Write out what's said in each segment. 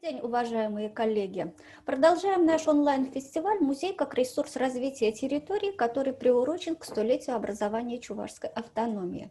День, уважаемые коллеги! Продолжаем наш онлайн-фестиваль «Музей как ресурс развития территории», который приурочен к столетию образования Чувашской автономии.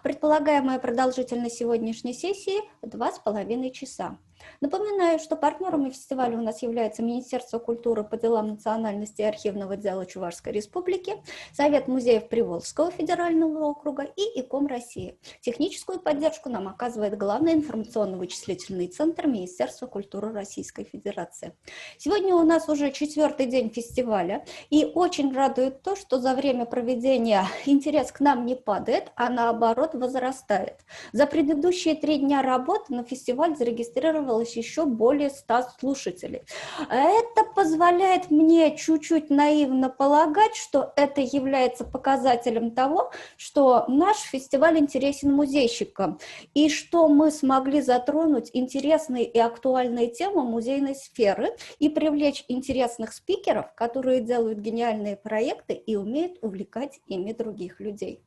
Предполагаемая продолжительность сегодняшней сессии – 2,5 часа. Напоминаю, что партнерами фестиваля у нас является Министерство культуры по делам национальности и архивного дела Чувашской Республики, Совет музеев Приволжского федерального округа и ИКОМ России. Техническую поддержку нам оказывает Главный информационно-вычислительный центр Министерства культуры Российской Федерации. Сегодня у нас уже 4-й день фестиваля, и очень радует то, что за время проведения интерес к нам не падает, а наоборот возрастает. За предыдущие 3 дня работы на фестиваль зарегистрировалось еще более 100 слушателей. Это позволяет мне чуть-чуть наивно полагать, что это является показателем того, что наш фестиваль интересен музейщикам, и что мы смогли затронуть интересные и актуальные темы музейной сферы и привлечь интересных спикеров, которые делают гениальные проекты и умеют увлекать ими других людей.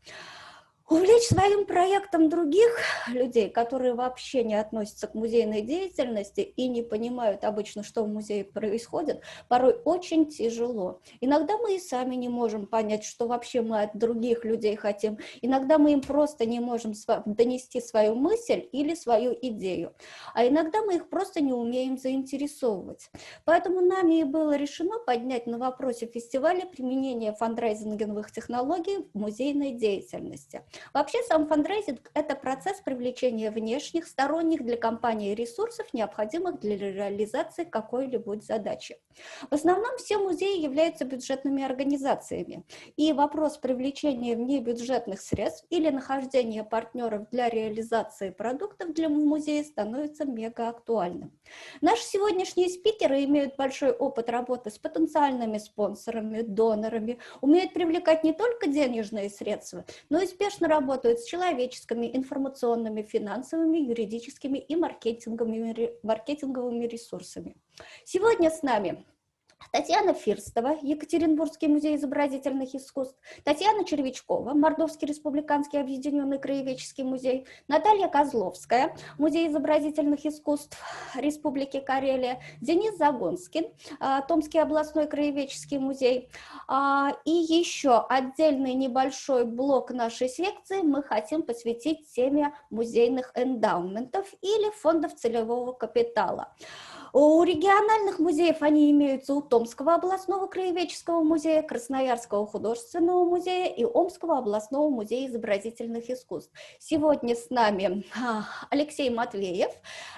Увлечь своим проектом других людей, которые вообще не относятся к музейной деятельности и не понимают обычно, что в музее происходит, порой очень тяжело. Иногда мы и сами не можем понять, что вообще мы от других людей хотим. Иногда мы им просто не можем донести свою мысль или свою идею. А иногда мы их просто не умеем заинтересовывать. Поэтому нами и было решено поднять на вопросе фестиваля применение фандрайзинговых технологий в музейной деятельности. Вообще сам фандрейзинг – это процесс привлечения внешних, сторонних для компании ресурсов, необходимых для реализации какой-либо задачи. В основном все музеи являются бюджетными организациями, и вопрос привлечения внебюджетных средств или нахождения партнеров для реализации продуктов для музея становится мега актуальным. Наши сегодняшние спикеры имеют большой опыт работы с потенциальными спонсорами, донорами, умеют привлекать не только денежные средства, но и успешно работают с человеческими, информационными, финансовыми, юридическими и маркетинговыми ресурсами. Сегодня с нами Татьяна Фирстова, Екатеринбургский музей изобразительных искусств, Татьяна Червячкова, Мордовский республиканский объединенный краеведческий музей, Наталья Козловская, Музей изобразительных искусств Республики Карелия, Денис Загонскин, Томский областной краеведческий музей. И еще отдельный небольшой блок нашей секции мы хотим посвятить теме музейных эндаументов или фондов целевого капитала. У региональных музеев они имеются у Томского областного краеведческого музея, Красноярского художественного музея и Омского областного музея изобразительных искусств. Сегодня с нами Алексей Матвеев,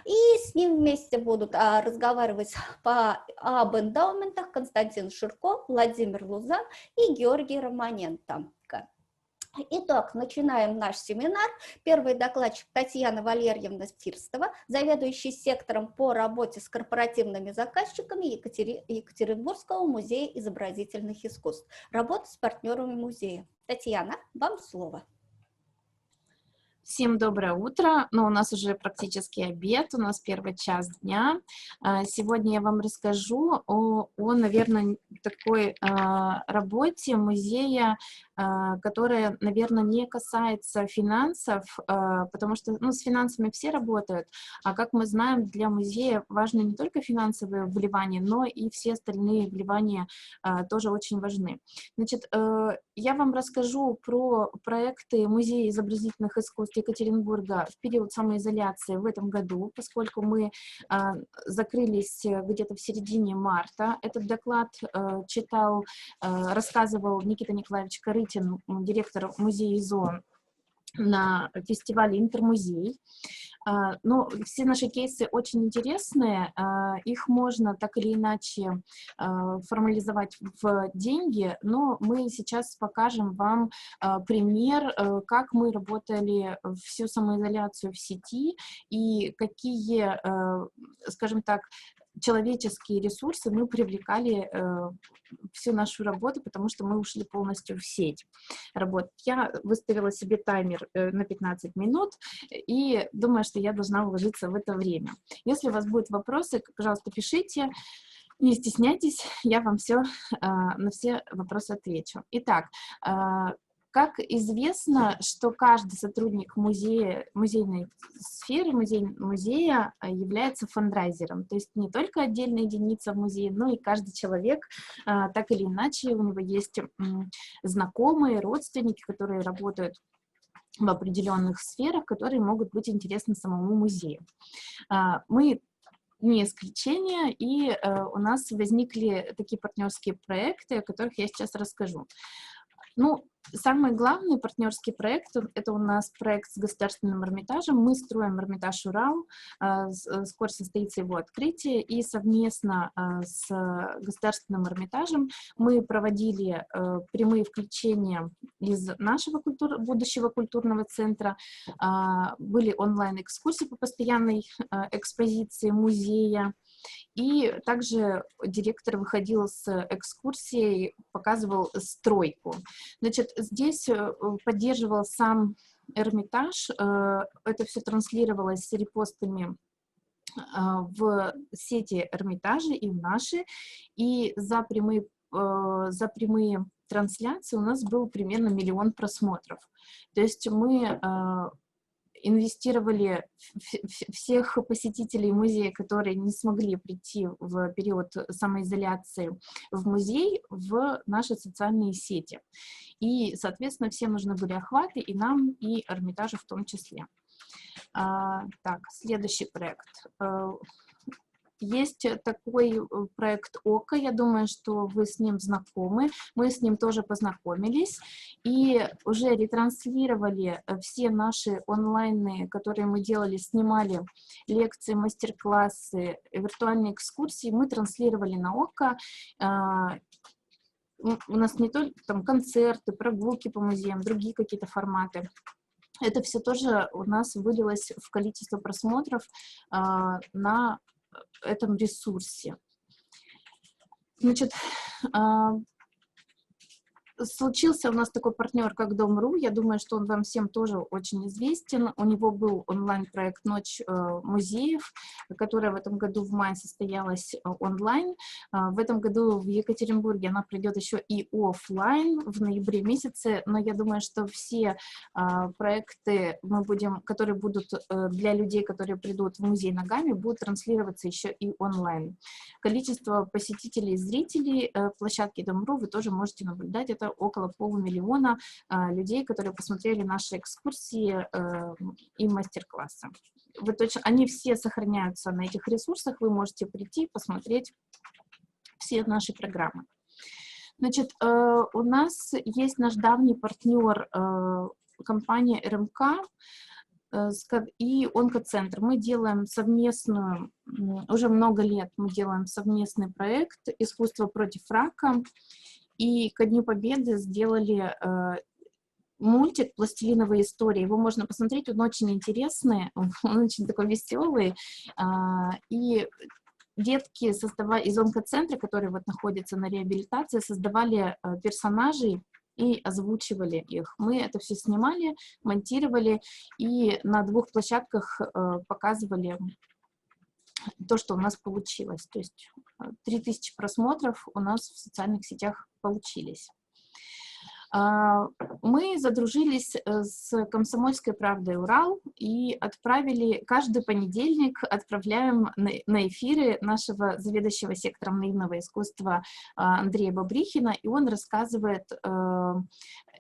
и с ним вместе будут разговаривать об эндаументах Константин Ширко, Владимир Луза и Георгий Романенко. Итак, начинаем наш семинар. Первый докладчик Татьяна Валерьевна Фирстова, заведующий сектором по работе с корпоративными заказчиками Екатеринбургского музея изобразительных искусств. Работа с партнерами музея. Татьяна, вам слово. Всем доброе утро, но у нас уже практически обед, у нас первый час дня. Сегодня я вам расскажу о наверное, такой работе музея, которая, наверное, не касается финансов, потому что с финансами все работают, а как мы знаем, для музея важны не только финансовые вливания, но и все остальные вливания тоже очень важны. Значит, я вам расскажу про проекты Музея изобразительных искусств Екатеринбурга в период самоизоляции в этом году, поскольку мы закрылись где-то в середине марта. Этот доклад рассказывал Никита Николаевич Корытин, директор музея ИЗО, на фестивале «Интермузей». Но все наши кейсы очень интересные, их можно так или иначе формализовать в деньги, но мы сейчас покажем вам пример, как мы работали всю самоизоляцию в сети и какие, скажем так, человеческие ресурсы мы привлекали всю нашу работу, потому что мы ушли полностью в сеть работать. Я выставила себе таймер на 15 минут и думаю, что я должна уложиться в это время. Если у вас будут вопросы, пожалуйста, пишите, не стесняйтесь, я вам на все вопросы отвечу. Итак, Как известно, что каждый сотрудник музея, музейной сферы, музея является фандрайзером. То есть не только отдельная единица в музее, но и каждый человек, так или иначе, у него есть знакомые, родственники, которые работают в определенных сферах, которые могут быть интересны самому музею. Мы не исключение, и у нас возникли такие партнерские проекты, о которых я сейчас расскажу. Ну, самый главный партнерский проект, это у нас проект с Государственным Эрмитажем. Мы строим Эрмитаж Урал, скоро состоится его открытие, и совместно с Государственным Эрмитажем мы проводили прямые включения из нашего будущего культурного центра, были онлайн-экскурсии по постоянной экспозиции музея, и также директор выходил с экскурсией, показывал стройку. Значит, здесь поддерживал сам Эрмитаж, это все транслировалось с репостами в сети Эрмитажа и в наши, и за прямые трансляции у нас был примерно 1 миллион просмотров. То есть мы инвестировали всех посетителей музея, которые не смогли прийти в период самоизоляции в музей, в наши социальные сети. И, соответственно, всем нужны были охваты, и нам, и Эрмитажу в том числе. Так, следующий проект. Есть такой проект ОКО, я думаю, что вы с ним знакомы. Мы с ним тоже познакомились и уже ретранслировали все наши онлайны, которые мы делали, снимали лекции, мастер-классы, виртуальные экскурсии. Мы транслировали на ОКО. У нас не только там концерты, прогулки по музеям, другие какие-то форматы. Это все тоже у нас вылилось в количество просмотров на этом ресурсе. Значит, случился у нас такой партнер, как Дом.ру. Я думаю, что он вам всем тоже очень известен. У него был онлайн-проект «Ночь музеев», которая в этом году в мае состоялась онлайн. В этом году в Екатеринбурге она пройдет еще и офлайн в ноябре месяце. Но я думаю, что все проекты, которые будут для людей, которые придут в музей ногами, будут транслироваться еще и онлайн. Количество посетителей и зрителей площадки Дом.ру вы тоже можете наблюдать. Это около 500 000 людей, которые посмотрели наши экскурсии и мастер-классы. Они все сохраняются на этих ресурсах, вы можете прийти, посмотреть все наши программы. Значит, у нас есть наш давний партнер, компания РМК и Онкоцентр. Мы делаем совместную, уже много лет мы делаем совместный проект «Искусство против рака». И ко Дню Победы сделали мультик «Пластилиновые истории». Его можно посмотреть, он очень интересный, он очень такой веселый. И детки из онкоцентра, которые вот находятся на реабилитации, создавали персонажей и озвучивали их. Мы это все снимали, монтировали и на 2 площадках показывали то, что у нас получилось. То есть 3000 просмотров у нас в социальных сетях получились. Мы задружились с «Комсомольской правдой Урал» и каждый понедельник отправляем на эфиры нашего заведующего сектором наивного искусства Андрея Бобрихина, и он рассказывает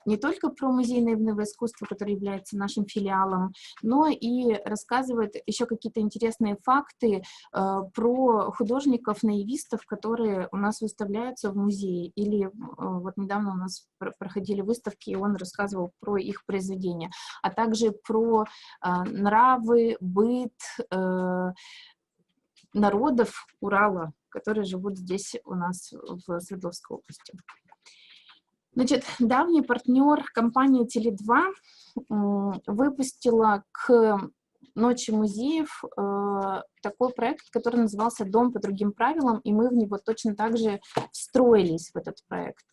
не только про музей наивного искусства, который является нашим филиалом, но и рассказывает еще какие-то интересные факты про художников-наивистов, которые у нас выставляются в музее. Или вот недавно у нас проходили выставки, и он рассказывал про их произведения, а также про нравы, быт народов Урала, которые живут здесь у нас в Свердловской области. Значит, давний партнер компания Теле2 выпустила к Ночи музеев такой проект, который назывался «Дом по другим правилам», и мы в него точно так же встроились, в этот проект.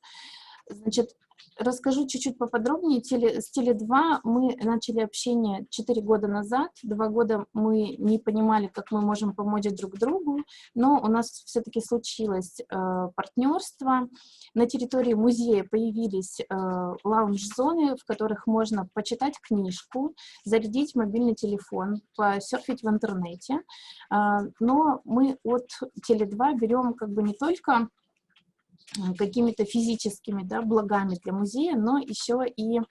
Значит, расскажу чуть-чуть поподробнее. С Теле2 мы начали общение 4 года назад. 2 года мы не понимали, как мы можем помочь друг другу, но у нас все-таки случилось партнерство. На территории музея появились лаунж-зоны, в которых можно почитать книжку, зарядить мобильный телефон, посерфить в интернете. Но мы от Теле2 берем как бы не только какими-то физическими, да, благами для музея, но еще и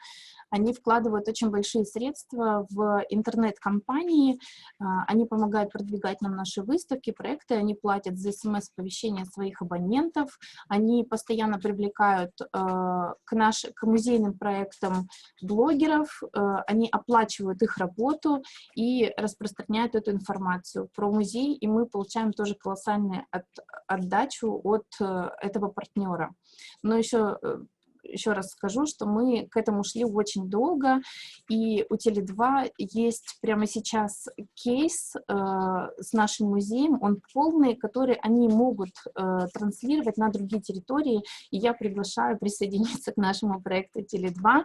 они вкладывают очень большие средства в интернет-компании, они помогают продвигать нам наши выставки, проекты, они платят за СМС-оповещения своих абонентов, они постоянно привлекают к музейным проектам блогеров, они оплачивают их работу и распространяют эту информацию про музей, и мы получаем тоже колоссальную отдачу от этого партнера. Но еще раз скажу, что мы к этому шли очень долго, и у Теле2 есть прямо сейчас кейс с нашим музеем, он полный, который они могут транслировать на другие территории, и я приглашаю присоединиться к нашему проекту Теле2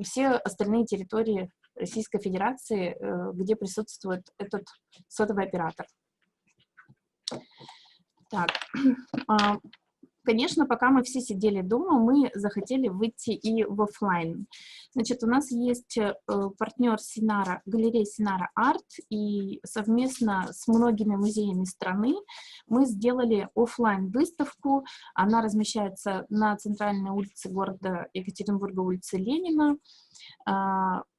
все остальные территории Российской Федерации, где присутствует этот сотовый оператор. Так, конечно, пока мы все сидели дома, мы захотели выйти и в офлайн. Значит, у нас есть партнер Синара, галерея Синара Арт, и совместно с многими музеями страны мы сделали офлайн выставку. Она размещается на центральной улице города Екатеринбурга, улице Ленина.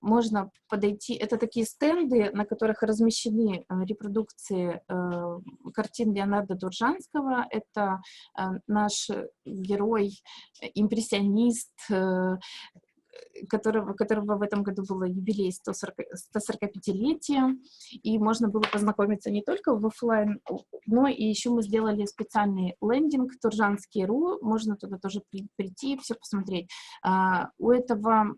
Можно подойти, это такие стенды, на которых размещены репродукции картин Леонардо Доржанского, это наш герой, импрессионист, которого в этом году было юбилей 145-летия, и можно было познакомиться не только в офлайн, но и еще мы сделали специальный лендинг Доржанский.ру, можно туда тоже прийти и все посмотреть. У этого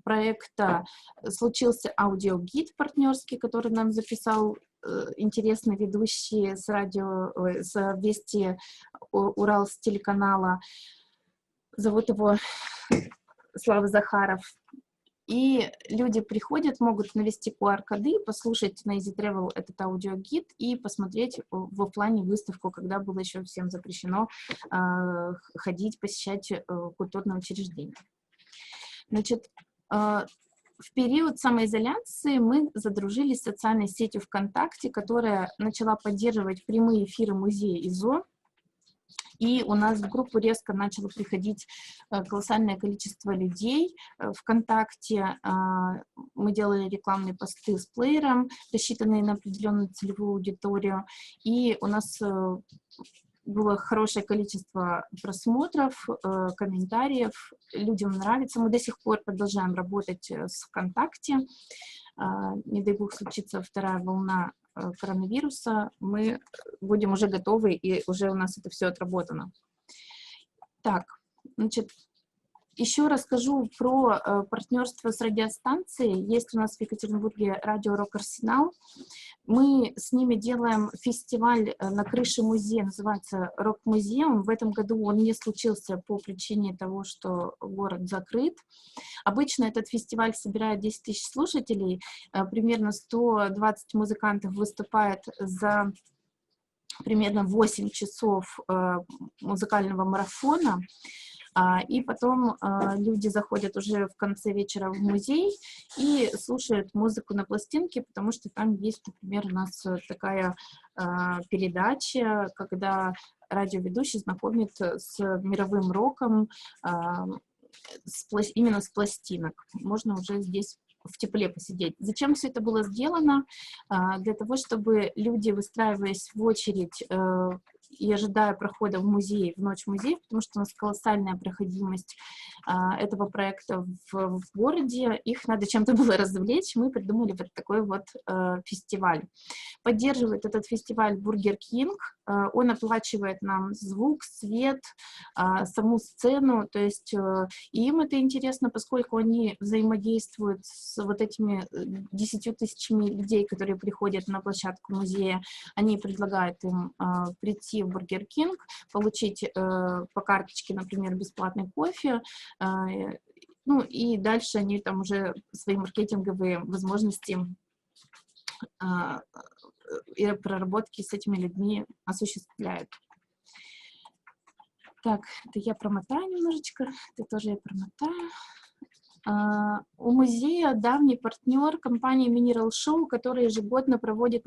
проекта случился аудиогид партнерский, который нам записал интересный ведущий с радио, с Вести Урал, с телеканала. Зовут его Слава Захаров. И люди приходят, могут навести QR-коды, послушать на Easy Travel этот аудиогид и посмотреть в офлайне выставку, когда было еще всем запрещено ходить, посещать культурные учреждения. Значит, в период самоизоляции мы задружились с социальной сетью ВКонтакте, которая начала поддерживать прямые эфиры музея ИЗО. И у нас в группу резко начало приходить колоссальное количество людей ВКонтакте. Мы делали рекламные посты с плеером, рассчитанные на определенную целевую аудиторию. И у нас было хорошее количество просмотров, комментариев, людям нравится. Мы до сих пор продолжаем работать с ВКонтакте. Не дай бог случится вторая волна коронавируса, мы будем уже готовы, и уже у нас это все отработано. Так, значит, еще расскажу про партнерство с радиостанцией. Есть у нас в Екатеринбурге радио «Рок Арсенал». Мы с ними делаем фестиваль на крыше музея, называется «Рок-музеум». В этом году он не случился по причине того, что город закрыт. Обычно этот фестиваль собирает 10 тысяч слушателей, примерно 120 музыкантов выступает за примерно 8 часов музыкального марафона. И потом люди заходят уже в конце вечера в музей и слушают музыку на пластинке, потому что там есть, например, у нас такая передача, когда радиоведущий знакомит с мировым роком, именно с пластинок. Можно уже здесь в тепле посидеть. Зачем все это было сделано? Для того, чтобы люди, выстраиваясь в очередь и ожидая прохода в музей, в ночь музея, потому что у нас колоссальная проходимость этого проекта в городе, их надо чем-то было развлечь, мы придумали вот такой вот фестиваль. Поддерживает этот фестиваль Бургер Кинг, он оплачивает нам звук, свет, саму сцену, то есть им это интересно, поскольку они взаимодействуют с вот этими 10 тысячами людей, которые приходят на площадку музея, они предлагают им прийти прийти в Бургер Кинг, получить по карточке, например, бесплатный кофе, ну и дальше они там уже свои маркетинговые возможности и проработки с этими людьми осуществляют. Так, это я промотаю немножечко, это тоже я промотаю. У музея давний партнер компании Mineral Show, которая ежегодно проводит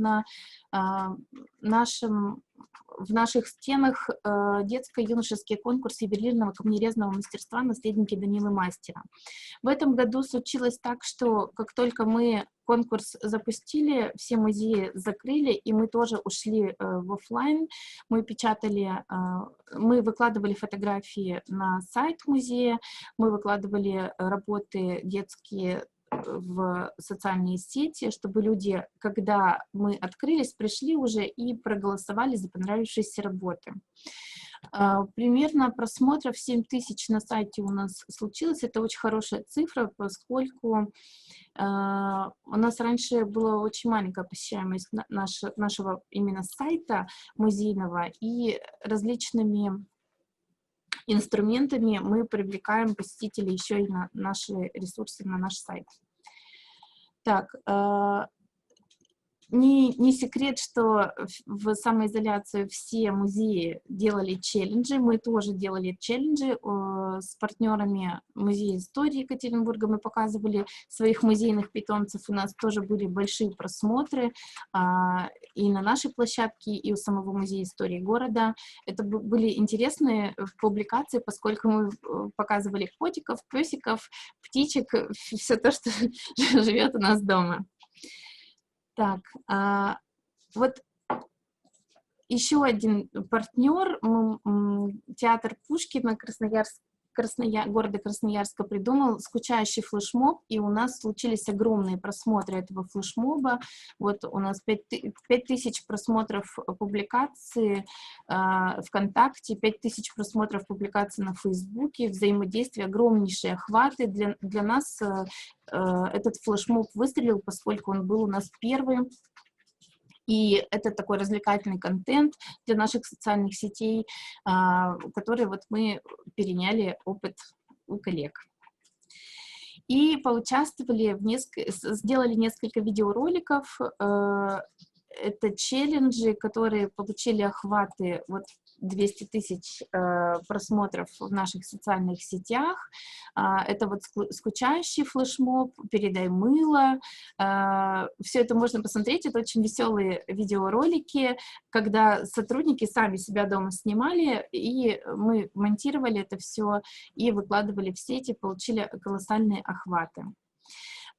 в наших стенах детско-юношеские конкурсы ювелирного камнерезного мастерства «Наследники Данилы Мастера». В этом году случилось так, что как только мы конкурс запустили, все музеи закрыли, и мы тоже ушли в офлайн. Мы выкладывали фотографии на сайт музея, мы выкладывали работы детские в социальные сети, чтобы люди, когда мы открылись, пришли уже и проголосовали за понравившиеся работы. Примерно просмотров 7000 на сайте у нас случилось. Это очень хорошая цифра, поскольку у нас раньше была очень маленькая посещаемость нашего именно сайта музейного, и различными инструментами мы привлекаем посетителей еще и на наши ресурсы, на наш сайт. Так, не секрет, что в самоизоляцию все музеи делали челленджи, мы тоже делали челленджи с партнерами Музея истории Екатеринбурга, мы показывали своих музейных питомцев, у нас тоже были большие просмотры и на нашей площадке, и у самого Музея истории города. Это были интересные публикации, поскольку мы показывали котиков, песиков, птичек, все то, что живет у нас дома. Так, вот еще один партнер, театр Пушкина города Красноярска придумал скучающий флешмоб, и у нас случились огромные просмотры этого флешмоба. Вот у нас 5000 просмотров публикации ВКонтакте, 5000 просмотров публикации на Фейсбуке, взаимодействие, огромнейшие охваты. Для нас этот флешмоб выстрелил, поскольку он был у нас первый. И это такой развлекательный контент для наших социальных сетей, который вот мы переняли опыт у коллег. И поучаствовали сделали несколько видеороликов. Это челленджи, которые получили охваты, вот 200 000 просмотров в наших социальных сетях. Это вот скучающий флешмоб, передай мыло. Все это можно посмотреть, это очень веселые видеоролики, когда сотрудники сами себя дома снимали, и мы монтировали это все и выкладывали в сети, получили колоссальные охваты.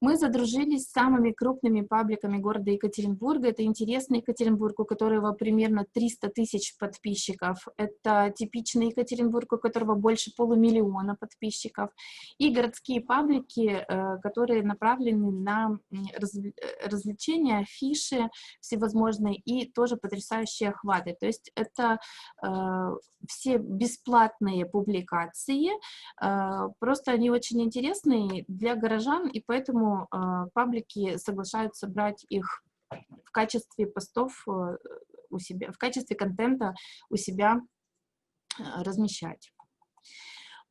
Мы задружились с самыми крупными пабликами города Екатеринбурга. Это «Интересный Екатеринбург», у которого примерно 300 000 подписчиков. Это «Типичный Екатеринбург», у которого больше 500 000 подписчиков. И городские паблики, которые направлены на развлечения, афиши всевозможные и тоже потрясающие охваты. То есть это все бесплатные публикации, просто они очень интересные для горожан, и поэтому паблики соглашаются брать их в качестве постов у себя, в качестве контента у себя размещать.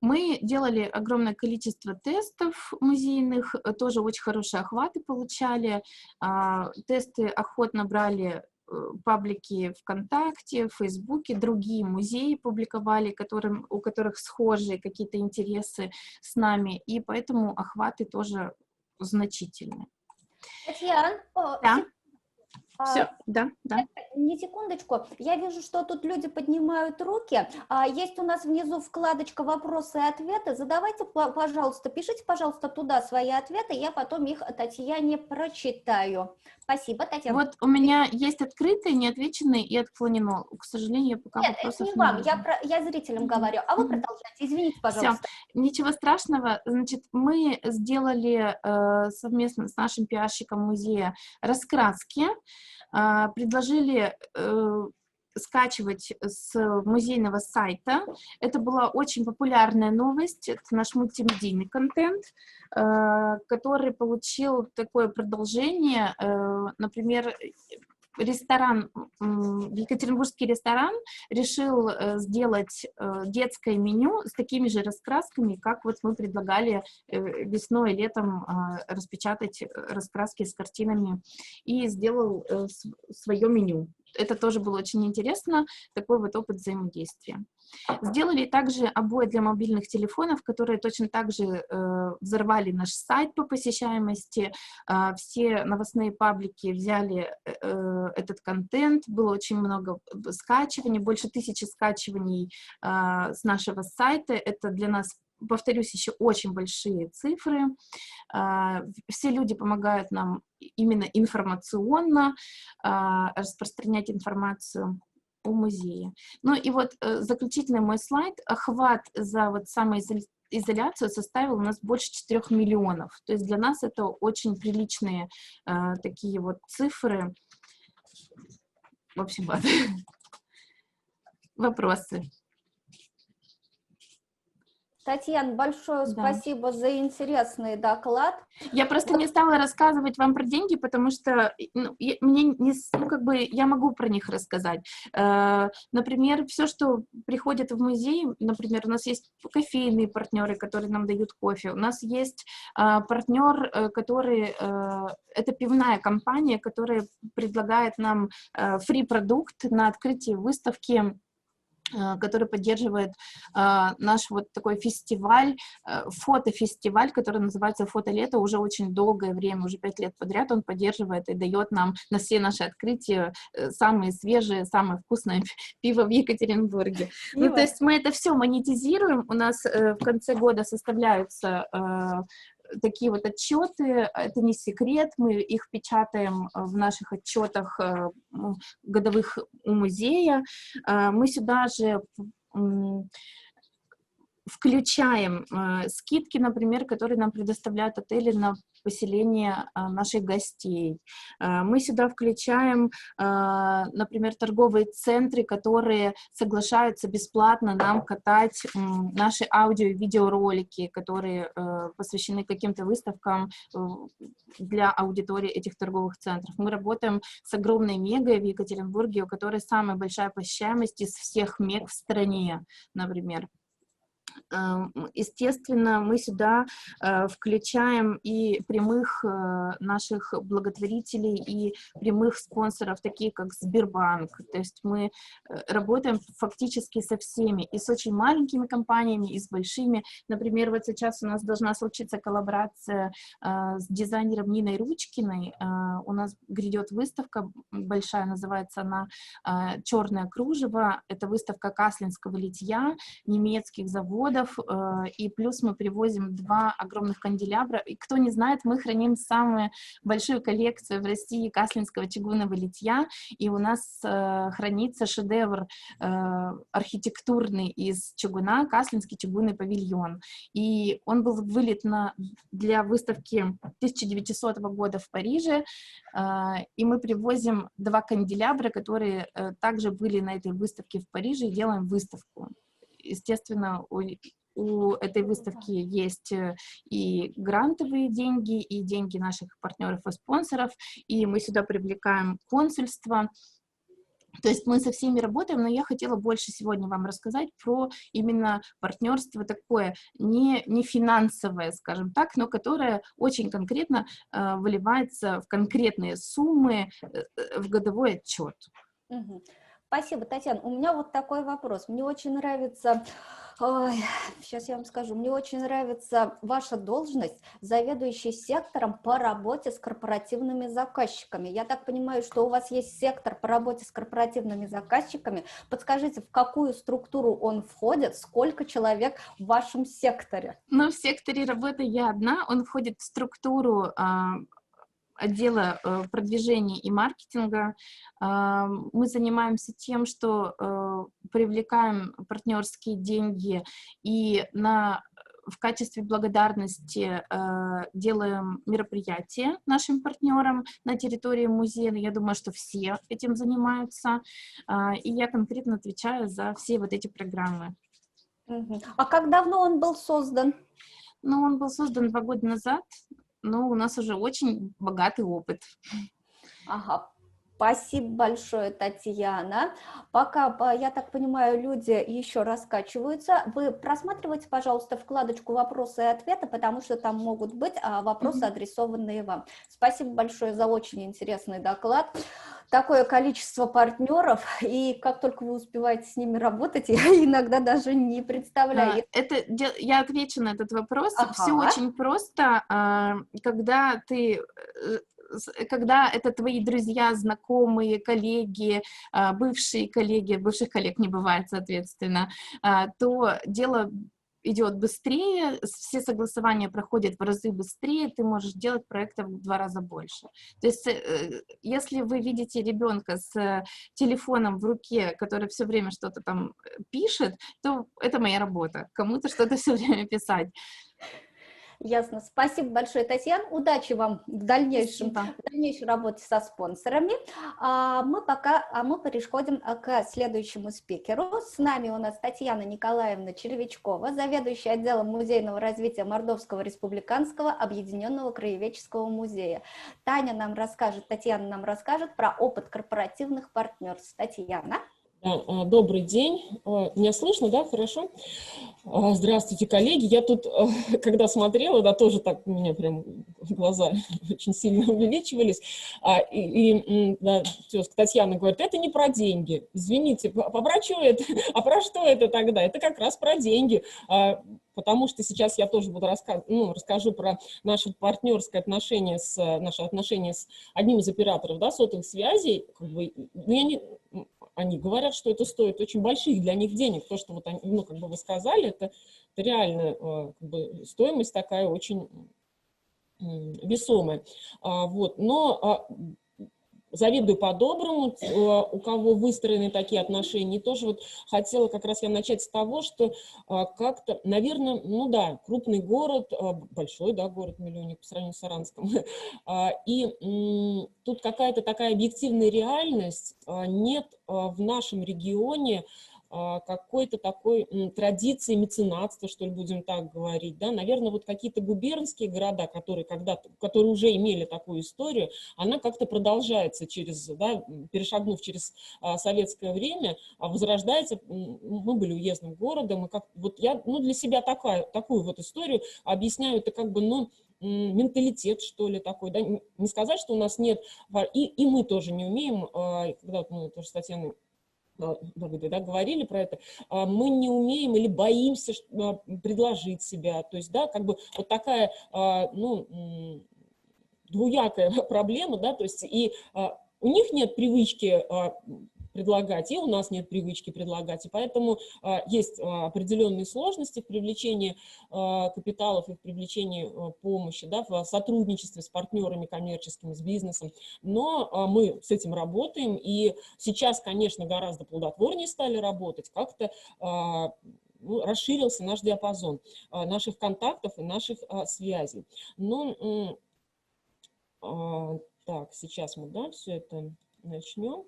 Мы делали огромное количество тестов музейных, тоже очень хорошие охваты получали. Тесты охотно брали паблики ВКонтакте, в Фейсбуке, другие музеи публиковали, у которых схожие какие-то интересы с нами, и поэтому охваты тоже значительные. Татьяна, Да. Все, да. Не секундочку, я вижу, что тут люди поднимают руки. Есть у нас внизу вкладочка «Вопросы и ответы». Задавайте, пожалуйста, пишите, пожалуйста, туда свои ответы, я потом их Татьяне прочитаю. Спасибо, Татьяна. Вот у меня есть открытые, неотвеченные и отклонено. К сожалению, я пока Нет, вопросов это не вам, вижу. я зрителям говорю, а вы продолжайте, извините, пожалуйста. Все, ничего страшного. Значит, мы сделали совместно с нашим пиарщиком музея раскраски, предложили скачивать с музейного сайта. Это была очень популярная новость, это наш мультимедийный контент, который получил такое продолжение. Например, ресторан, екатеринбургский ресторан решил сделать детское меню с такими же раскрасками, как вот мы предлагали весной и летом распечатать раскраски с картинами, и сделал свое меню. Это тоже было очень интересно, такой вот опыт взаимодействия. Сделали также обои для мобильных телефонов, которые точно так же взорвали наш сайт по посещаемости. Все новостные паблики взяли этот контент, было очень много скачиваний, больше 1000 скачиваний с нашего сайта. Это для нас, повторюсь, еще очень большие цифры. Все люди помогают нам именно информационно распространять информацию о музее. Ну и вот заключительный мой слайд. Охват за вот самоизоляцию составил у нас больше 4 миллионов. То есть для нас это очень приличные такие вот цифры. В общем, вот. Вопросы? Татьяна, большое спасибо за интересный доклад. Я просто не стала рассказывать вам про деньги, потому что мне не, как бы я могу про них рассказать. Например, все, что приходит в музей, например, у нас есть кофейные партнеры, которые нам дают кофе, у нас есть партнер, который, это пивная компания, которая предлагает нам фри-продукт на открытии выставки, который поддерживает наш вот такой фестиваль, фотофестиваль, который называется «Фотолето», уже очень долгое время, уже 5 лет подряд он поддерживает и дает нам на все наши открытия самые свежие, самое вкусное пиво в Екатеринбурге. Ну, то есть мы это все монетизируем, у нас в конце года составляются такие вот отчеты, это не секрет, мы их печатаем в наших отчетах годовых у музея. Мы сюда же включаем скидки, например, которые нам предоставляют отели на поселение наших гостей. Мы сюда включаем, например, торговые центры, которые соглашаются бесплатно нам катать наши аудио- и видеоролики, которые посвящены каким-то выставкам для аудитории этих торговых центров. Мы работаем с огромной мегой в Екатеринбурге, у которой самая большая посещаемость из всех мег в стране, например. Естественно, мы сюда включаем и прямых наших благотворителей, и прямых спонсоров, такие как Сбербанк. То есть мы работаем фактически со всеми, и с очень маленькими компаниями, и с большими. Например, вот сейчас у нас должна случиться коллаборация с дизайнером Ниной Ручкиной. У нас грядет выставка большая, называется она «Черное кружево». Это выставка каслинского литья, немецких заводов, и плюс мы привозим 2 огромных канделябра. И кто не знает, мы храним самую большую коллекцию в России каслинского чугунного литья, и у нас хранится шедевр архитектурный из чугуна, Каслинский чугунный павильон. И он был вылит для выставки 1900 года в Париже, и мы привозим 2 канделябра, которые также были на этой выставке в Париже, и делаем выставку. Естественно, у этой выставки есть и грантовые деньги, и деньги наших партнеров и спонсоров, и мы сюда привлекаем консульство. То есть мы со всеми работаем, но я хотела больше сегодня вам рассказать про именно партнерство такое, не финансовое, скажем так, но которое очень конкретно выливается в конкретные суммы в годовой отчет. Спасибо, Татьяна. У меня вот такой вопрос. Мне очень нравится, сейчас я вам скажу, мне очень нравится ваша должность заведующий сектором по работе с корпоративными заказчиками. Я так понимаю, что у вас есть сектор по работе с корпоративными заказчиками. Подскажите, в какую структуру он входит, сколько человек в вашем секторе? Ну, в секторе работы я одна, он входит в структуру отдела продвижения и маркетинга. Мы занимаемся тем, что привлекаем партнерские деньги и в качестве благодарности делаем мероприятия нашим партнерам на территории музея. Я думаю, что все этим занимаются. И я конкретно отвечаю за все вот эти программы. А как давно он был создан? Ну, он был создан 2 года назад. Но у нас уже очень богатый опыт. Ага. Спасибо большое, Татьяна. Пока, я так понимаю, люди еще раскачиваются. Вы просматривайте, пожалуйста, вкладочку «Вопросы и ответы», потому что там могут быть вопросы, адресованные вам. Спасибо большое за очень интересный доклад. Такое количество партнеров, и как только вы успеваете с ними работать, я иногда даже не представляю. Я отвечу на этот вопрос. Все Ага. очень просто. Когда это твои друзья, знакомые, коллеги, бывших коллег не бывает, соответственно, то дело идет быстрее, все согласования проходят в разы быстрее, ты можешь делать проектов в 2 раза больше. То есть, если вы видите ребенка с телефоном в руке, который все время что-то там пишет, то это моя работа, кому-то что-то все время писать. Ясно. Спасибо большое, Татьяна. Удачи вам в дальнейшей работе со спонсорами. Мы переходим к следующему спикеру. С нами у нас Татьяна Николаевна Червячкова, заведующая отделом музейного развития Мордовского республиканского объединенного краеведческого музея. Татьяна нам расскажет про опыт корпоративных партнерств. Татьяна. Добрый день. Меня слышно, да? Хорошо? Здравствуйте, коллеги. Я тут, когда смотрела, да, тоже так у меня прям глаза очень сильно увеличивались. Да, тезка Татьяна говорит, это не про деньги. Извините, про что это? А про что это тогда? Это как раз про деньги. Потому что сейчас я тоже буду расскажу про наше партнерское отношение наши отношения с одним из операторов, да, сотовых связей. Они говорят, что это стоит очень больших для них денег. То, что вот они, как бы вы сказали, это реально как бы стоимость такая очень весомая. Но завидую по-доброму, у кого выстроены такие отношения. И тоже вот хотела как раз я начать с того, что как-то, наверное, ну да, крупный город, большой, да, город-миллионник по сравнению с Саранском, и тут какая-то такая объективная реальность, нет в нашем регионе какой-то такой традиции меценатства, что ли, будем так говорить, да, наверное, вот какие-то губернские города, которые уже имели такую историю, она как-то продолжается перешагнув через советское время, возрождается. Мы были уездным городом, и я для себя такую вот историю объясняю, это как бы, менталитет, что ли, такой, да, не сказать, что у нас нет, и мы тоже не умеем, когда вот мы тоже с Татьяной говорили про это, мы не умеем или боимся предложить себя, то есть, да, как бы вот такая, двуякая проблема, да, то есть и у них нет привычки предлагать, и у нас нет привычки предлагать, и поэтому есть определенные сложности в привлечении капиталов и в привлечении помощи, да, в сотрудничестве с партнерами коммерческими, с бизнесом, но мы с этим работаем, и сейчас, конечно, гораздо плодотворнее стали работать, как-то расширился наш диапазон наших контактов и наших связей. Так, сейчас мы, да, все это начнем.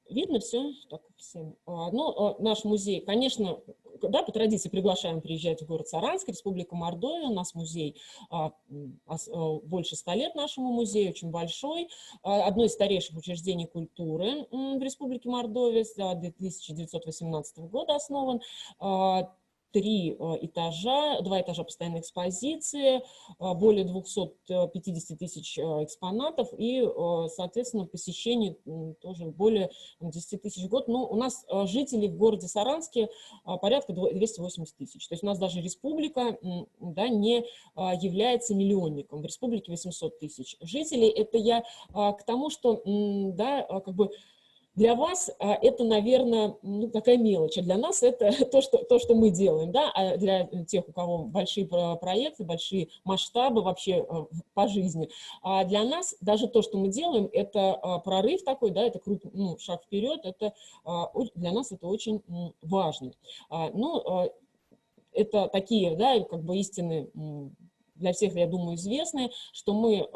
Видно все? Так, всем. Наш музей, конечно, да, по традиции приглашаем приезжать в город Саранск, Республика Мордовия. У нас музей больше 100 лет нашему музею, очень большой. Одно из старейших учреждений культуры в Республике Мордовия, с 1918 года основан. 3 этажа, 2 этажа постоянной экспозиции, более 250 тысяч экспонатов и, соответственно, посещений тоже более 10 тысяч в год. Но у нас жителей в городе Саранске порядка 280 тысяч. То есть у нас даже республика, да, не является миллионником. В республике 800 тысяч жителей. Это я к тому, что, да, как бы для вас это, наверное, такая мелочь, а для нас это то, что мы делаем, да, а для тех, у кого большие проекты, большие масштабы вообще по жизни, а для нас даже то, что мы делаем, это прорыв такой, да, это шаг вперед, это для нас это очень важно. Это такие, да, как бы истины для всех, я думаю, известные, что мы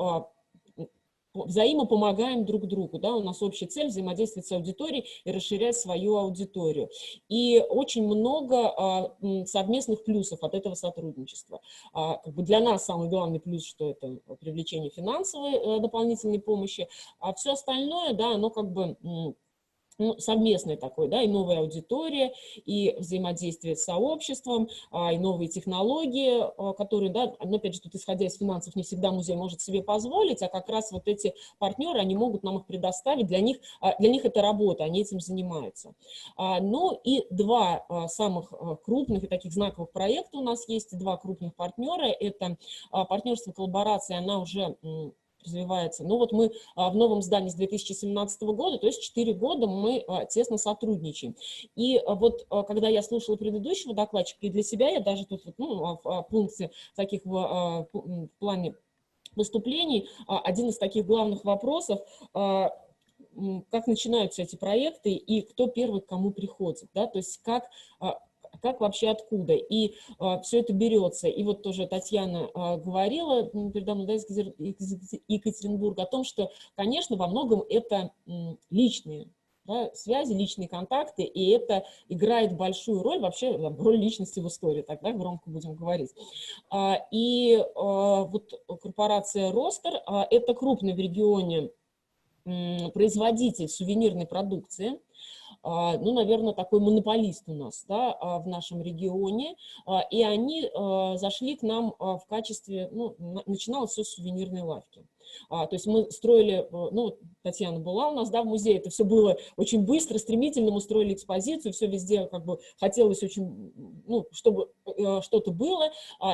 взаимопомогаем друг другу, да, у нас общая цель взаимодействовать с аудиторией и расширять свою аудиторию. И очень много совместных плюсов от этого сотрудничества. Как бы для нас самый главный плюс, что это привлечение финансовой дополнительной помощи, а все остальное, да, оно как бы совместное такое, да, и новая аудитория, и взаимодействие с сообществом, и новые технологии, которые, да, но опять же, тут исходя из финансов, не всегда музей может себе позволить, а как раз вот эти партнеры, они могут нам их предоставить, для них это работа, они этим занимаются. Ну и два самых крупных и таких знаковых проекта у нас есть, два крупных партнера, это партнерство, коллаборация, она уже развивается. Ну вот мы в новом здании с 2017 года, то есть 4 года мы тесно сотрудничаем. И вот когда я слушала предыдущего докладчика, и для себя я даже тут ну, в пункте таких в плане выступлений, один из таких главных вопросов, как начинаются эти проекты и кто первый к кому приходит, да, то есть как вообще откуда, и все это берется. И вот тоже Татьяна говорила передо мной, да, из Екатеринбурга о том, что, конечно, во многом это личные, да, связи, личные контакты, и это играет большую роль, вообще роль личности в истории, тогда громко будем говорить. И вот корпорация «Ростер» – это крупный в регионе производитель сувенирной продукции, ну, наверное, такой монополист у нас, да, в нашем регионе, и они зашли к нам в качестве, ну, начиналось все с сувенирной лавки. То есть мы строили, ну, Татьяна была у нас, да, в музее, это все было очень быстро, стремительно, мы строили экспозицию, все везде как бы хотелось очень, ну, чтобы что-то было,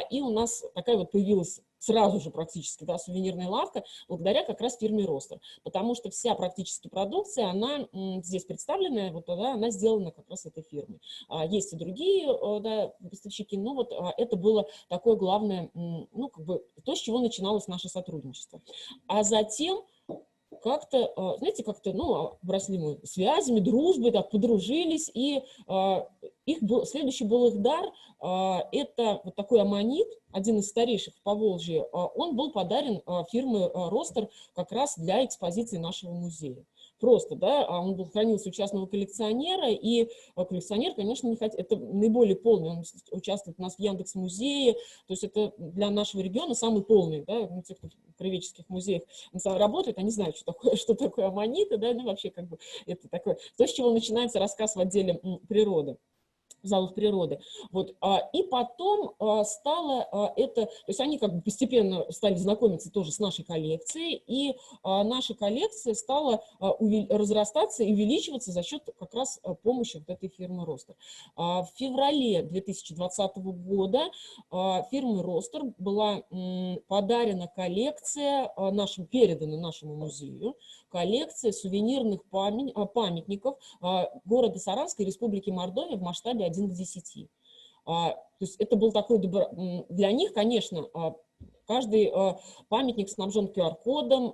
и у нас такая вот появилась сразу же практически, да, сувенирная лавка, благодаря как раз фирме «Ростер», потому что вся практически продукция, она здесь представленная, вот, да, она сделана как раз этой фирмой. Есть и другие, да, поставщики, но вот это было такое главное, ну, как бы то, с чего начиналось наше сотрудничество. А затем как-то, знаете, как-то, ну, обросли мы связями, дружбой, так, подружились, и следующий был их дар, это вот такой аммонит, один из старейших в Поволжье, он был подарен фирмой «Ростер» как раз для экспозиции нашего музея. Просто, да, он был, хранился у частного коллекционера, и коллекционер, конечно, не хотел, это наиболее полный, он участвует у нас в Яндекс.Музее, то есть это для нашего региона самый полный, да, ну, те, кто в краеведческих музеях работает, они знают, что такое аммониты, да, ну, вообще, как бы, это такое, то, с чего начинается рассказ в отделе природы. Залов природы. Вот. И потом стало это, то есть они как бы постепенно стали знакомиться тоже с нашей коллекцией, и наша коллекция стала разрастаться и увеличиваться за счет как раз помощи вот этой фирмы «Ростер». В феврале 2020 года фирмой «Ростер» была подарена коллекция, передана нашему музею, коллекция сувенирных памятников города Саранской Республики Мордовия в масштабе 1 к 10. То есть это был такой для них, конечно, каждый памятник снабжен QR-кодом,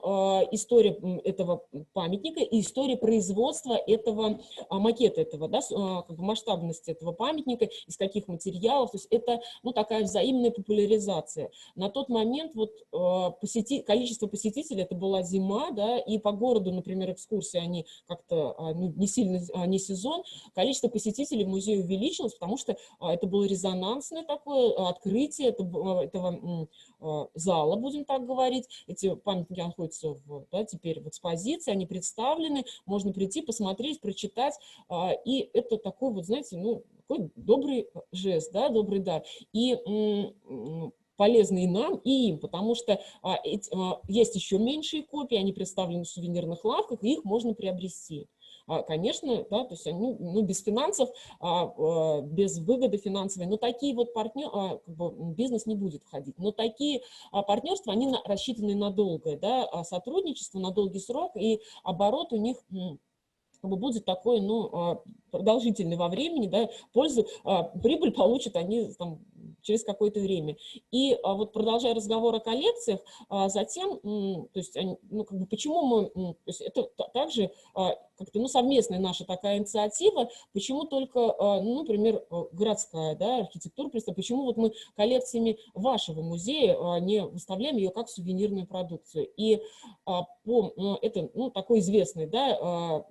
история этого памятника и история производства этого макета, этого, да, как бы масштабности этого памятника, из каких материалов. То есть это, ну, такая взаимная популяризация. На тот момент вот количество посетителей, это была зима, да, и по городу, например, экскурсии, они как-то не сильно, не сезон, количество посетителей в музее увеличилось, потому что это было резонансное такое открытие этого зала, будем так говорить. Эти памятники находятся теперь в экспозиции, они представлены, можно прийти, посмотреть, прочитать, и это такой вот, знаете, ну, такой добрый жест, да, добрый дар. И полезны и нам, и им, потому что есть еще меньшие копии, они представлены в сувенирных лавках, и их можно приобрести. Конечно, да, то есть они, ну, без финансов, без выгоды финансовой, но такие вот партнеры, как бы, бизнес не будет входить, но такие партнерства, они рассчитаны на долгое, да, сотрудничество, на долгий срок, и оборот у них как бы будет такой, ну, продолжительный во времени, да, прибыль получат они там через какое-то время. И вот продолжая разговор о коллекциях, затем, то есть, ну, как бы, почему мы, то есть это также как-то, ну, совместная наша такая инициатива, почему только, ну, например, городская, да, архитектура, почему вот мы коллекциями вашего музея не выставляем ее как сувенирную продукцию. И это, ну, такой известный, да,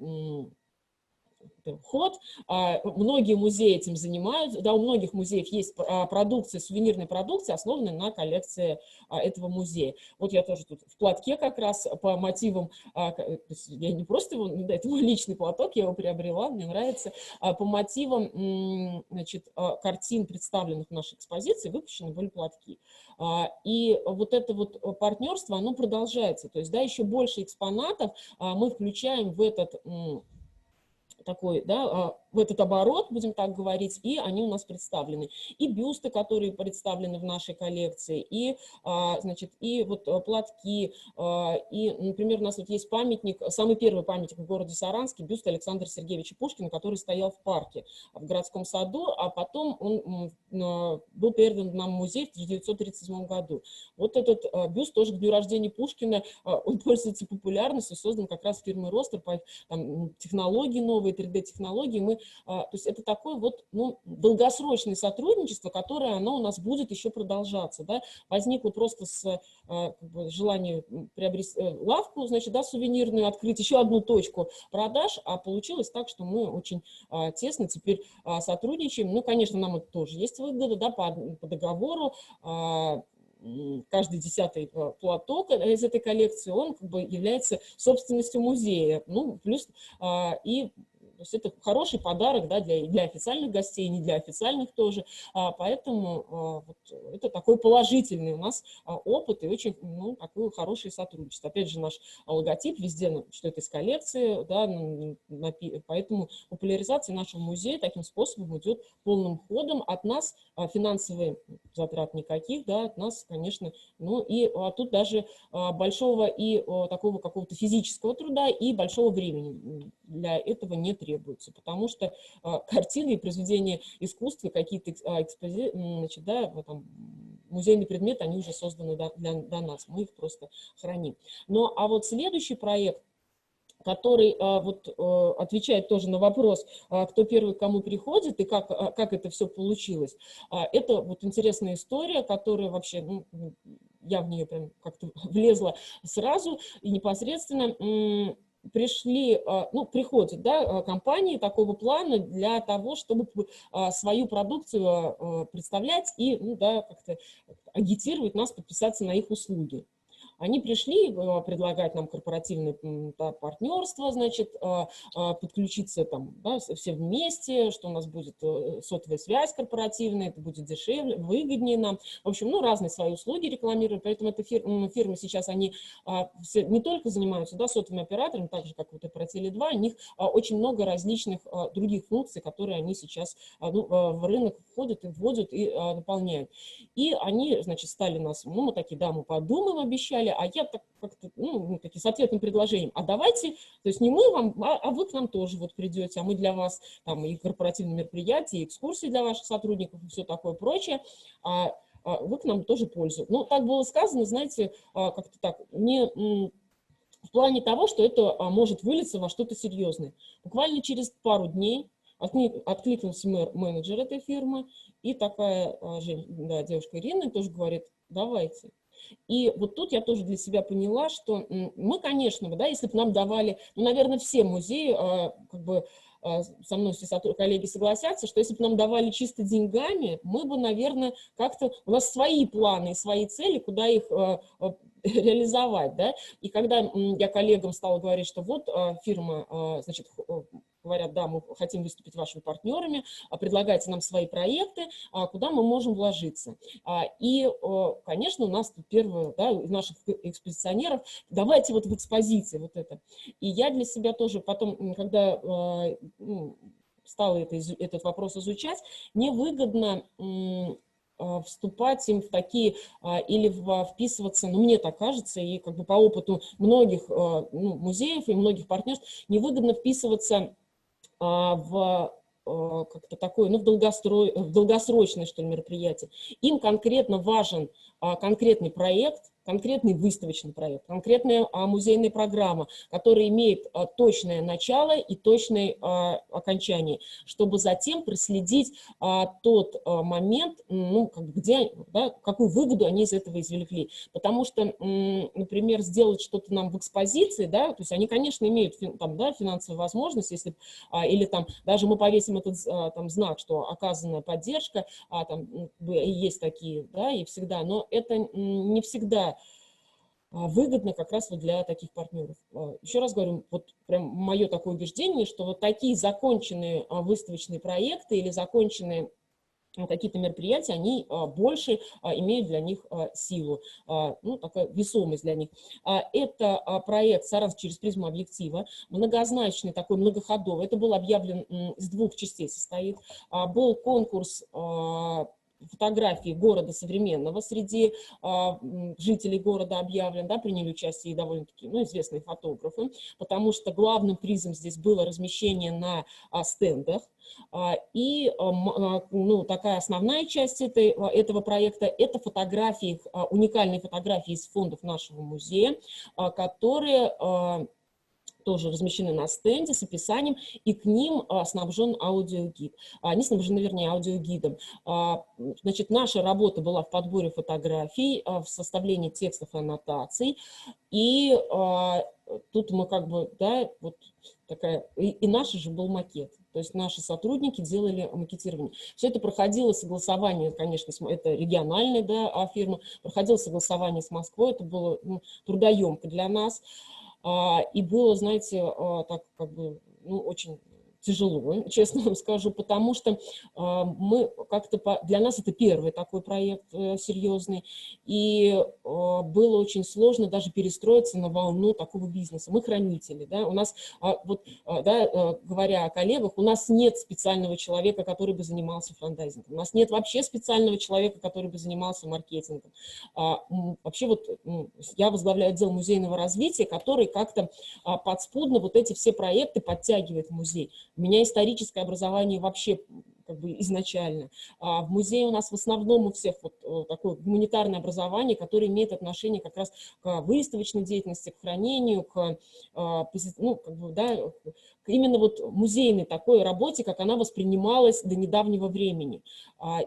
ход. Многие музеи этим занимаются. Да, у многих музеев есть продукция, сувенирная продукция, основанная на коллекции этого музея. Вот я тоже тут в платке как раз по мотивам, то есть я не просто его, да, это мой личный платок, я его приобрела, мне нравится, по мотивам, значит, картин, представленных в нашей экспозиции, выпущены были платки. И вот это вот партнерство, оно продолжается. То есть, да, еще больше экспонатов мы включаем в этот такой, да, в этот оборот, будем так говорить, и они у нас представлены. И бюсты, которые представлены в нашей коллекции, и, значит, и вот платки, и, например, у нас вот есть памятник, самый первый памятник в городе Саранске, бюст Александра Сергеевича Пушкина, который стоял в парке, в городском саду, а потом он был передан нам в музей в 1937 году. Вот этот бюст тоже к дню рождения Пушкина, он пользуется популярностью, создан как раз фирмой Ростер, там, технологии новые, 3D-технологии, мы, то есть это такое вот, ну, долгосрочное сотрудничество, которое оно у нас будет еще продолжаться, да, возникло просто с как бы, желанием приобрести лавку, значит, да, сувенирную, открыть еще одну точку продаж, а получилось так, что мы очень тесно теперь сотрудничаем, ну, конечно, нам это тоже есть выгода, да, по договору, каждый 10-й платок из этой коллекции, он как бы является собственностью музея, ну, плюс и то есть это хороший подарок, да, для официальных гостей, не для официальных тоже. Поэтому вот, это такой положительный у нас опыт и очень, ну, такое хорошее сотрудничество. Опять же, наш логотип везде, что это из коллекции, да, поэтому популяризация нашего музея таким способом идет полным ходом. От нас финансовых затрат никаких, да, от нас, конечно, ну и тут даже большого и такого какого-то физического труда и большого времени для этого не требуется, потому что картины и произведения искусства, какие-то значит, да, там, музейные предметы, они уже созданы для нас, мы их просто храним. Ну, а вот следующий проект, который вот отвечает тоже на вопрос, кто первый к кому приходит и как это все получилось. Это вот интересная история, которая вообще, ну, я в нее прям как-то влезла сразу и непосредственно пришли, ну, приходят, да, компании такого плана для того, чтобы свою продукцию представлять и, ну, да, как-то агитировать нас подписаться на их услуги. Они пришли предлагать нам корпоративное партнерство, значит, подключиться там, да, все вместе, что у нас будет сотовая связь корпоративная, это будет дешевле, выгоднее нам. В общем, ну, разные свои услуги рекламируют, поэтому эта фирмы сейчас, они не только занимаются, да, сотовыми операторами, так же, как вот и про Теле2, у них очень много различных других функций, которые они сейчас в рынок входят и вводят и наполняют. И они, значит, стали нас, ну, мы такие, да, мы подумаем, обещали, а я как-то, ну, такие с ответным предложением, а давайте, то есть не мы вам, а вы к нам тоже вот придете, а мы для вас там и корпоративные мероприятия, и экскурсии для ваших сотрудников, и все такое прочее, а вы к нам тоже пользу. Ну, так было сказано, знаете, как-то так, не в плане того, что это может вылиться во что-то серьезное. Буквально через пару дней откликнулся менеджер этой фирмы, и такая девушка Ирина тоже говорит, давайте. И вот тут я тоже для себя поняла, что мы, конечно, да, если бы нам давали, ну, наверное, все музеи, как бы со мной все коллеги согласятся, что если бы нам давали чисто деньгами, мы бы, наверное, как-то, у нас свои планы и свои цели, куда их реализовать, да, и когда я коллегам стала говорить, что вот фирма, значит, говорят, да, мы хотим выступить вашими партнерами, предлагайте нам свои проекты, куда мы можем вложиться. И, конечно, у нас тут первое, да, из наших экспозиционеров, давайте вот в экспозиции вот это. И я для себя тоже потом, когда стала этот вопрос изучать, мне выгодно вступать им в такие или вписываться, ну, мне так кажется, и как бы по опыту многих музеев и многих партнерств, невыгодно вписываться в как-то такое, ну, в долгосрочное, что ли, мероприятие. Им конкретно важен конкретный проект, конкретный выставочный проект, конкретная музейная программа, которая имеет точное начало и точное окончание, чтобы затем проследить тот момент, ну, где, да, какую выгоду они из этого извлекли. Потому что, например, сделать что-то нам в экспозиции, да, то есть они, конечно, имеют там, да, финансовую возможность, если, или там даже мы повесим этот там, знак, что оказанная поддержка, там есть такие, да, и всегда, но это не всегда выгодно как раз вот для таких партнеров. Еще раз говорю, вот прям мое такое убеждение, что вот такие законченные выставочные проекты или законченные какие-то мероприятия, они больше имеют для них силу, ну, такая весомость для них. Это проект «Саранск через призму объектива», многозначный, такой многоходовый. Это был объявлен, из двух частей состоит. Был конкурс фотографии города современного среди жителей города объявлен, да, приняли участие и довольно-таки, ну, известные фотографы, потому что главным призом здесь было размещение на стендах. И, ну, такая основная часть этого проекта – это фотографии, уникальные фотографии из фондов нашего музея, которые тоже размещены на стенде с описанием, и к ним снабжен аудиогид. Они снабжены, вернее, аудиогидом. Значит, наша работа была в подборе фотографий, в составлении текстов и аннотаций, и тут мы как бы, да, вот такая, и наш же был макет. То есть наши сотрудники делали макетирование. Все это проходило согласование, конечно, это региональная, да, фирма, проходило согласование с Москвой, это было, ну, трудоемко для нас. И было, знаете, так как бы, ну, очень тяжело, честно вам скажу, потому что мы как-то, для нас это первый такой проект серьезный, и было очень сложно даже перестроиться на волну такого бизнеса. Мы хранители, да, у нас, вот, да, говоря о коллегах, у нас нет специального человека, который бы занимался франдайзингом, у нас нет вообще специального человека, который бы занимался маркетингом. Вообще вот я возглавляю отдел музейного развития, который как-то подспудно вот эти все проекты подтягивает в музей. У меня историческое образование вообще как бы изначально. В музее у нас в основном у всех вот такое гуманитарное образование, которое имеет отношение как раз к выставочной деятельности, к хранению, к, ну, как бы, да, к именно вот музейной такой работе, как она воспринималась до недавнего времени.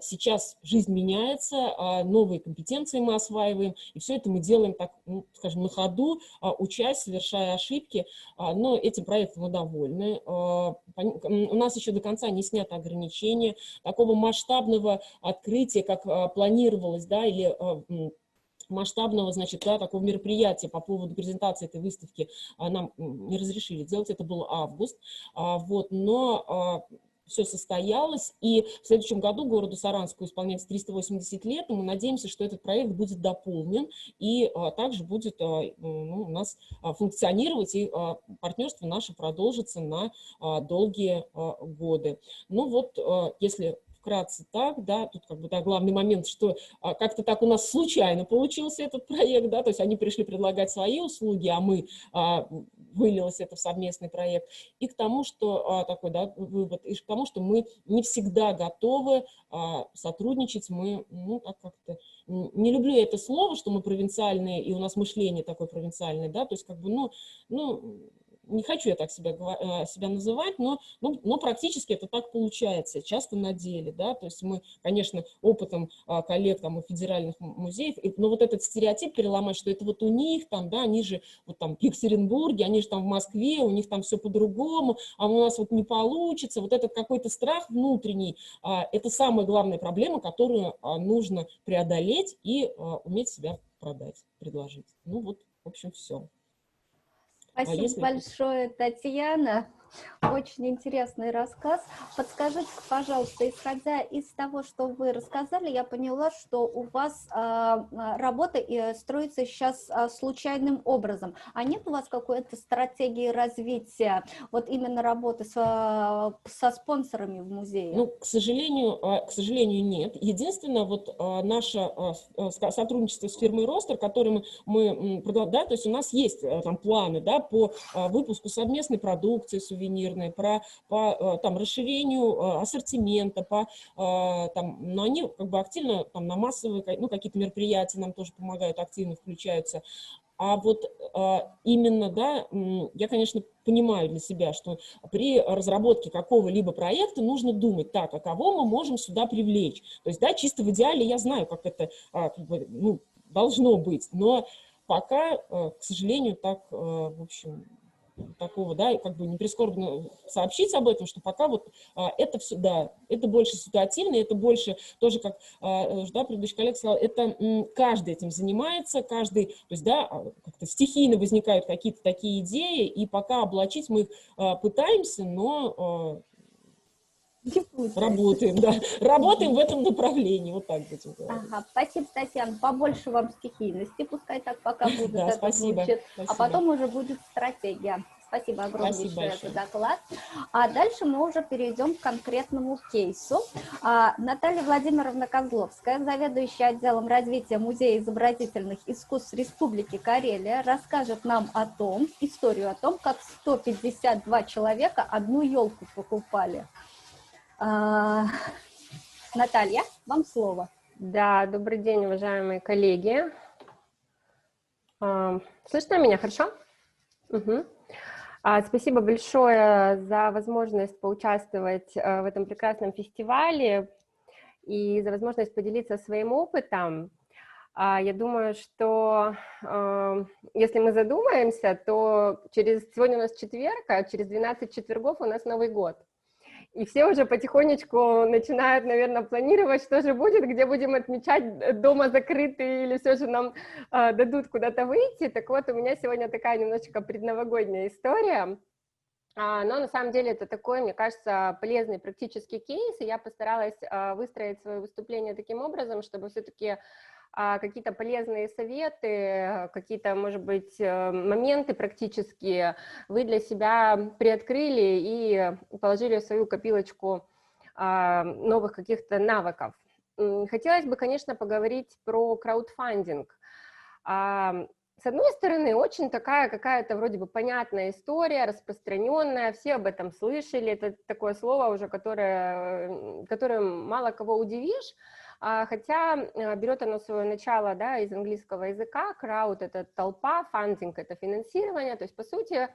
Сейчас жизнь меняется, новые компетенции мы осваиваем, и все это мы делаем так, ну, скажем, на ходу, учась, совершая ошибки, но этим проектом мы довольны. У нас еще до конца не снято ограничение такого масштабного открытия, как планировалось, да, или масштабного, значит, да, такого мероприятия по поводу презентации этой выставки нам не разрешили делать, это был август, вот, но все состоялось, и в следующем году городу Саранску исполняется 380 лет, и мы надеемся, что этот проект будет дополнен и также будет, ну, у нас функционировать, и партнерство наше продолжится на долгие годы. Ну вот, если вкратце так, да, тут как бы, да, главный момент, что как-то так у нас случайно получился этот проект, да, то есть они пришли предлагать свои услуги, а мы, вылилось это в совместный проект, и к тому, что такой, да, вывод, и к тому, что мы не всегда готовы сотрудничать, мы, ну, так как-то, не люблю я это слово, что мы провинциальные, и у нас мышление такое провинциальное, да, то есть как бы, ну не хочу я так себя называть, но практически это так получается, часто на деле, да, то есть мы, конечно, опытом коллег там у федеральных музеев, но вот этот стереотип переломать, что это вот у них там, да, они же вот там в Екатеринбурге, они же там в Москве, у них там все по-другому, а у нас вот не получится, вот этот какой-то страх внутренний, это самая главная проблема, которую нужно преодолеть и уметь себя продать, предложить. Ну вот, в общем, все. Спасибо большое, Татьяна. Очень интересный рассказ. Подскажите, пожалуйста, исходя из того, что вы рассказали, я поняла, что у вас работа строится сейчас случайным образом. А нет у вас какой-то стратегии развития, вот именно работы со спонсорами в музее? Ну, к сожалению, нет. Единственное, вот наше сотрудничество с фирмой «Ростер», которым мы, да, то есть у нас есть там планы, да, по выпуску совместной продукции с сувенирные, по там, расширению ассортимента, но они как бы активно там, на массовые, ну, какие-то мероприятия нам тоже помогают, активно включаются. А вот именно, да, я, конечно, понимаю для себя, что при разработке какого-либо проекта нужно думать, так, а кого мы можем сюда привлечь? То есть, да, чисто в идеале я знаю, как это как бы, ну, должно быть, но пока, к сожалению, так, в общем, такого, да, и как бы не прискорбно сообщить об этом, что пока вот это все, да, это больше ситуативно, это больше тоже, как да, предыдущий коллега сказал, это каждый этим занимается, каждый, то есть, да, как-то стихийно возникают какие-то такие идеи, и пока облачить мы их пытаемся, но работаем, да, работаем в этом направлении, вот так будем говорить. Ага, спасибо, Татьяна. Побольше вам стихийности, пускай так пока будет, Да, это спасибо, звучит. спасибо. А потом уже будет стратегия. Спасибо огромнейшее Спасибо за доклад. А дальше мы уже перейдем к конкретному кейсу. Наталья Владимировна Козловская, заведующая отделом развития Музея изобразительных искусств Республики Карелия, расскажет нам историю о том, как 152 человека одну елку покупали. Наталья, вам слово. Да, добрый день, уважаемые коллеги. Слышно меня хорошо? Угу. Спасибо большое за возможность поучаствовать в этом прекрасном фестивале и за возможность поделиться своим опытом. Я думаю, что если мы задумаемся, то сегодня у нас четверг, а через 12 четвергов у нас Новый год. И все уже потихонечку начинают, наверное, планировать, что же будет, где будем отмечать, дома закрытые или все же нам дадут куда-то выйти. Так вот, у меня сегодня такая немножечко предновогодняя история. Но на самом деле это такой, мне кажется, полезный практический кейс, и я постаралась выстроить свое выступление таким образом, чтобы все-таки какие-то полезные советы, какие-то, может быть, моменты практические вы для себя приоткрыли и положили в свою копилочку новых каких-то навыков. Хотелось бы, конечно, поговорить про краудфандинг. С одной стороны, очень такая какая-то вроде бы понятная история, распространенная, все об этом слышали, это такое слово уже, которым мало кого удивишь, хотя берет оно свое начало, да, из английского языка. Crowd — это толпа, funding — это финансирование, то есть, по сути,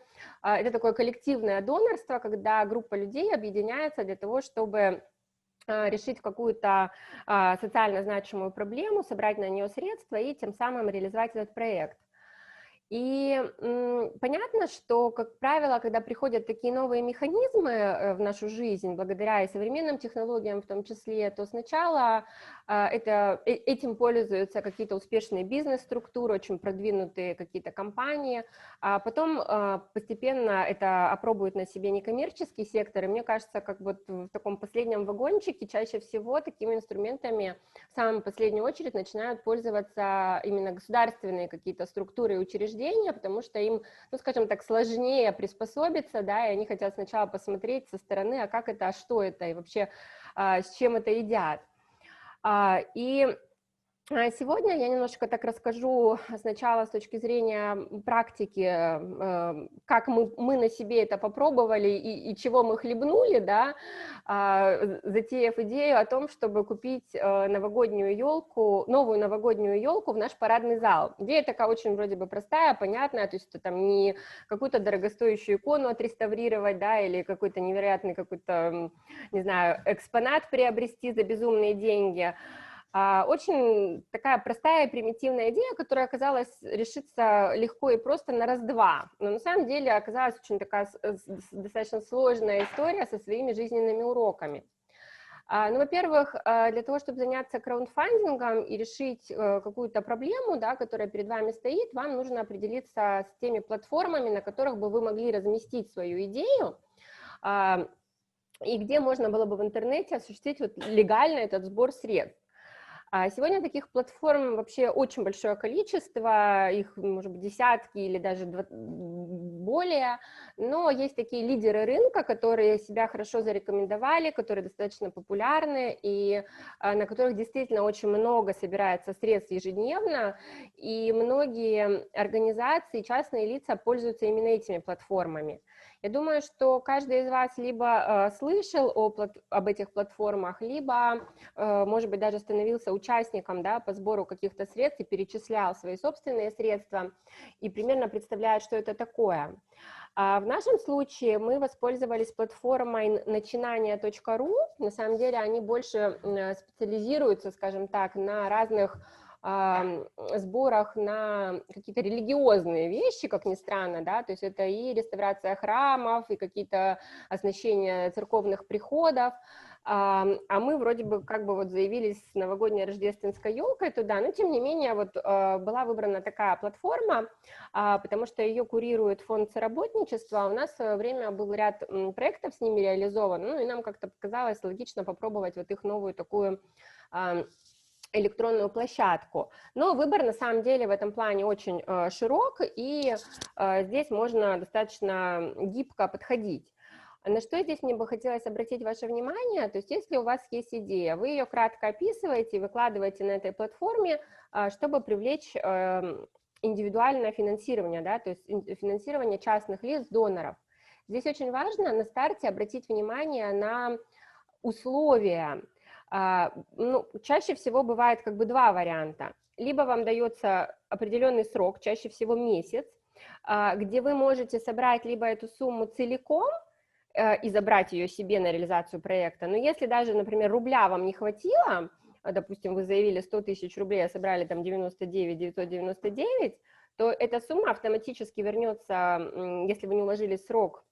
это такое коллективное донорство, когда группа людей объединяется для того, чтобы решить какую-то социально значимую проблему, собрать на нее средства и тем самым реализовать этот проект. И понятно, что, как правило, когда приходят такие новые механизмы в нашу жизнь, благодаря и современным технологиям в том числе, то сначала этим пользуются какие-то успешные бизнес-структуры, очень продвинутые какие-то компании, а потом постепенно это опробует на себе некоммерческий сектор, и мне кажется, как вот в таком последнем вагончике чаще всего такими инструментами в самую последнюю очередь начинают пользоваться именно государственные какие-то структуры и учреждения, потому что им, ну, скажем так, сложнее приспособиться, да, и они хотят сначала посмотреть со стороны, а как это, а что это, и вообще с чем это едят. И сегодня я немножко так расскажу сначала с точки зрения практики, как мы на себе это попробовали и чего мы хлебнули, да, затеяв идею о том, чтобы купить новогоднюю елку, новую новогоднюю елку в наш парадный зал. Идея такая очень вроде бы простая, понятная, то есть это там не какую-то дорогостоящую икону отреставрировать, да, или какой-то невероятный какой-то, не знаю, экспонат приобрести за безумные деньги. Очень такая простая, примитивная идея, которая оказалась решиться легко и просто на раз-два, но на самом деле оказалась очень такая достаточно сложная история со своими жизненными уроками. Ну, во-первых, для того, чтобы заняться краундфандингом и решить какую-то проблему, да, которая перед вами стоит, вам нужно определиться с теми платформами, на которых бы вы могли разместить свою идею, и где можно было бы в интернете осуществить вот легально этот сбор средств. Сегодня таких платформ вообще очень большое количество, их, может быть, десятки или даже более, но есть такие лидеры рынка, которые себя хорошо зарекомендовали, которые достаточно популярны и на которых действительно очень много собирается средств ежедневно, и многие организации, частные лица пользуются именно этими платформами. Я думаю, что каждый из вас либо слышал об этих платформах, либо, может быть, даже становился участником, да, по сбору каких-то средств и перечислял свои собственные средства и примерно представляет, что это такое. В нашем случае мы воспользовались платформой начинания.ру. На самом деле они больше специализируются, скажем так, на разных сборах на какие-то религиозные вещи, как ни странно, да, то есть это и реставрация храмов, и какие-то оснащения церковных приходов, а мы вроде бы как бы вот заявились с новогодней рождественской елкой туда, но тем не менее вот была выбрана такая платформа, потому что ее курирует фонд соработничества, у нас в свое время был ряд проектов с ними реализован, ну и нам как-то показалось логично попробовать вот их новую такую электронную площадку. Но выбор на самом деле в этом плане очень широк, и здесь можно достаточно гибко подходить. На что здесь мне бы хотелось обратить ваше внимание, то есть если у вас есть идея, вы ее кратко описываете, выкладываете на этой платформе, чтобы привлечь индивидуальное финансирование, да, то есть финансирование частных лиц, доноров. Здесь очень важно на старте обратить внимание на условия. Ну, чаще всего бывает как бы два варианта. Либо вам дается определенный срок, чаще всего месяц, где вы можете собрать либо эту сумму целиком и забрать ее себе на реализацию проекта, но если даже, например, рубля вам не хватило, допустим, вы заявили 100 тысяч рублей, а собрали там 99 999, то эта сумма автоматически вернется, если вы не уложились в срок,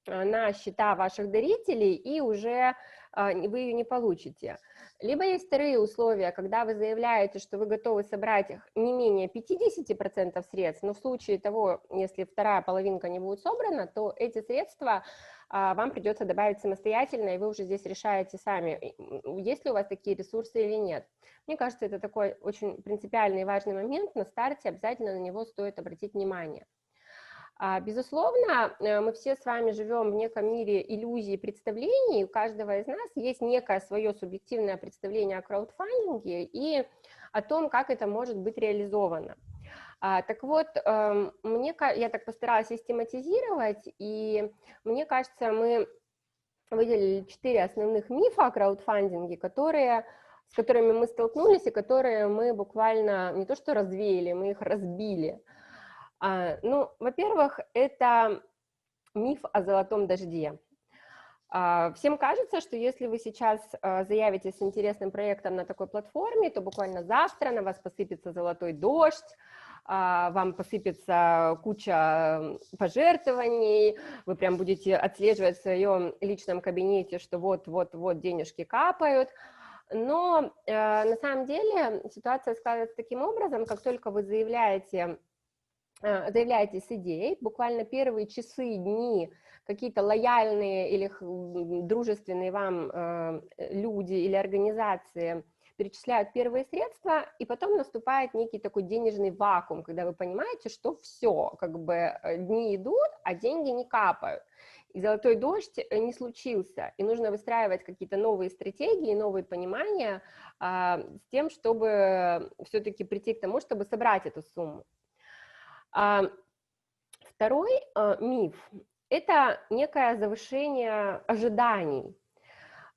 на счета ваших дарителей, и уже вы ее не получите. Либо есть вторые условия, когда вы заявляете, что вы готовы собрать не менее 50% средств, но в случае того, если вторая половинка не будет собрана, то эти средства вам придется добавить самостоятельно, и вы уже здесь решаете сами, есть ли у вас такие ресурсы или нет. Мне кажется, это такой очень принципиальный и важный момент, на старте обязательно на него стоит обратить внимание. Безусловно, мы все с вами живем в неком мире иллюзий и представлений, у каждого из нас есть некое свое субъективное представление о краудфандинге и о том, как это может быть реализовано. Так вот, я так постаралась систематизировать, и мне кажется, мы выделили 4 основных мифа о краудфандинге, с которыми мы столкнулись и которые мы буквально не то что развеяли, мы их разбили. Ну, во-первых, это миф о золотом дожде. Всем кажется, что если вы сейчас заявитесь с интересным проектом на такой платформе, то буквально завтра на вас посыпется золотой дождь, вам посыпется куча пожертвований, вы прям будете отслеживать в своем личном кабинете, что вот денежки капают. Но на самом деле ситуация складывается таким образом, как только вы заявляете с идеей, буквально первые часы, дни, какие-то лояльные или дружественные вам люди или организации перечисляют первые средства, и потом наступает некий такой денежный вакуум, когда вы понимаете, что все, как бы дни идут, а деньги не капают. И золотой дождь не случился, и нужно выстраивать какие-то новые стратегии, новые понимания с тем, чтобы все-таки прийти к тому, чтобы собрать эту сумму. Второй миф – это некое завышение ожиданий.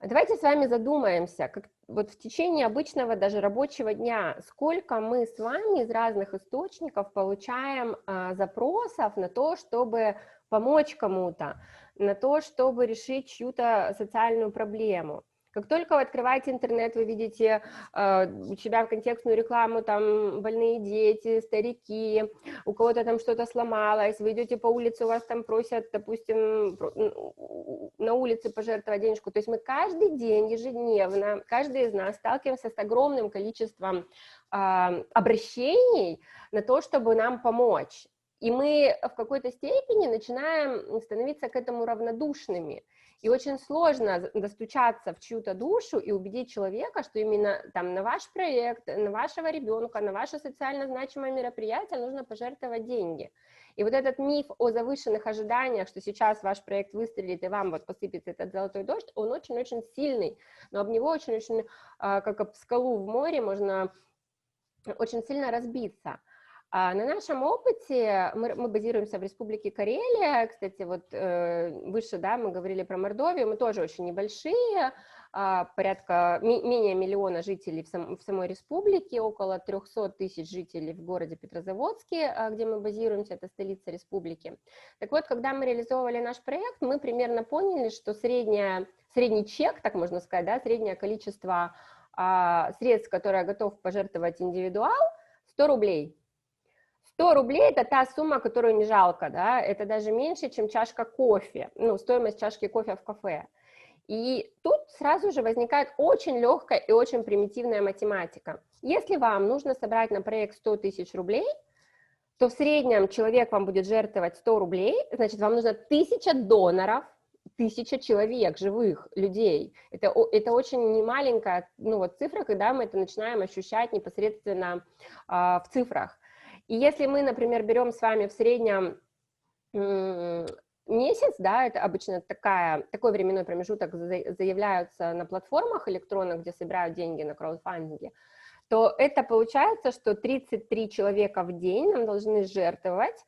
Давайте с вами задумаемся, как вот в течение обычного даже рабочего дня, сколько мы с вами из разных источников получаем запросов на то, чтобы помочь кому-то, на то, чтобы решить чью-то социальную проблему. Как только вы открываете интернет, вы видите у себя в контекстную рекламу, там больные дети, старики, у кого-то там что-то сломалось, вы идете по улице, у вас там просят, допустим, на улице пожертвовать денежку. То есть мы каждый день, ежедневно, каждый из нас сталкиваемся с огромным количеством обращений на то, чтобы нам помочь. И мы в какой-то степени начинаем становиться к этому равнодушными. И очень сложно достучаться в чью-то душу и убедить человека, что именно там на ваш проект, на вашего ребенка, на ваше социально значимое мероприятие нужно пожертвовать деньги. И вот этот миф о завышенных ожиданиях, что сейчас ваш проект выстрелит и вам вот посыпется этот золотой дождь, он очень-очень сильный, но об него очень-очень, как об скалу в море, можно очень сильно разбиться. На нашем опыте мы базируемся в Республике Карелия, кстати, вот выше, да, мы говорили про Мордовию, мы тоже очень небольшие, порядка менее миллиона жителей в самой республике, около 300 тысяч жителей в городе Петрозаводске, где мы базируемся, это столица республики. Так вот, когда мы реализовывали наш проект, мы примерно поняли, что средний чек, так можно сказать, да, среднее количество средств, которые готов пожертвовать индивидуал, 100 рублей. 100 рублей – это та сумма, которую не жалко, да, это даже меньше, чем чашка кофе, ну, стоимость чашки кофе в кафе. И тут сразу же возникает очень легкая и очень примитивная математика. Если вам нужно собрать на проект 100 тысяч рублей, то в среднем человек вам будет жертвовать 100 рублей, значит, вам нужно 1000 доноров, 1000 человек, живых людей. Это очень немаленькая, ну, вот цифра, когда мы это начинаем ощущать непосредственно в цифрах. И если мы, например, берем с вами в среднем месяц, да, это обычно такой временной промежуток заявляются на платформах электронных, где собирают деньги на краудфандинге, то это получается, что 33 человека в день нам должны жертвовать,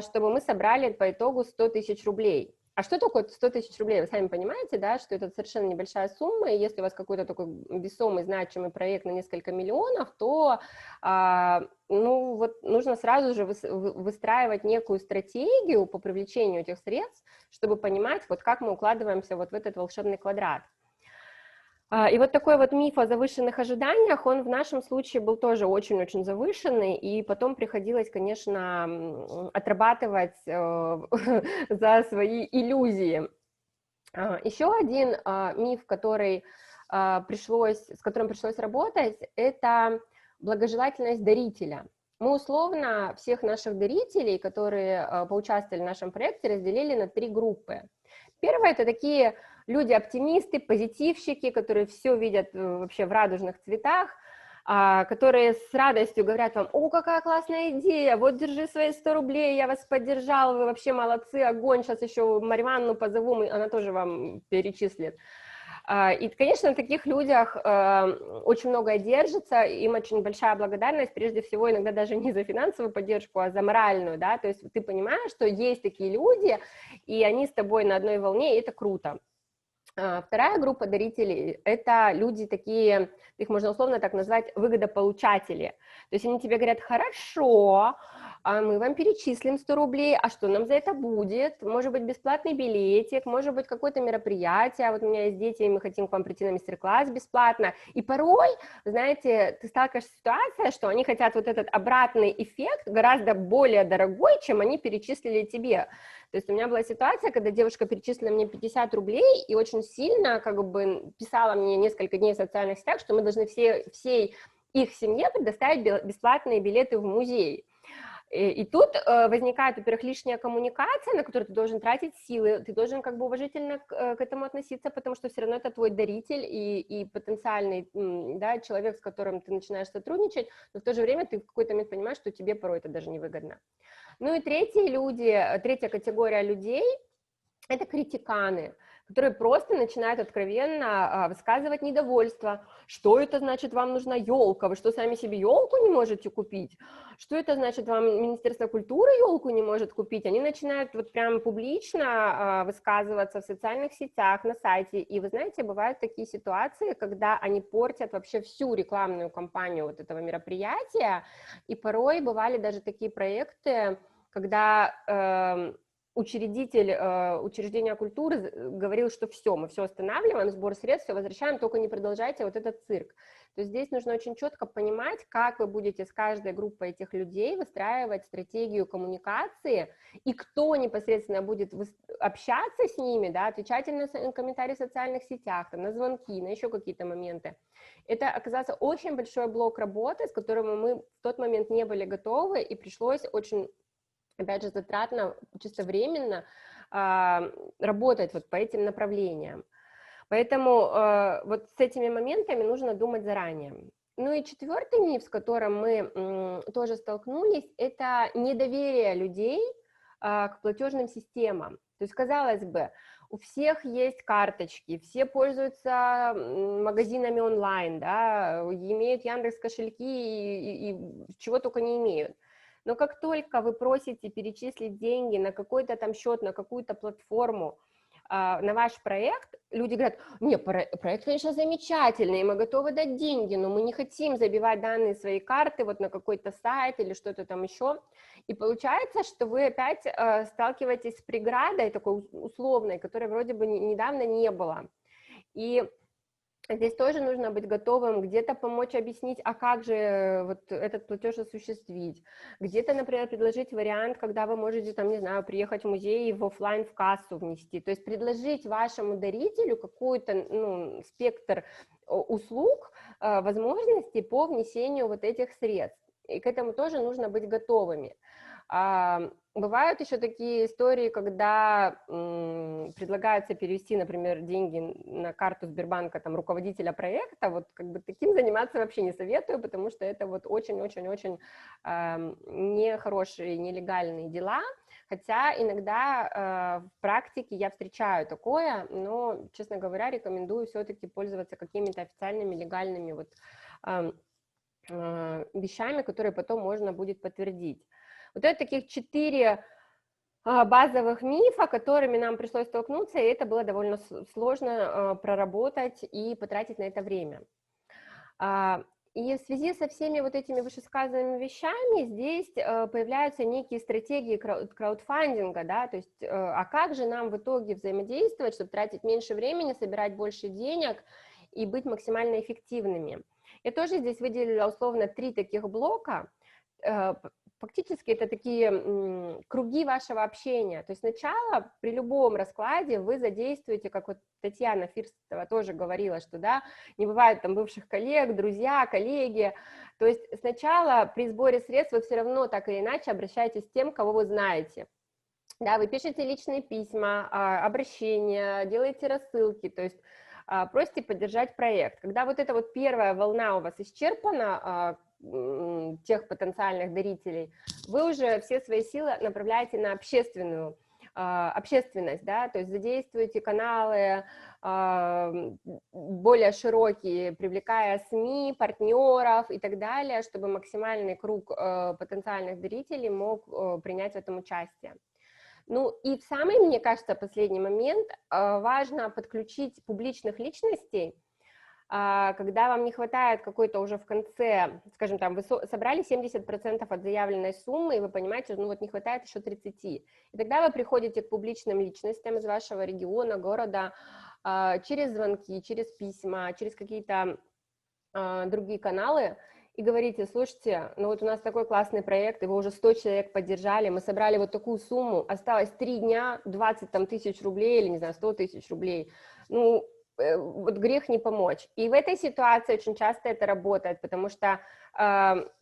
чтобы мы собрали по итогу 100 тысяч рублей. А что такое 100 тысяч рублей? Вы сами понимаете, да, что это совершенно небольшая сумма, и если у вас какой-то такой весомый, значимый проект на несколько миллионов, то, ну, вот нужно сразу же выстраивать некую стратегию по привлечению этих средств, чтобы понимать, вот как мы укладываемся вот в этот волшебный квадрат. И вот такой вот миф о завышенных ожиданиях, он в нашем случае был тоже очень-очень завышенный, и потом приходилось, конечно, отрабатывать за свои иллюзии. Еще один миф, с которым пришлось работать, это благожелательность дарителя. Мы условно всех наших дарителей, которые поучаствовали в нашем проекте, разделили на 3 группы. Первое – это такие люди-оптимисты, позитивщики, которые все видят вообще в радужных цветах, которые с радостью говорят вам: о, какая классная идея, вот держи свои 100 рублей, я вас поддержал, вы вообще молодцы, огонь, сейчас еще Мариванну позову, она тоже вам перечислит. И, конечно, на таких людях очень многое держится, им очень большая благодарность, прежде всего, иногда даже не за финансовую поддержку, а за моральную, да, то есть ты понимаешь, что есть такие люди, и они с тобой на одной волне, и это круто. Вторая группа дарителей – это люди такие, их можно условно так назвать, выгодополучатели. То есть они тебе говорят: хорошо, мы вам перечислим 100 рублей, а что нам за это будет? Может быть, бесплатный билетик, может быть, какое-то мероприятие, вот у меня есть дети, и мы хотим к вам прийти на мастер-класс бесплатно. И порой, знаете, ты сталкиваешься с ситуацией, что они хотят вот этот обратный эффект гораздо более дорогой, чем они перечислили тебе. То есть у меня была ситуация, когда девушка перечислила мне 50 рублей и очень сильно как бы писала мне несколько дней в социальных сетях, что мы должны всей их семье предоставить бесплатные билеты в музей. И тут возникает, во-первых, лишняя коммуникация, на которую ты должен тратить силы, ты должен как бы уважительно к этому относиться, потому что все равно это твой даритель и потенциальный, да, человек, с которым ты начинаешь сотрудничать, но в то же время ты в какой-то момент понимаешь, что тебе порой это даже невыгодно. Ну и третья категория людей – это критиканы, которые просто начинают откровенно высказывать недовольство. Что это значит, вам нужна елка? Вы что, сами себе елку не можете купить? Что это значит, вам Министерство культуры елку не может купить? Они начинают вот прям публично высказываться в социальных сетях, на сайте. И вы знаете, бывают такие ситуации, когда они портят вообще всю рекламную кампанию вот этого мероприятия. И порой бывали даже такие проекты, когда учредитель учреждения культуры говорил, что все, мы все останавливаем, сбор средств, все возвращаем, только не продолжайте вот этот цирк. То есть здесь нужно очень четко понимать, как вы будете с каждой группой этих людей выстраивать стратегию коммуникации, и кто непосредственно будет общаться с ними, да, отвечать на комментарии в социальных сетях, там, на звонки, на еще какие-то моменты. Это оказался очень большой блок работы, с которым мы в тот момент не были готовы, и пришлось очень опять же, затратно чисто временно работать вот по этим направлениям. Поэтому вот с этими моментами нужно думать заранее. Ну и четвертый миф, с которым мы тоже столкнулись, это недоверие людей к платежным системам. То есть, казалось бы, у всех есть карточки, все пользуются магазинами онлайн, да, имеют Яндекс кошельки и чего только не имеют. Но как только вы просите перечислить деньги на какой-то там счет, на какую-то платформу, на ваш проект, люди говорят: не, проект, конечно, замечательный, мы готовы дать деньги, но мы не хотим забивать данные своей карты вот на какой-то сайт или что-то там еще. И получается, что вы опять сталкиваетесь с преградой такой условной, которой вроде бы недавно не было. И здесь тоже нужно быть готовым где-то помочь объяснить, а как же вот этот платеж осуществить, где-то, например, предложить вариант, когда вы можете, там, не знаю, приехать в музей и в офлайн в кассу внести, то есть предложить вашему дарителю какой-то спектр услуг, возможностей по внесению вот этих средств, и к этому тоже нужно быть готовыми. Бывают еще такие истории, когда предлагается перевести, например, деньги на карту Сбербанка там руководителя проекта, вот как бы таким заниматься вообще не советую, потому что это вот очень-очень-очень нехорошие, нелегальные дела, хотя иногда в практике я встречаю такое, но, честно говоря, рекомендую все-таки пользоваться какими-то официальными легальными вот вещами, которые потом можно будет подтвердить. Вот это таких 4 базовых мифа, которыми нам пришлось столкнуться, и это было довольно сложно проработать и потратить на это время. И в связи со всеми вот этими вышесказанными вещами здесь появляются некие стратегии краудфандинга, да, то есть, а как же нам в итоге взаимодействовать, чтобы тратить меньше времени, собирать больше денег и быть максимально эффективными. Я тоже здесь выделила условно 3 таких блока. Фактически это такие круги вашего общения. То есть сначала при любом раскладе вы задействуете, как вот Татьяна Фирстова тоже говорила, что да, не бывает там бывших коллег, друзья, коллеги. То есть сначала при сборе средств вы все равно так или иначе обращаетесь к тем, кого вы знаете. Да, вы пишете личные письма, обращения, делаете рассылки, то есть просите поддержать проект. Когда вот эта вот первая волна у вас исчерпана, тех потенциальных дарителей, вы уже все свои силы направляете на общественность, да, то есть задействуете каналы более широкие, привлекая СМИ, партнеров и так далее, чтобы максимальный круг потенциальных дарителей мог принять в этом участие. Ну и в самый, мне кажется, последний момент важно подключить публичных личностей, когда вам не хватает какой-то уже в конце, скажем, там, вы собрали 70% от заявленной суммы, и вы понимаете, ну вот не хватает еще 30%. И тогда вы приходите к публичным личностям из вашего региона, города, через звонки, через письма, через какие-то другие каналы, и говорите: слушайте, ну вот у нас такой классный проект, его уже 100 человек поддержали, мы собрали вот такую сумму, осталось 3 дня, 20 там, тысяч рублей или, не знаю, 100 тысяч рублей, ну, вот грех не помочь. И в этой ситуации очень часто это работает, потому что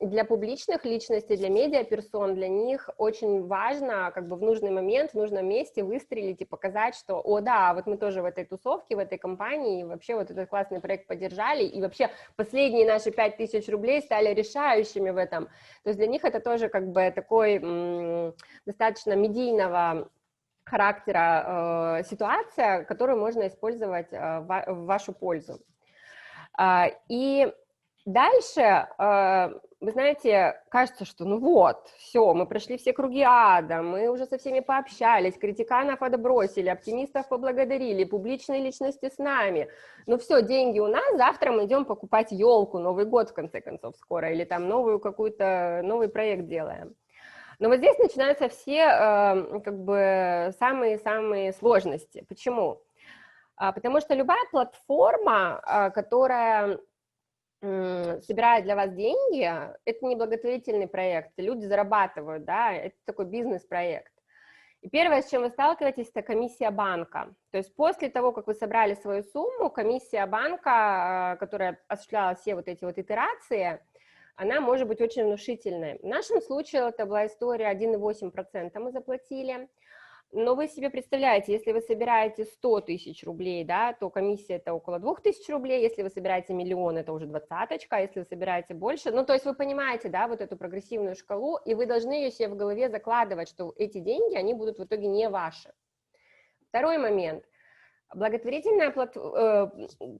для публичных личностей, для медиаперсон, для них очень важно как бы в нужный момент, в нужном месте выстрелить и показать, что, о да, вот мы тоже в этой тусовке, в этой компании, и вообще вот этот классный проект поддержали, и вообще последние наши 5000 рублей стали решающими в этом. То есть для них это тоже как бы такой достаточно медийного характера ситуация, которую можно использовать в вашу пользу. И дальше, вы знаете, кажется, что ну вот, все, мы прошли все круги ада, мы уже со всеми пообщались, критиканов отбросили, оптимистов поблагодарили, публичные личности с нами, ну все, деньги у нас, завтра мы идем покупать елку, Новый год в конце концов скоро, или там новый проект делаем. Но вот здесь начинаются все как бы самые сложности. Почему? Потому что любая платформа, которая собирает для вас деньги, это не благотворительный проект, люди зарабатывают, да, это такой бизнес-проект. И первое, с чем вы сталкиваетесь, это комиссия банка. То есть после того, как вы собрали свою сумму, комиссия банка, которая осуществляла все вот эти вот итерации, она может быть очень внушительной. В нашем случае это была история 1,8% мы заплатили. Но вы себе представляете, если вы собираете 100 тысяч рублей, да, то комиссия это около 2000 рублей, если вы собираете миллион, это уже 20-очка, а если вы собираете больше, ну, то есть вы понимаете, да, вот эту прогрессивную шкалу, и вы должны ее себе в голове закладывать, что эти деньги, они будут в итоге не ваши. Второй момент. Благотворительная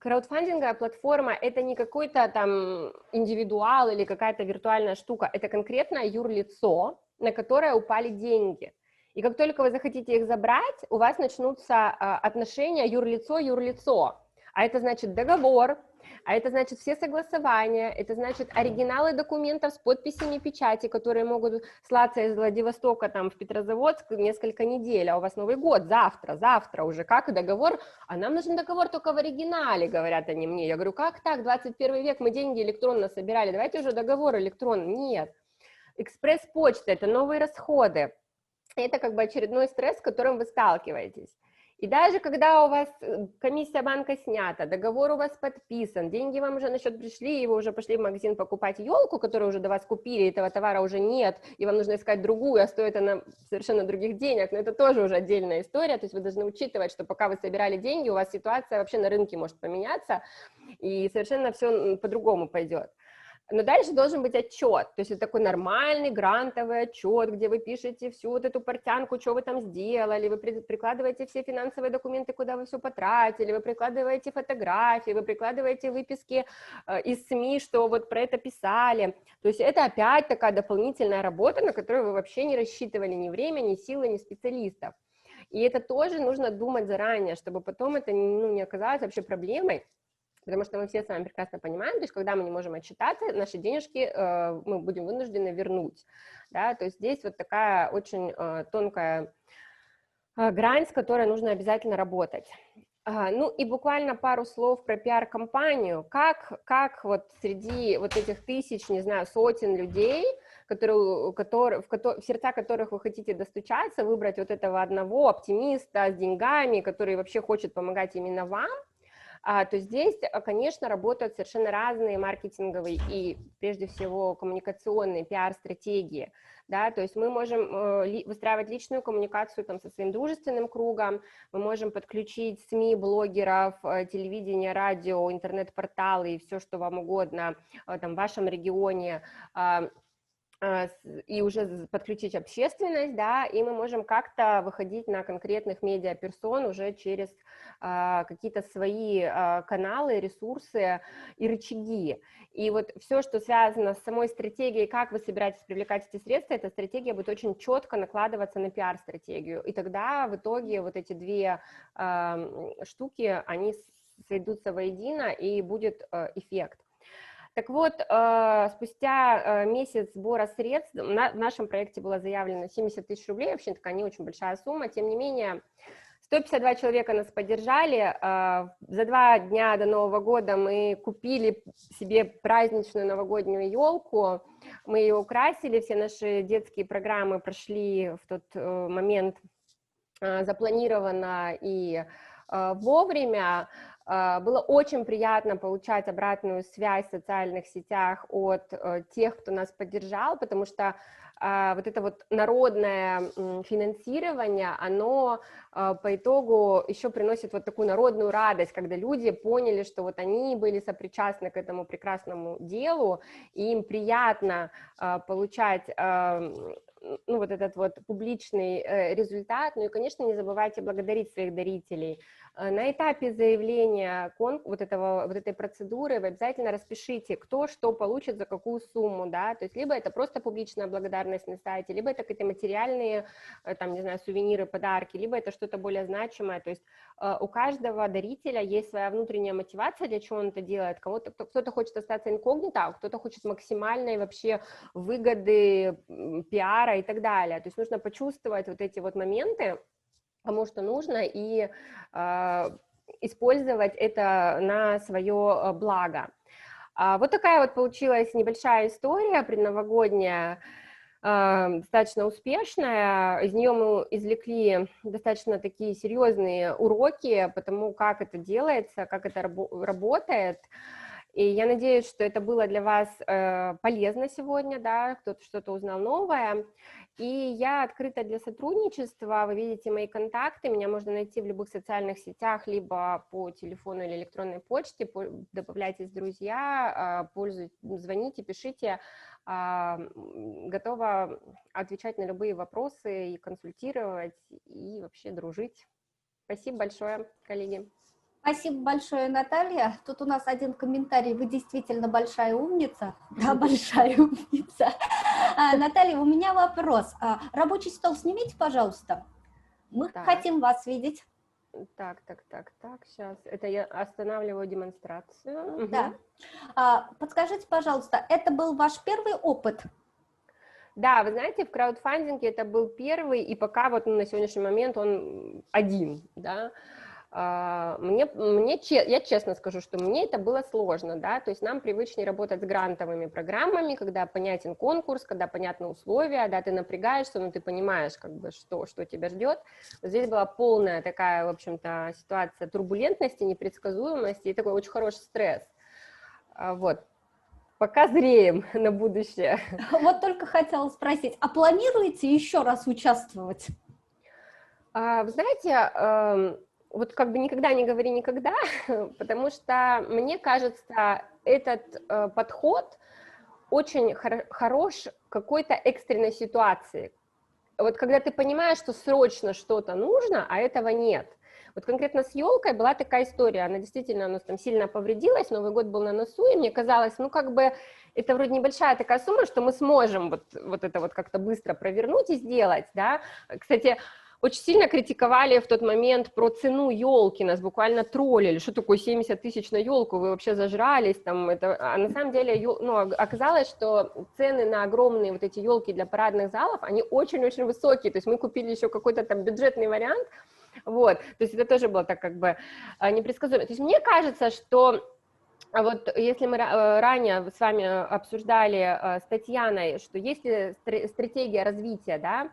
краудфандинговая платформа – это не какой-то там индивидуал или какая-то виртуальная штука, это конкретное юрлицо, на которое упали деньги. И как только вы захотите их забрать, у вас начнутся отношения юрлицо-юрлицо. А это значит договор, а это значит все согласования, это значит оригиналы документов с подписями печати, которые могут слаться из Владивостока там, в Петрозаводск несколько недель, а у вас Новый год, завтра уже, как договор? А нам нужен договор только в оригинале, говорят они мне. Я говорю, как так, 21 век, мы деньги электронно собирали, давайте уже договор электронно. Нет. Экспресс-почта – это новые расходы. Это как бы очередной стресс, с которым вы сталкиваетесь. И даже когда у вас комиссия банка снята, договор у вас подписан, деньги вам уже на счет пришли, и вы уже пошли в магазин покупать елку, которую уже до вас купили, этого товара уже нет, и вам нужно искать другую, а стоит она совершенно других денег, но это тоже уже отдельная история, то есть вы должны учитывать, что пока вы собирали деньги, у вас ситуация вообще на рынке может поменяться, и совершенно все по-другому пойдет. Но дальше должен быть отчет, то есть это такой нормальный грантовый отчет, где вы пишете всю вот эту портянку, что вы там сделали, вы прикладываете все финансовые документы, куда вы все потратили, вы прикладываете фотографии, вы прикладываете выписки из СМИ, что вот про это писали. То есть это опять такая дополнительная работа, на которую вы вообще не рассчитывали ни время, ни силы, ни специалистов. И это тоже нужно думать заранее, чтобы потом это не оказалось вообще проблемой. Потому что мы все с вами прекрасно понимаем, то есть когда мы не можем отчитаться, наши денежки мы будем вынуждены вернуть, да, то есть здесь вот такая очень тонкая грань, с которой нужно обязательно работать. Ну и буквально пару слов про пиар-компанию, как вот среди вот этих тысяч, не знаю, сотен людей, в сердца которых вы хотите достучаться, выбрать вот этого одного оптимиста с деньгами, который вообще хочет помогать именно вам, то здесь, конечно, работают совершенно разные маркетинговые и, прежде всего, коммуникационные пиар-стратегии, да, то есть мы можем выстраивать личную коммуникацию там со своим дружественным кругом, мы можем подключить СМИ, блогеров, телевидение, радио, интернет-порталы и все, что вам угодно там в вашем регионе, и уже подключить общественность, да, и мы можем как-то выходить на конкретных медиаперсон уже через какие-то свои каналы, ресурсы и рычаги. И вот все, что связано с самой стратегией, как вы собираетесь привлекать эти средства, эта стратегия будет очень четко накладываться на пиар-стратегию, и тогда в итоге вот эти две штуки, они сойдутся воедино, и будет эффект. Так вот, спустя месяц сбора средств, в нашем проекте было заявлено 70 тысяч рублей, вообще такая не очень большая сумма, тем не менее, 152 человека нас поддержали, за 2 дня до Нового года мы купили себе праздничную новогоднюю елку, мы ее украсили, все наши детские программы прошли в тот момент запланированно и вовремя. Было очень приятно получать обратную связь в социальных сетях от тех, кто нас поддержал, потому что вот это вот народное финансирование, оно по итогу еще приносит вот такую народную радость, когда люди поняли, что вот они были сопричастны к этому прекрасному делу, и им приятно получать ну, вот этот вот публичный результат. Ну и, конечно, не забывайте благодарить своих дарителей. На этапе заявления вот этой процедуры вы обязательно распишите, кто что получит, за какую сумму, да, то есть либо это просто публичная благодарность на сайте, либо это какие-то материальные, там, не знаю, сувениры, подарки, либо это что-то более значимое, то есть у каждого дарителя есть своя внутренняя мотивация, для чего он это делает, кто-то хочет остаться инкогнито, а кто-то хочет максимальной вообще выгоды, пиара и так далее, то есть нужно почувствовать вот эти вот моменты, кому что нужно, и использовать это на свое благо. Вот такая вот получилась небольшая история предновогодняя, достаточно успешная. Из нее мы извлекли достаточно такие серьезные уроки по тому, как это делается, как это работает. И я надеюсь, что это было для вас полезно сегодня, да, кто-то что-то узнал новое. И я открыта для сотрудничества, вы видите мои контакты, меня можно найти в любых социальных сетях, либо по телефону или электронной почте, добавляйтесь в друзья, звоните, пишите, готова отвечать на любые вопросы и консультировать, и вообще дружить. Спасибо большое, коллеги. Спасибо большое, Наталья. Тут у нас один комментарий. Вы действительно большая умница. Да, большая умница. Наталья, у меня вопрос. Рабочий стол снимите, пожалуйста. Мы хотим вас видеть. Так, сейчас. Это я останавливаю демонстрацию. Да. Подскажите, пожалуйста, это был ваш первый опыт? Да, вы знаете, в краудфандинге это был первый, и пока вот на сегодняшний момент он один, да. Я честно скажу, что мне это было сложно, да, то есть нам привычнее работать с грантовыми программами, когда понятен конкурс, когда понятны условия, да, ты напрягаешься, но ты понимаешь, как бы, что тебя ждет. Вот здесь была полная такая, в общем-то, ситуация турбулентности, непредсказуемости и такой очень хороший стресс. Вот. Пока зреем на будущее. Вот только хотела спросить, а планируете еще раз участвовать? Вы знаете, вот как бы никогда не говори никогда, потому что, мне кажется, этот подход очень хорош в какой-то экстренной ситуации. Вот когда ты понимаешь, что срочно что-то нужно, а этого нет. Вот конкретно с елкой была такая история, она действительно у нас там сильно повредилась, Новый год был на носу, и мне казалось, ну как бы это вроде небольшая такая сумма, что мы сможем вот это вот как-то быстро провернуть и сделать, да. Кстати, очень сильно критиковали в тот момент про цену елки, нас буквально троллили, что такое 70 тысяч на елку, вы вообще зажрались, там, это, а на самом деле, ну, оказалось, что цены на огромные вот эти елки для парадных залов, они очень-очень высокие, то есть мы купили еще какой-то там бюджетный вариант, вот, то есть это тоже было так как бы непредсказуемо, то есть мне кажется, что вот если мы ранее с вами обсуждали с Татьяной, что есть ли стратегия развития, да,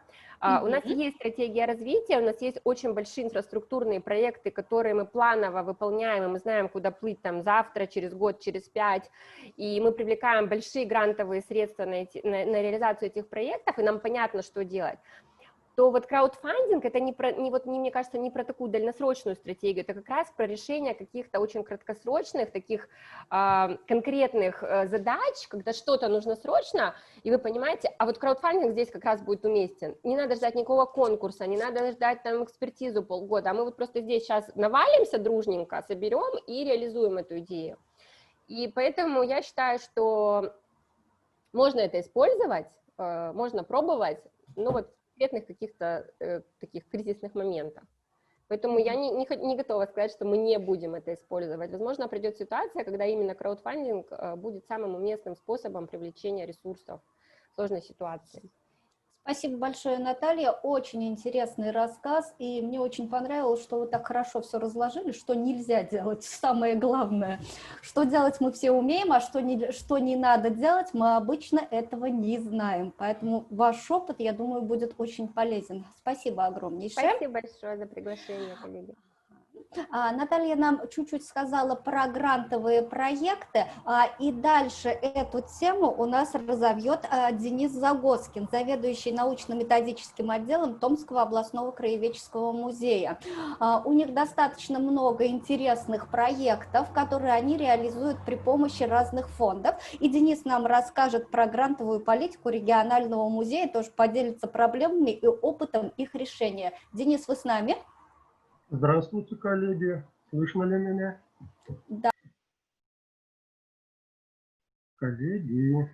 у нас есть стратегия развития, у нас есть очень большие инфраструктурные проекты, которые мы планово выполняем, и мы знаем, куда плыть там завтра, через год, через 5, и мы привлекаем большие грантовые средства на реализацию этих проектов, и нам понятно, что делать. То вот краудфандинг это мне кажется, не про такую дальносрочную стратегию, это как раз про решение каких-то очень краткосрочных, таких конкретных задач, когда что-то нужно срочно, и вы понимаете, а вот краудфандинг здесь как раз будет уместен. Не надо ждать никакого конкурса, не надо ждать там экспертизу полгода, а мы вот просто здесь сейчас навалимся дружненько, соберем и реализуем эту идею. И поэтому я считаю, что можно это использовать, можно пробовать, но вот конкретных каких-то таких кризисных моментах. Поэтому я не готова сказать, что мы не будем это использовать. Возможно, придет ситуация, когда именно краудфандинг будет самым уместным способом привлечения ресурсов в сложной ситуации. Спасибо большое, Наталья. Очень интересный рассказ, и мне очень понравилось, что вы так хорошо все разложили, что нельзя делать, самое главное. Что делать мы все умеем, а что не надо делать, мы обычно этого не знаем. Поэтому ваш опыт, я думаю, будет очень полезен. Спасибо огромнейшее. Спасибо большое за приглашение, коллеги. Наталья нам чуть-чуть сказала про грантовые проекты, и дальше эту тему у нас разовьет Денис Загоскин, заведующий научно-методическим отделом Томского областного краеведческого музея. У них достаточно много интересных проектов, которые они реализуют при помощи разных фондов, и Денис нам расскажет про грантовую политику регионального музея, тоже поделится проблемами и опытом их решения. Денис, вы с нами? Здравствуйте, коллеги. Слышно ли меня? Да. Коллеги.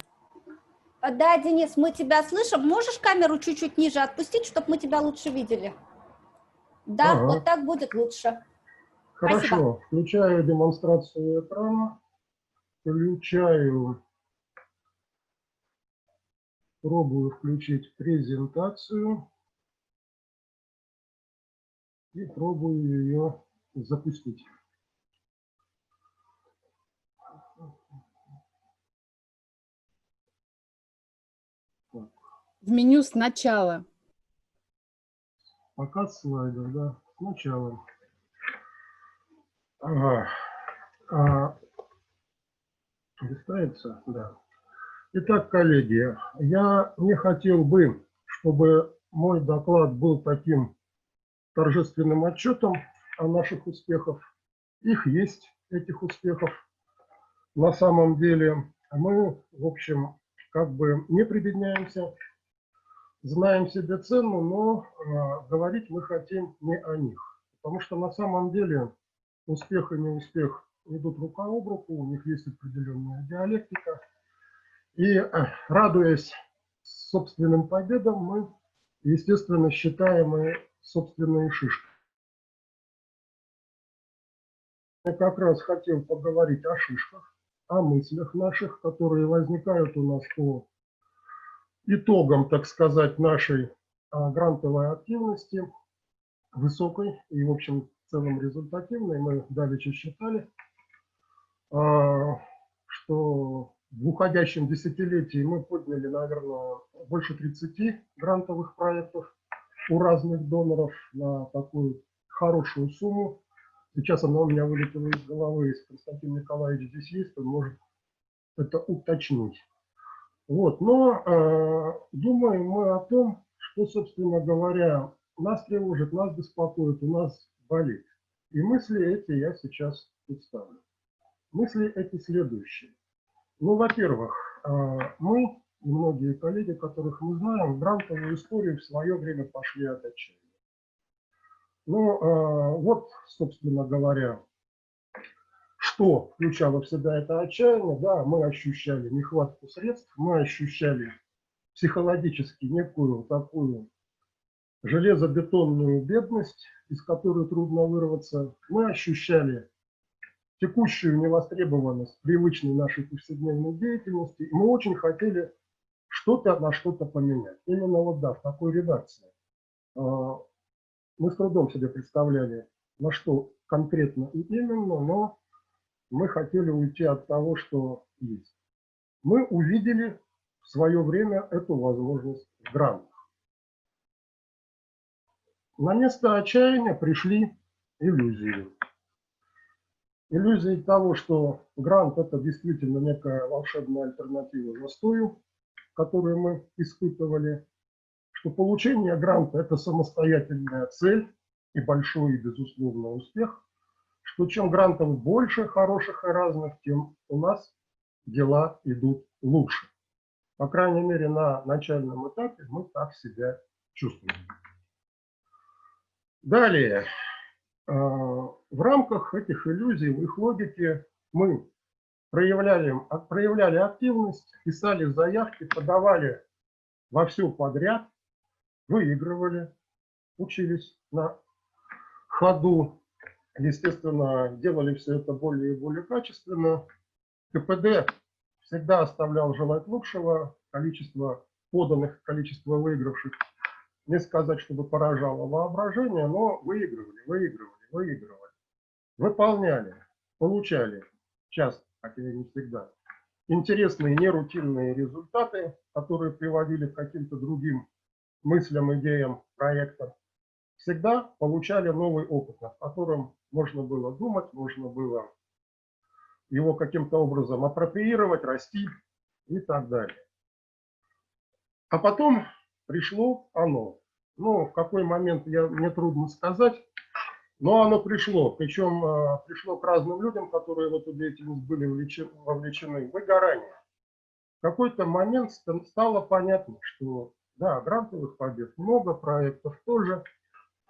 Да, Денис, мы тебя слышим. Можешь камеру чуть-чуть ниже отпустить, чтобы мы тебя лучше видели? Да, вот так будет лучше. Хорошо. Спасибо. Включаю демонстрацию экрана. Пробую включить презентацию. И пробую ее запустить. В меню сначала. Показ слайдов, да, сначала. Ага. Листается, да. Итак, коллеги, я не хотел бы, чтобы мой доклад был таким торжественным отчетом о наших успехах. Их есть, этих успехов. На самом деле мы, в общем, как бы не прибедняемся, знаем себе цену, но говорить мы хотим не о них. Потому что на самом деле успех и неуспех идут рука об руку, у них есть определенная диалектика. И радуясь собственным победам, мы, естественно, считаем и собственные шишки. Я как раз хотел поговорить о шишках, о мыслях наших, которые возникают у нас по итогам, так сказать, нашей грантовой активности, высокой и, в общем, в целом результативной. Мы давеча считали, что в уходящем десятилетии мы подняли, наверное, больше 30 грантовых проектов у разных доноров на такую хорошую сумму. Сейчас она у меня вылетела из головы, если Константин Николаевич здесь есть, он может это уточнить. Вот, но думаем мы о том, что, собственно говоря, нас тревожит, нас беспокоит, у нас болит. И мысли эти я сейчас представлю. Мысли эти следующие. Ну, во-первых, мы и многие коллеги, которых мы знаем, в грантовую историю в свое время пошли от отчаяния. Ну, вот, собственно говоря, что включало в себя это отчаяние. Да, мы ощущали нехватку средств, мы ощущали психологически некую такую железобетонную бедность, из которой трудно вырваться. Мы ощущали текущую невостребованность привычной нашей повседневной деятельности, и мы очень хотели что-то на что-то поменять. Именно вот да, в такой редакции. Мы с трудом себе представляли, на что конкретно и именно, но мы хотели уйти от того, что есть. Мы увидели в свое время эту возможность в грантах. На место отчаяния пришли иллюзии. Иллюзии того, что грант – это действительно некая волшебная альтернатива застою, которую мы испытывали, что получение гранта – это самостоятельная цель и большой и безусловный успех, что чем грантов больше, хороших и разных, тем у нас дела идут лучше. По крайней мере, на начальном этапе мы так себя чувствуем. Далее. В рамках этих иллюзий, в их логике, мы проявляли активность, писали заявки, подавали во все подряд, выигрывали, учились на ходу, естественно, делали все это более и более качественно. КПД всегда оставлял желать лучшего, количество поданных, количество выигравших. Не сказать, чтобы поражало воображение, но выигрывали. Выполняли, получали часто, хотя и не всегда, интересные нерутинные результаты, которые приводили к каким-то другим мыслям, идеям, проектам. Всегда получали новый опыт, над которым можно было думать, можно было его каким-то образом апроприировать, расти и так далее. А потом пришло оно. Ну, в какой момент, мне трудно сказать, но оно пришло. Причем пришло к разным людям, которые в эту деятельность были вовлечены. Выгорание. В какой-то момент стало понятно, что да, грантовых побед много, проектов тоже,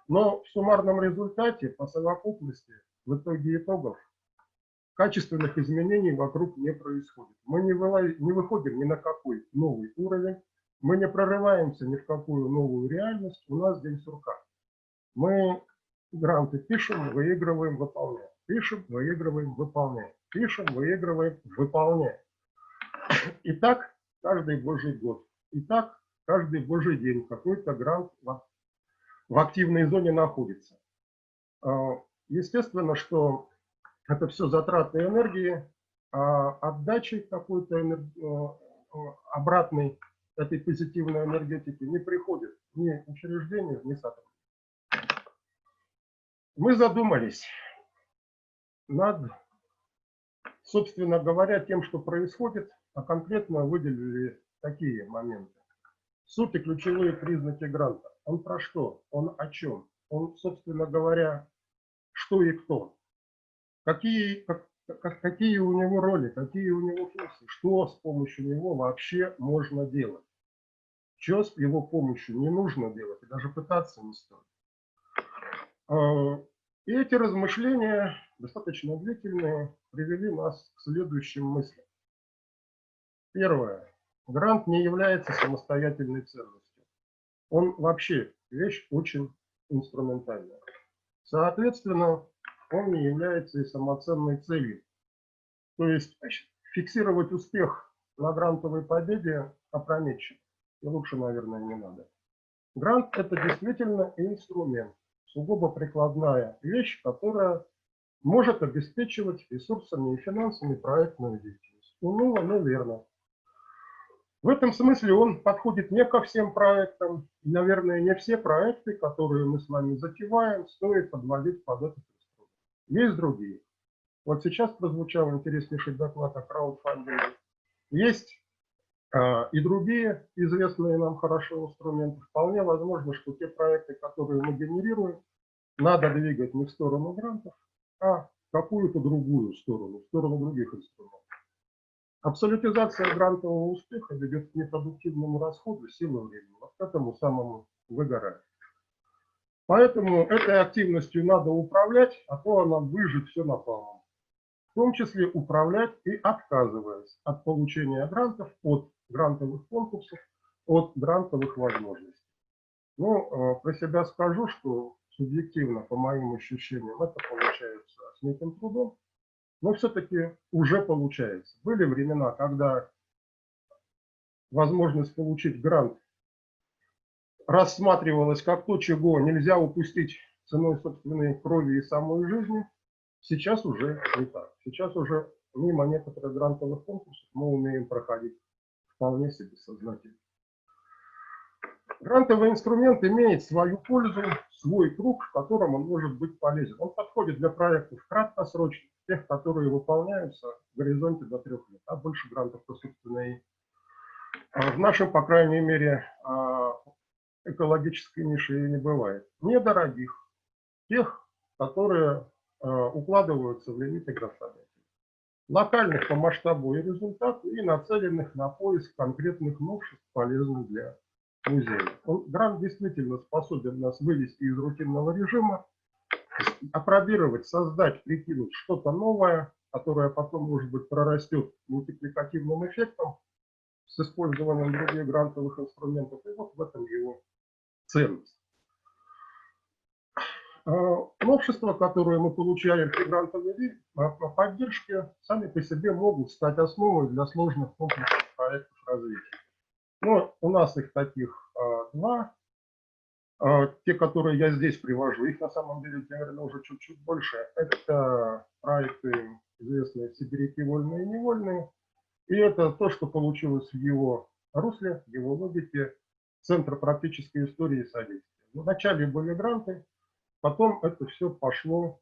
но в суммарном результате, по совокупности, в итоге итогов, качественных изменений вокруг не происходит. Мы не выходим ни на какой новый уровень, мы не прорываемся ни в какую новую реальность, у нас день сурка. Мы гранты пишем, выигрываем, выполняем. Пишем, выигрываем, выполняем. Пишем, выигрываем, выполняем. И так каждый божий год. И так каждый божий день какой-то грант в активной зоне находится. Естественно, что это все затраты энергии, а отдачи какой-то обратной этой позитивной энергетики не приходит ни учреждению, ни сотруднику. Мы задумались над собственно говоря, тем, что происходит, а конкретно выделили такие моменты. Суть и ключевые признаки гранта. Он про что? Он о чем? Он, собственно говоря, что и кто? Какие у него роли, какие у него функции, что с помощью него вообще можно делать? Что с его помощью не нужно делать и даже пытаться не стоит. И эти размышления, достаточно длительные, привели нас к следующим мыслям. Первое. Грант не является самостоятельной ценностью. Он вообще вещь очень инструментальная. Соответственно, он не является и самоценной целью. То есть фиксировать успех на грантовой победе опрометчиво. И лучше, наверное, не надо. Грант – это действительно инструмент, сугубо прикладная вещь, которая может обеспечивать ресурсами и финансами проектную деятельность. Уныло, но верно. В этом смысле он подходит не ко всем проектам. И, наверное, не все проекты, которые мы с вами затеваем, стоит подводить под этот инструмент. Есть другие. Вот сейчас прозвучал интереснейший доклад о краудфандинге. Есть и другие известные нам хорошо инструменты. Вполне возможно, что те проекты, которые мы генерируем, надо двигать не в сторону грантов, а в какую-то другую сторону, в сторону других инструментов. Абсолютизация грантового успеха ведет к непродуктивному расходу силы времени, вот к этому самому выгоранию. Поэтому этой активностью надо управлять, а то она выжжет все напалм. В том числе управлять и отказываясь от получения грантов, от грантовых конкурсов, от грантовых возможностей. Ну, про себя скажу, что субъективно, по моим ощущениям, это получается с неким трудом, но все-таки уже получается. Были времена, когда возможность получить грант рассматривалась как то, чего нельзя упустить ценой собственной крови и самой жизни. Сейчас уже не так. Сейчас уже мимо некоторых грантовых конкурсов мы умеем проходить вполне себе сознательно. Грантовый инструмент имеет свою пользу, свой круг, в котором он может быть полезен. Он подходит для проектов краткосрочных, тех, которые выполняются в горизонте до 3 лет, а больше грантов-то, собственно, и в нашем, по крайней мере, экологической нише и не бывает. Недорогих, тех, которые укладываются в лимиты грантодателя. Локальных по масштабу и результату и нацеленных на поиск конкретных новшеств, полезных для музея. Грант действительно способен нас вывести из рутинного режима, опробировать, создать, прикинуть что-то новое, которое потом, может быть, прорастет мультипликативным эффектом с использованием других грантовых инструментов. И вот в этом его ценность. Новшества, которые мы получаем при грантовой поддержке, сами по себе могут стать основой для сложных комплексных проектов развития. Но у нас их таких два. Те, которые я здесь привожу, их на самом деле, наверное, уже чуть-чуть больше. Это проекты, известные «Сибиряки вольные и невольные». И это то, что получилось в его русле, в его логике Центра практической истории и содействия. Вначале были гранты, потом это все пошло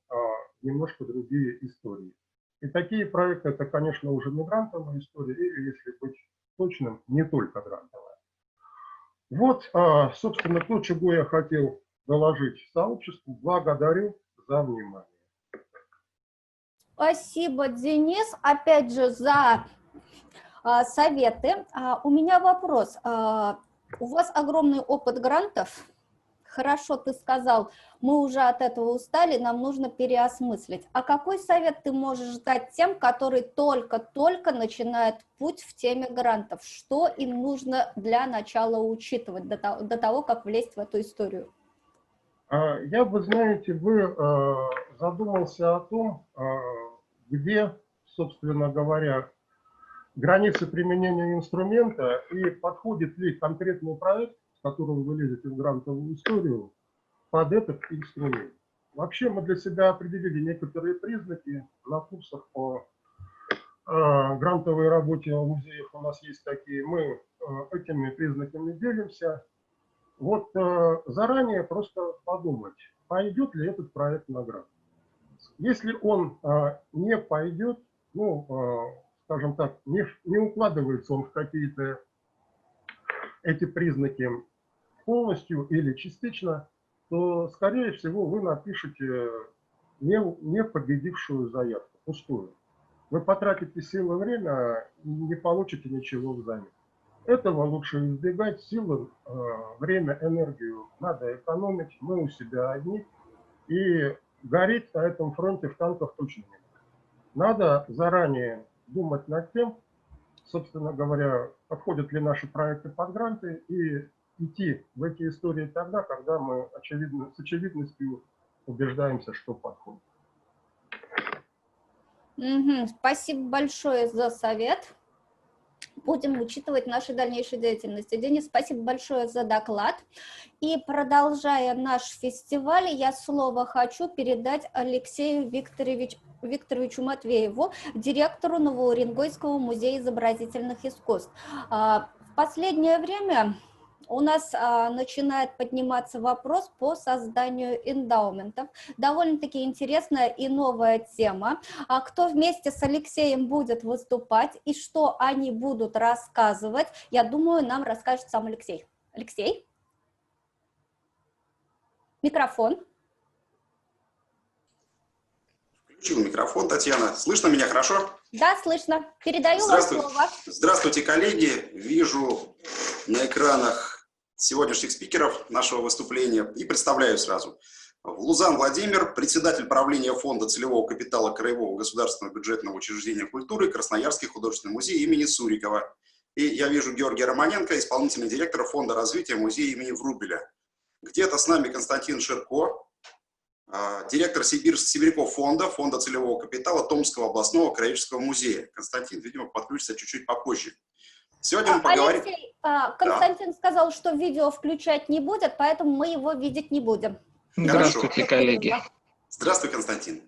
немножко другие истории. И такие проекты, это, конечно, уже не грантовая история, или, если быть точным, не только грантовая. Вот, собственно, то, чего я хотел доложить сообществу. Благодарю за внимание. Спасибо, Денис, опять же, за советы. У меня вопрос. У вас огромный опыт грантов. Хорошо, ты сказал, мы уже от этого устали, нам нужно переосмыслить. А какой совет ты можешь дать тем, которые только-только начинают путь в теме грантов? Что им нужно для начала учитывать, до того, как влезть в эту историю? Я, вы знаете, задумался о том, где, собственно говоря, границы применения инструмента и подходит ли конкретный проект, с которым вы лезете в грантовую историю, под этот инструмент. Вообще мы для себя определили некоторые признаки на курсах по грантовой работе в музеях. У нас есть такие, мы этими признаками делимся. Вот заранее просто подумать, пойдет ли этот проект на грант. Если он не пойдет, скажем так, не укладывается он в какие-то эти признаки полностью или частично, то, скорее всего, вы напишете не победившую заявку, пустую. Вы потратите силы и время и не получите ничего взамен. Этого лучше избегать. Силы, время, энергию надо экономить. Мы у себя одни. И гореть на этом фронте в танках точно не надо. Надо заранее думать над тем, собственно говоря, подходят ли наши проекты под гранты, и идти в эти истории тогда, когда мы с очевидностью убеждаемся, что подходит. Спасибо большое за совет. Будем учитывать в нашей дальнейшей деятельности. Денис, спасибо большое за доклад. И продолжая наш фестиваль, я слово хочу передать Алексею Викторовичу Матвееву, директору Новоуренгойского музея изобразительных искусств. В последнее время у нас начинает подниматься вопрос по созданию эндаументов. Довольно-таки интересная и новая тема. Кто вместе с Алексеем будет выступать и что они будут рассказывать, я думаю, нам расскажет сам Алексей. Алексей? Микрофон. Включил микрофон, Татьяна. Слышно меня хорошо? Да, слышно. Передаю вам слово. Здравствуйте, коллеги. Вижу на экранах сегодняшних спикеров нашего выступления и представляю сразу. Лузан Владимир, председатель правления Фонда целевого капитала Краевого государственного бюджетного учреждения культуры Красноярский художественный музей имени Сурикова. И я вижу Георгия Романенко, исполнительный директор Фонда развития музея имени Врубеля. Где-то с нами Константин Ширко, директор Сибиряков фонда целевого капитала Томского областного краеведческого музея. Константин, видимо, подключится чуть-чуть попозже. Сегодня мы поговорим... Алексей, Константин сказал, что видео включать не будет, поэтому мы его видеть не будем. Здравствуйте, коллеги. Здравствуй, Константин.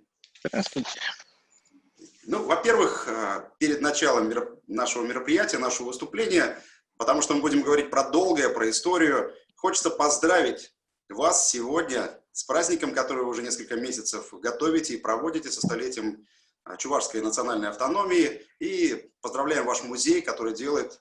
Здравствуйте. Ну, во-первых, перед началом нашего мероприятия, нашего выступления, потому что мы будем говорить про долгое, про историю, хочется поздравить вас сегодня с праздником, который вы уже несколько месяцев готовите и проводите, со столетием Чувашской национальной автономии. И поздравляем ваш музей, который делает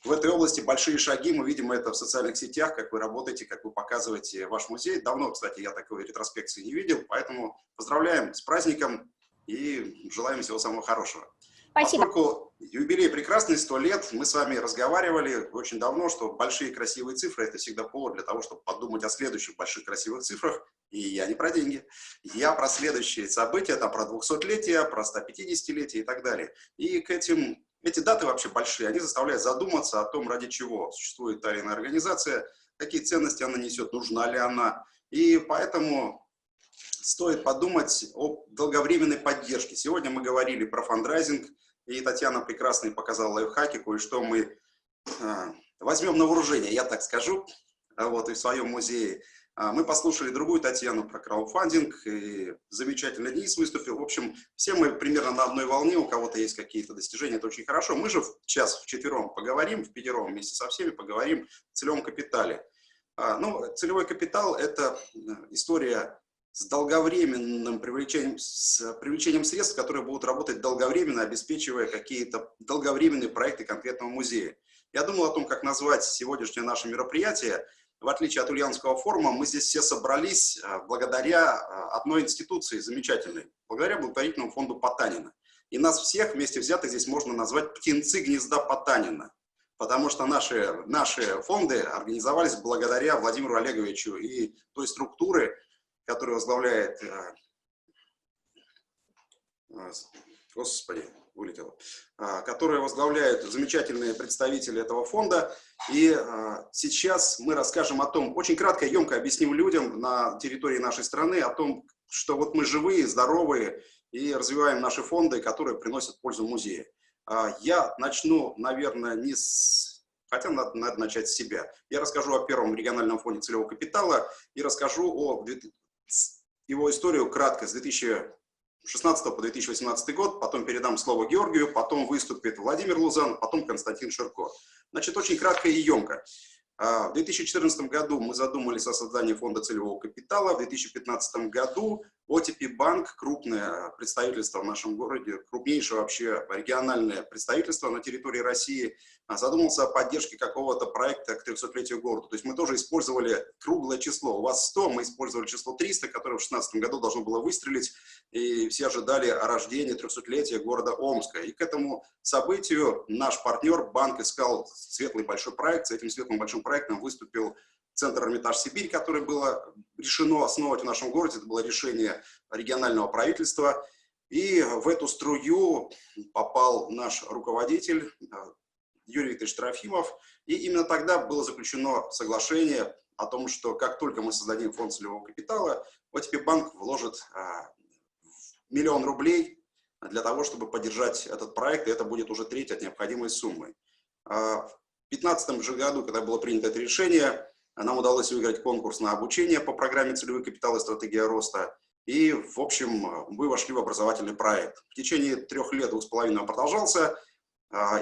в этой области большие шаги. Мы видим это в социальных сетях, как вы работаете, как вы показываете ваш музей. Давно, кстати, я такой ретроспекции не видел, поэтому поздравляем с праздником и желаем всего самого хорошего. Спасибо. Поскольку юбилей прекрасный, 100 лет, мы с вами разговаривали очень давно, что большие красивые цифры – это всегда повод для того, чтобы подумать о следующих больших красивых цифрах. И я не про деньги, я про следующие события, там про 200-летия, про 150-летия и так далее. И эти даты вообще большие, они заставляют задуматься о том, ради чего существует та или иная организация, какие ценности она несет, нужна ли она. И поэтому стоит подумать о долговременной поддержке. Сегодня мы говорили про фандрайзинг, и Татьяна прекрасно показала лайфхаки, кое-что мы возьмем на вооружение, я так скажу, вот, и в своем музее. Мы послушали другую Татьяну про краудфандинг, и замечательно Денис выступил. В общем, все мы примерно на одной волне, у кого-то есть какие-то достижения, это очень хорошо. Мы же сейчас вчетвером поговорим, впятером вместе со всеми поговорим о целевом капитале. Ну, целевой капитал – это история с долговременным привлечением средств, которые будут работать долговременно, обеспечивая какие-то долговременные проекты конкретного музея. Я думал о том, как назвать сегодняшнее наше мероприятие. В отличие от Ульяновского форума, мы здесь все собрались благодаря одной институции замечательной, благодаря благотворительному фонду Потанина. И нас всех вместе взятых здесь можно назвать птенцы гнезда Потанина, потому что наши фонды организовались благодаря Владимиру Олеговичу и той структуре, которую возглавляет, которые возглавляют замечательные представители этого фонда. И сейчас мы расскажем о том, очень кратко и емко объясним людям на территории нашей страны о том, что вот мы живые, здоровые и развиваем наши фонды, которые приносят пользу музею. Я начну, наверное, не с... Хотя надо начать с себя. Я расскажу о первом региональном фонде целевого капитала и расскажу о его историю кратко с 2016 по 2018 год, потом передам слово Георгию, потом выступит Владимир Лузан, потом Константин Ширко. Значит, очень кратко и емко. В 2014 году мы задумались о создании фонда целевого капитала, в 2015 году OTP Банк, крупное представительство в нашем городе, крупнейшее вообще региональное представительство на территории России, задумался о поддержке какого-то проекта к 300-летию города. То есть мы тоже использовали круглое число. У вас 100, мы использовали число 300, которое в 2016 году должно было выстрелить, и все ожидали о рождении 300-летия города Омска. И к этому событию наш партнер, банк, искал светлый большой проект. С этим светлым большим проектом выступил Центр Эрмитаж Сибирь, которое было решено основать в нашем городе. Это было решение регионального правительства. И в эту струю попал наш руководитель Юрий Викторович Трофимов. И именно тогда было заключено соглашение о том, что как только мы создадим фонд целевого капитала, OTP Банк вложит 1 000 000 рублей для того, чтобы поддержать этот проект. И это будет уже треть от необходимой суммы. В 2015 же году, когда было принято это решение, нам удалось выиграть конкурс на обучение по программе «Целевой капитал и стратегия роста». И, в общем, мы вошли в образовательный проект. В течение 3 лет, 2,5 он продолжался.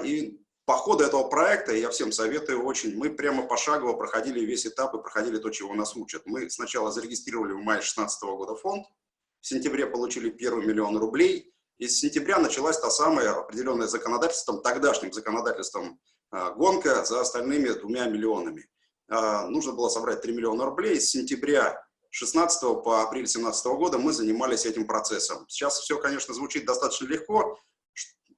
И по ходу этого проекта, я всем советую очень, мы прямо пошагово проходили весь этап и проходили то, чего нас учат. Мы сначала зарегистрировали в мае 2016 года фонд, в сентябре получили первый 1 000 000 рублей. И с сентября началась та самая определенная законодательством, тогдашним законодательством, гонка за остальными 2 миллионами. Нужно было собрать 3 миллиона рублей. С сентября 2016 по апрель 2017 года мы занимались этим процессом. Сейчас все, конечно, звучит достаточно легко.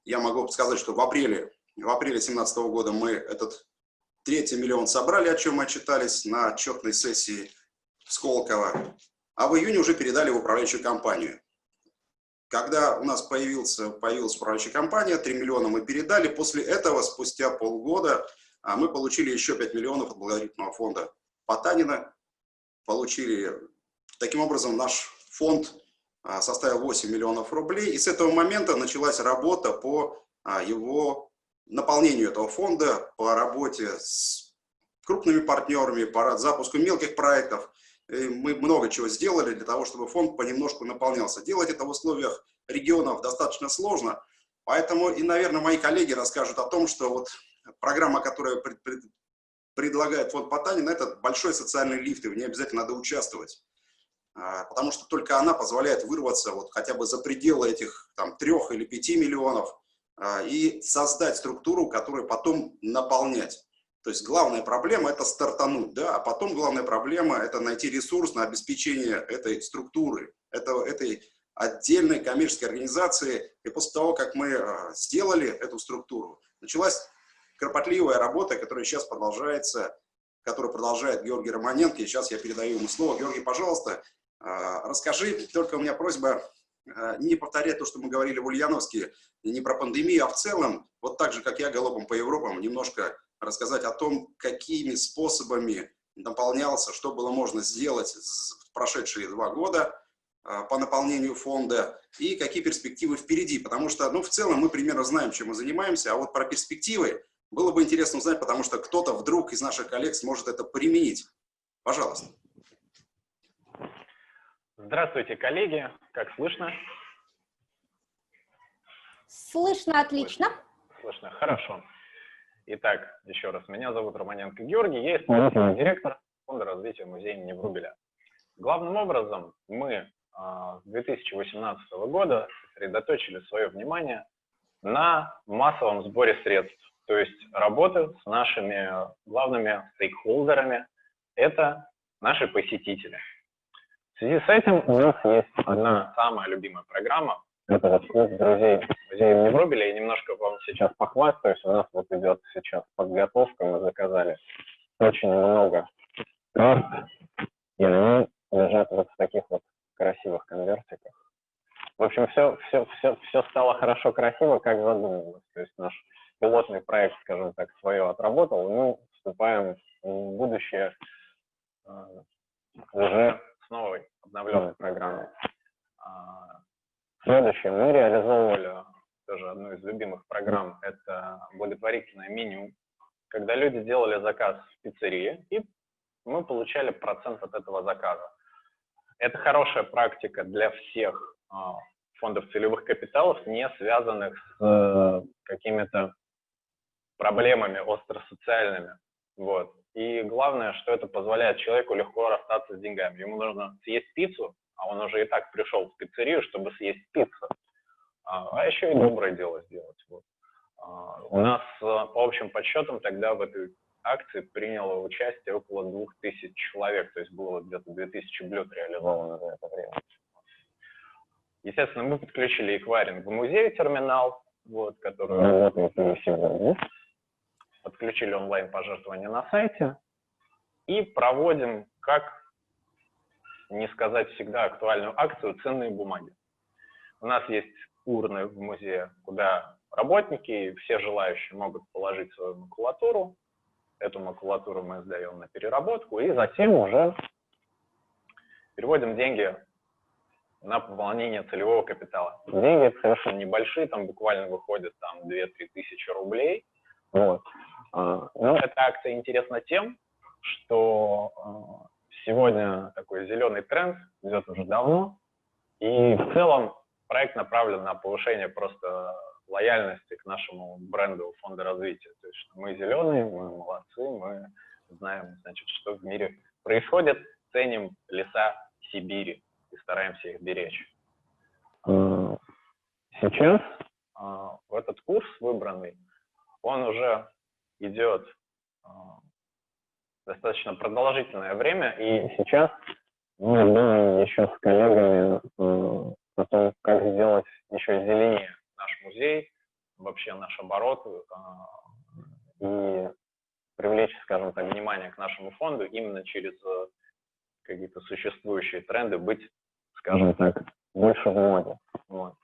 Я могу сказать, что в апреле 2017 года мы этот 3-й миллион собрали, о чем мы отчитались на отчетной сессии в Сколково, а в июне уже передали в управляющую компанию. Когда у нас появилась управляющая компания, 3 миллиона мы передали. После этого, спустя полгода, мы получили еще 5 миллионов от благотворительного фонда Потанина. Таким образом, наш фонд составил 8 миллионов рублей. И с этого момента началась работа по его наполнению этого фонда, по работе с крупными партнерами, по запуску мелких проектов. И мы много чего сделали для того, чтобы фонд понемножку наполнялся. Делать это в условиях регионов достаточно сложно. Поэтому и, наверное, мои коллеги расскажут о том, что вот программа, которую предлагает фонд Потанина, это большой социальный лифт, и в ней обязательно надо участвовать. Потому что только она позволяет вырваться вот хотя бы за пределы этих 3 или 5 миллионов и создать структуру, которую потом наполнять. То есть главная проблема – это стартануть, да, а потом главная проблема – это найти ресурс на обеспечение этой структуры, этой отдельной коммерческой организации. И после того, как мы сделали эту структуру, началась кропотливая работа, которая сейчас продолжается, которую продолжает Георгий Романенко. И сейчас я передаю ему слово. Георгий, пожалуйста, расскажи, только у меня просьба не повторять то, что мы говорили в Ульяновске, не про пандемию, а в целом, вот так же, как я, галопом по Европам, немножко рассказать о том, какими способами наполнялся, что было можно сделать в прошедшие 2 года по наполнению фонда и какие перспективы впереди. Потому что, в целом мы примерно знаем, чем мы занимаемся, а вот про перспективы было бы интересно узнать, потому что кто-то вдруг из наших коллег сможет это применить. Пожалуйста. Здравствуйте, коллеги. Как слышно? Слышно отлично. Слышно. Хорошо. Итак, еще раз, меня зовут Романенко Георгий, я исполнительный директор Фонда развития музея имени Врубеля. Главным образом мы с 2018 года сосредоточили свое внимание на массовом сборе средств, то есть работы с нашими главными стейкхолдерами, это наши посетители. В связи с этим у нас есть одна самая любимая программа, это вот клуб друзей музея имени Врубеля. Я немножко вам сейчас похвастаюсь, у нас вот идет сейчас подготовка, мы заказали очень много карт, и они лежат вот в таких вот красивых конвертиках. В общем, все стало хорошо, красиво, как задумывалось. То есть наш пилотный проект, скажем так, свое отработал, и мы вступаем в будущее уже с новой обновленной программой. Следующее, мы реализовывали тоже одну из любимых программ, это благотворительное меню, когда люди делали заказ в пиццерии, и мы получали процент от этого заказа. Это хорошая практика для всех фондов целевых капиталов, не связанных с какими-то проблемами остросоциальными. Вот. И главное, что это позволяет человеку легко расстаться с деньгами. Ему нужно съесть пиццу, а он уже и так пришел в пиццерию, чтобы съесть пиццу, а еще и доброе дело сделать. Вот. У нас, по общим подсчетам, тогда в этой акции приняло участие около 2000 человек, то есть было где-то 2000 блюд реализовано за это время. Естественно, мы подключили эквайринг в музее терминал, вот, который работает не сегодня. Подключили онлайн-пожертвования на сайте и проводим, как не сказать всегда актуальную акцию, ценные бумаги. У нас есть урны в музее, куда работники и все желающие могут положить свою макулатуру. Эту макулатуру мы сдаем на переработку и затем уже переводим деньги на пополнение целевого капитала. Деньги совершенно небольшие, там буквально выходят там 2-3 тысячи рублей. Вот. Но эта акция интересна тем, что сегодня такой зеленый тренд идет уже давно, и в целом проект направлен на повышение просто лояльности к нашему бренду Фонда развития. То есть, что мы зеленые, мы молодцы, мы знаем, значит, что в мире происходит, ценим леса Сибири и стараемся их беречь. Сейчас этот курс выбранный, он уже идет достаточно продолжительное время, и сейчас мы думаем еще с коллегами о том, как сделать еще зеленее наш музей, вообще наш оборот, и привлечь, скажем так, внимание к нашему фонду именно через какие-то существующие тренды, быть, скажем так, больше в моде. Вот.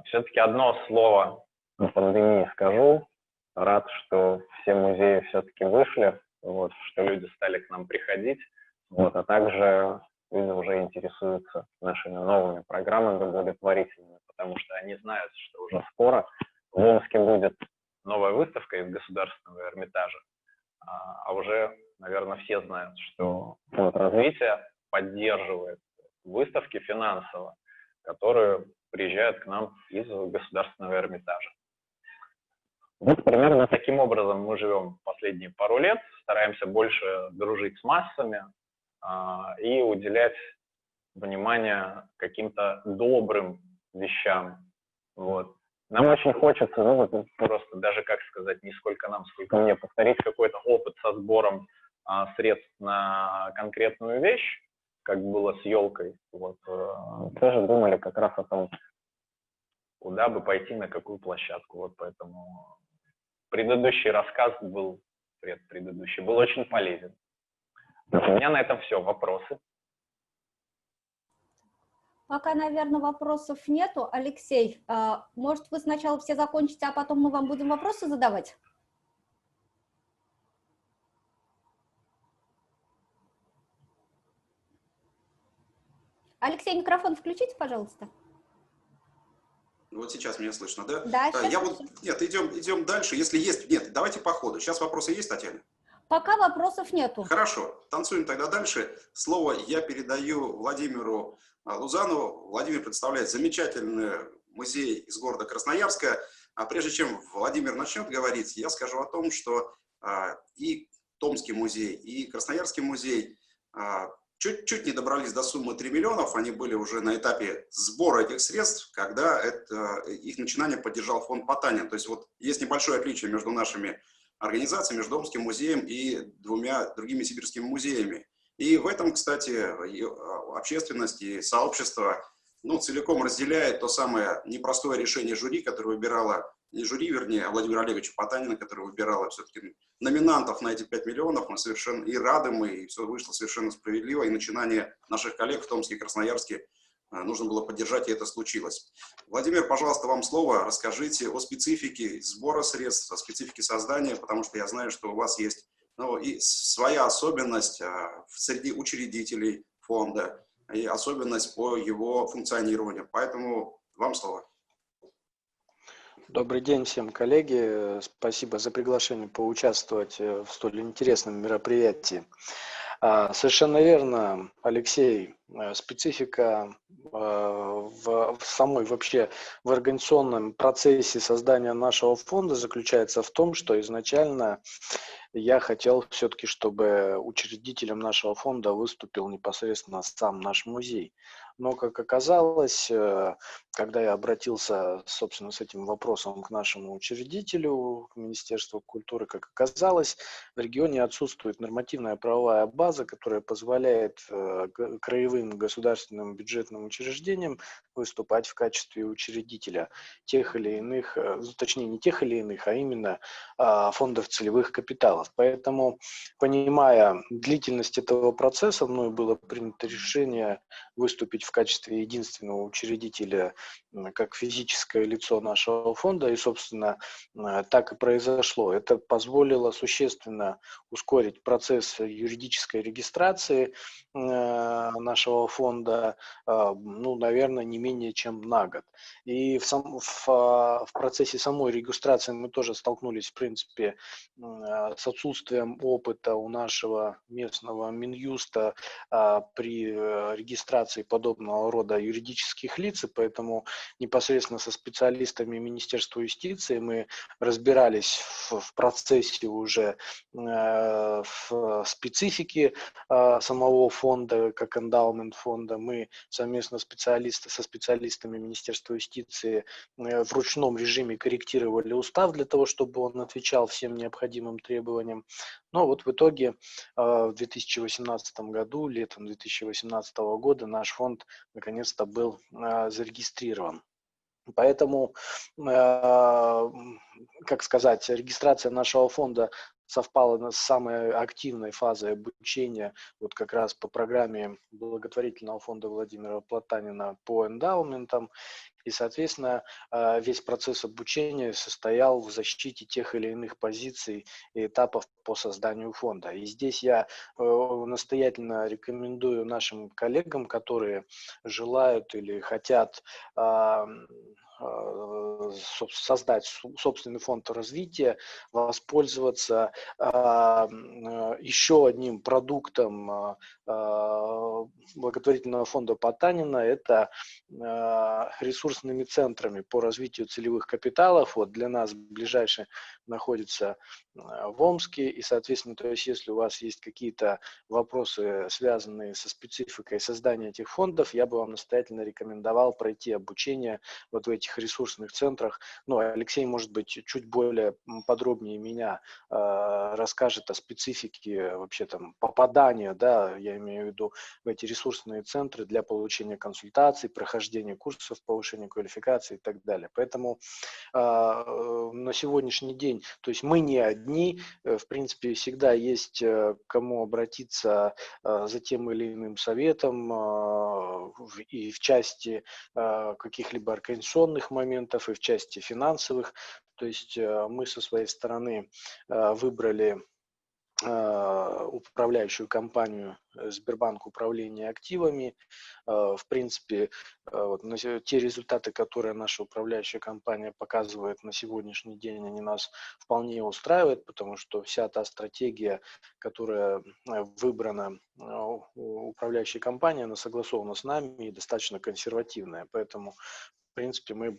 Все-таки одно слово о пандемии скажу. Рад, что все музеи все-таки вышли, вот, что люди стали к нам приходить, вот, а также люди уже интересуются нашими новыми программами благотворительными, потому что они знают, что уже скоро в Омске будет новая выставка из Государственного Эрмитажа, а уже, наверное, все знают, что Фонд развития поддерживает выставки финансово, которые приезжают к нам из Государственного Эрмитажа. Вот примерно таким образом мы живем последние пару лет, стараемся больше дружить с массами и уделять внимание каким-то добрым вещам. Вот. Нам очень хочется, ну вот просто даже, как сказать, не сколько нам, сколько мне, повторить какой-то опыт со сбором средств на конкретную вещь, как было с елкой. Вот. Тоже думали как раз о том, куда бы пойти, на какую площадку. Вот поэтому предыдущий рассказ был, предыдущий, был очень полезен. У меня на этом все. Вопросы? Пока, наверное, вопросов нету. Алексей, может, вы сначала все закончите, а потом мы вам будем вопросы задавать? Алексей, микрофон включите, пожалуйста. Вот сейчас меня слышно, да? Да, Нет, идем дальше. Если есть... Нет, давайте по ходу. Сейчас вопросы есть, Татьяна? Пока вопросов нету. Хорошо, танцуем тогда дальше. Слово я передаю Владимиру Лузанову. Владимир представляет замечательный музей из города Красноярска. А прежде чем Владимир начнет говорить, я скажу о том, что и Томский музей, и Красноярский музей чуть-чуть не добрались до суммы 3 миллионов. Они были уже на этапе сбора этих средств, когда их начинание поддержал фонд Потанин. То есть вот есть небольшое отличие между нашими организациями, между Томским музеем и 2 другими сибирскими музеями. И в этом, кстати, общественность и сообщество целиком разделяет то самое непростое решение жюри, которое выбирало, не жюри, вернее, а Владимира Олеговича Потанина, которое выбирало все-таки номинантов на эти 5 миллионов. Мы совершенно и рады, и все вышло совершенно справедливо. И начинание наших коллег в Томске и Красноярске нужно было поддержать, и это случилось. Владимир, пожалуйста, вам слово. Расскажите о специфике сбора средств, о специфике создания, потому что я знаю, что у вас есть и своя особенность среди учредителей фонда, и особенность по его функционированию. Поэтому вам слово. Добрый день всем, коллеги. Спасибо за приглашение поучаствовать в столь интересном мероприятии. Совершенно верно, Алексей специфика в самой вообще в организационном процессе создания нашего фонда заключается в том, что изначально я хотел все-таки, чтобы учредителем нашего фонда выступил непосредственно сам наш музей. Но, как оказалось, когда я обратился, собственно, с этим вопросом к нашему учредителю, к Министерству культуры, как оказалось, в регионе отсутствует нормативная правовая база, которая позволяет краевым государственным бюджетным учреждениям выступать в качестве учредителя тех или иных, точнее не тех или иных, а именно фондов целевых капиталов. Поэтому, понимая длительность этого процесса, мною было принято решение выступить в качестве единственного учредителя как физическое лицо нашего фонда, и, собственно, так и произошло. Это позволило существенно ускорить процесс юридической регистрации нашего фонда, ну, наверное, не менее чем на год. И в процессе самой регистрации мы тоже столкнулись, в принципе, с отсутствием опыта у нашего местного Минюста при регистрации подобного рода юридических лиц, и поэтому непосредственно со специалистами Министерства юстиции мы разбирались в процессе уже в специфике самого фонда, как эндаумент фонда. Мы совместно со специалистами Министерства юстиции в ручном режиме корректировали устав для того, чтобы он отвечал всем необходимым требованиям. Но вот в итоге в 2018 году, летом 2018 года, наш фонд наконец-то был зарегистрирован. Поэтому, как сказать, регистрация нашего фонда совпала с самой активной фазой обучения, вот как раз по программе благотворительного фонда Владимира Платанина по эндаументам. И, соответственно, весь процесс обучения состоял в защите тех или иных позиций и этапов по созданию фонда. И здесь я настоятельно рекомендую нашим коллегам, которые желают или хотят создать собственный фонд развития, воспользоваться еще одним продуктом благотворительного фонда Потанина, это ресурсными центрами по развитию целевых капиталов. Вот для нас ближайший находится в Омске, и, соответственно, то есть, если у вас есть какие-то вопросы, связанные со спецификой создания этих фондов, я бы вам настоятельно рекомендовал пройти обучение вот в этих ресурсных центрах. Ну, Алексей, может быть, чуть более подробнее меня расскажет о специфике вообще там попадания, да, я имею в виду, в эти ресурсные центры для получения консультаций, прохождения курсов, повышения квалификации и так далее. Поэтому на сегодняшний день, то есть мы не одни, в принципе, всегда есть кому обратиться за тем или иным советом и в части каких-либо организационных моментов, и в части финансовых. То есть мы со своей стороны выбрали управляющую компанию Сбербанк управления активами. В принципе, вот, те результаты, которые наша управляющая компания показывает на сегодняшний день, они нас вполне устраивают, потому что вся та стратегия, которая выбрана управляющей компанией, она согласована с нами и достаточно консервативная. Поэтому в принципе, мы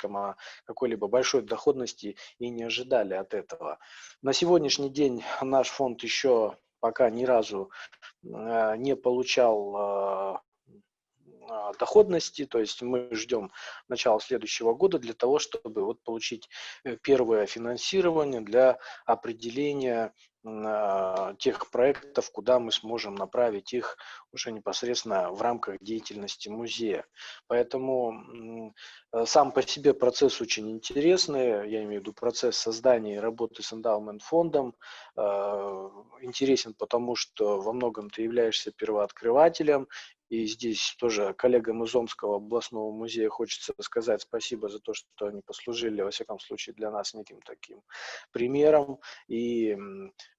а какой-либо большой доходности и не ожидали от этого. На сегодняшний день наш фонд еще пока ни разу не получал доходности, то есть мы ждем начала следующего года для того, чтобы вот получить первое финансирование для определения тех проектов, куда мы сможем направить их уже непосредственно в рамках деятельности музея. Поэтому сам по себе процесс очень интересный, я имею в виду процесс создания и работы с эндаумент-фондом. Интересен потому, что во многом ты являешься первооткрывателем, и здесь тоже коллегам из Омского областного музея хочется сказать спасибо за то, что они послужили, во всяком случае, для нас неким таким примером и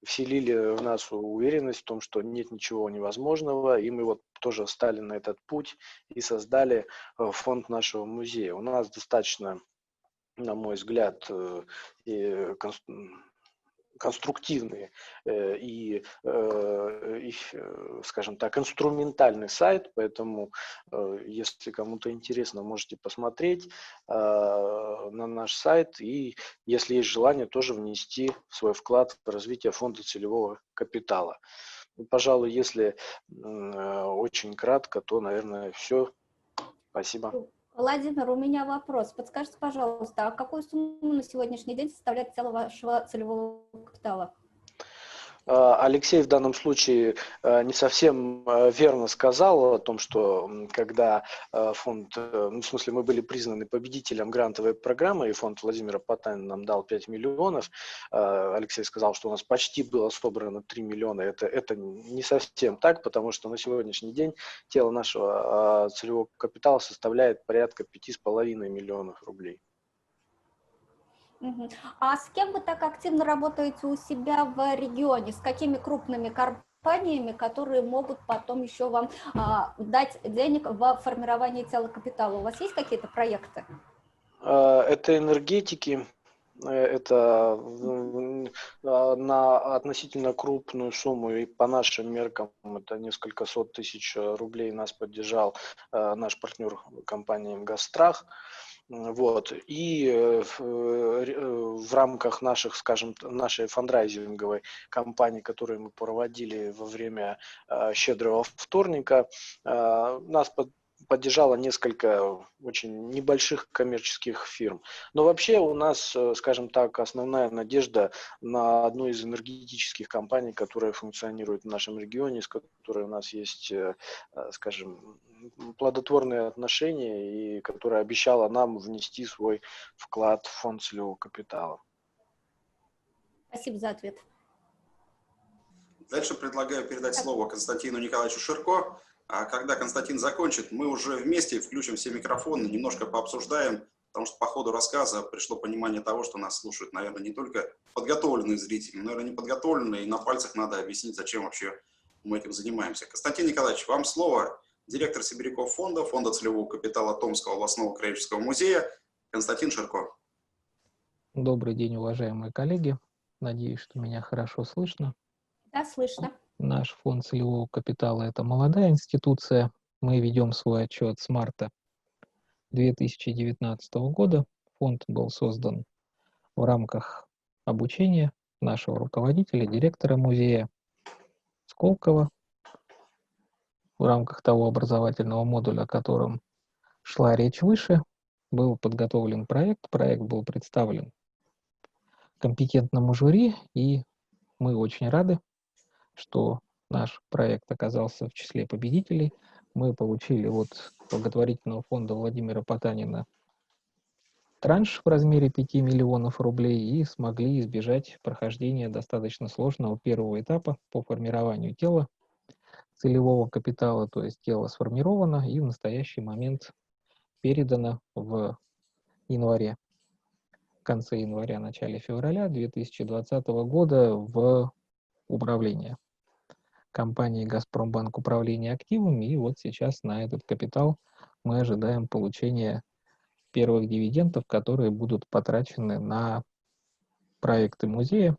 вселили в нас уверенность в том, что нет ничего невозможного, и мы вот тоже стали на этот путь и создали фонд нашего музея. У нас достаточно, на мой взгляд, конструктивный скажем так, инструментальный сайт, поэтому, если кому-то интересно, можете посмотреть на наш сайт, и если есть желание, тоже внести свой вклад в развитие фонда целевого капитала. Пожалуй, если очень кратко, то, наверное, все. Спасибо. Владимир, у меня вопрос. Подскажите, пожалуйста, а какую сумму на сегодняшний день составляет тело вашего целевого капитала? Алексей в данном случае не совсем верно сказал о том, что когда фонд, в смысле мы были признаны победителем грантовой программы, и фонд Владимира Потанина нам дал 5 миллионов, Алексей сказал, что у нас почти было собрано 3 миллиона. Это не совсем так, потому что на сегодняшний день тело нашего целевого капитала составляет порядка 5,5 миллионов рублей. А с кем вы так активно работаете у себя в регионе? С какими крупными компаниями, которые могут потом еще вам дать денег в формировании тела капитала? У вас есть какие-то проекты? Это энергетики, это на относительно крупную сумму, и по нашим меркам это несколько сот тысяч рублей нас поддержал наш партнер компании «Ингосстрах». Вот. И в рамках наших, скажем, нашей фандрайзинговой кампании, которую мы проводили во время «Щедрого вторника», нас поддержало несколько очень небольших коммерческих фирм. Но вообще у нас, скажем так, основная надежда на одну из энергетических компаний, которая функционирует в нашем регионе, с которой у нас есть, скажем, плодотворные отношения и которая обещала нам внести свой вклад в фонд целевого капитала. Спасибо за ответ. Дальше предлагаю передать слово Константину Николаевичу Ширко. А когда Константин закончит, мы уже вместе включим все микрофоны, немножко пообсуждаем, потому что по ходу рассказа пришло понимание того, что нас слушают, наверное, не только подготовленные зрители, но, наверное, неподготовленные, и на пальцах надо объяснить, зачем вообще мы этим занимаемся. Константин Николаевич, вам слово. Директор Сибиряков фонда целевого капитала Томского областного краеведческого музея Константин Ширко. Добрый день, уважаемые коллеги. Надеюсь, что меня хорошо слышно. Да, слышно. Наш фонд целевого капитала – это молодая институция. Мы ведем свой отчет с марта 2019 года. Фонд был создан в рамках обучения нашего руководителя, директора музея Сколково, в рамках того образовательного модуля, о котором шла речь выше. Был подготовлен проект был представлен компетентному жюри, и мы очень рады, что наш проект оказался в числе победителей. Мы получили от благотворительного фонда Владимира Потанина транш в размере 5 миллионов рублей и смогли избежать прохождения достаточно сложного первого этапа по формированию тела целевого капитала, то есть тело сформировано и в настоящий момент передано в январе, в конце января, начале февраля 2020 года в управление компании «Газпромбанк управления активами». И вот сейчас на этот капитал мы ожидаем получения первых дивидендов, которые будут потрачены на проекты музея.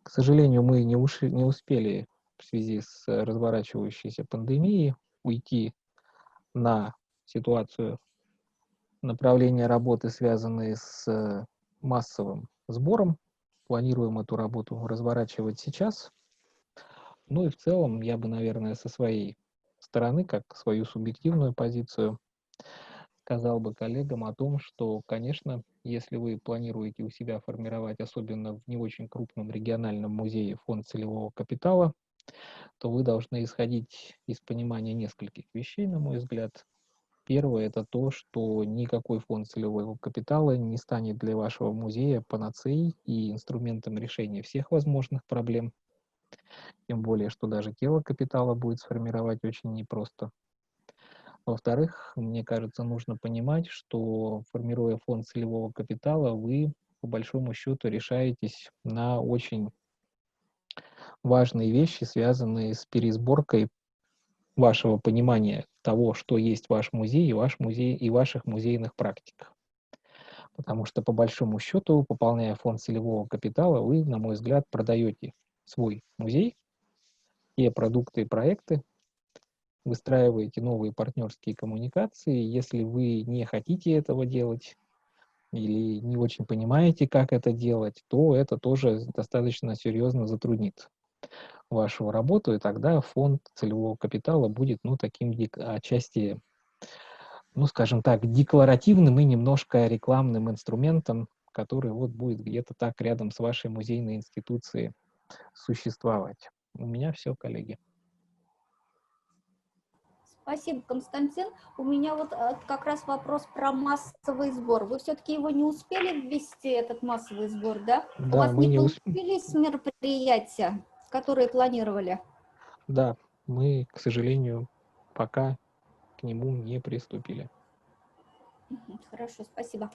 К сожалению, мы не успели в связи с разворачивающейся пандемией уйти на ситуацию направления работы, связанные с массовым сбором. Планируем эту работу разворачивать сейчас. Ну и в целом я бы, наверное, со своей стороны, как свою субъективную позицию, сказал бы коллегам о том, что, конечно, если вы планируете у себя формировать, особенно в не очень крупном региональном музее, фонд целевого капитала, то вы должны исходить из понимания нескольких вещей, на мой взгляд. Первое – это то, что никакой фонд целевого капитала не станет для вашего музея панацеей и инструментом решения всех возможных проблем. Тем более, что даже тело капитала будет сформировать очень непросто. Во-вторых, мне кажется, нужно понимать, что, формируя фонд целевого капитала, вы, по большому счету, решаетесь на очень важные вещи, связанные с пересборкой вашего понимания того, что есть ваш музей и ваших музейных практик. Потому что, по большому счету, пополняя фонд целевого капитала, вы, на мой взгляд, продаете свой музей, те продукты и проекты, выстраиваете новые партнерские коммуникации. Если вы не хотите этого делать или не очень понимаете, как это делать, то это тоже достаточно серьезно затруднит вашу работу, и тогда фонд целевого капитала будет, ну, таким отчасти, ну, скажем так, декларативным и немножко рекламным инструментом, который вот будет где-то так рядом с вашей музейной институцией существовать. У меня все, коллеги. Спасибо, Константин. У меня вот как раз вопрос про массовый сбор. Вы все-таки его не успели ввести, этот массовый сбор, да? У Да, вас мы не не получились мероприятия, которые планировали? Да, мы, к сожалению, пока к нему не приступили. Хорошо, спасибо.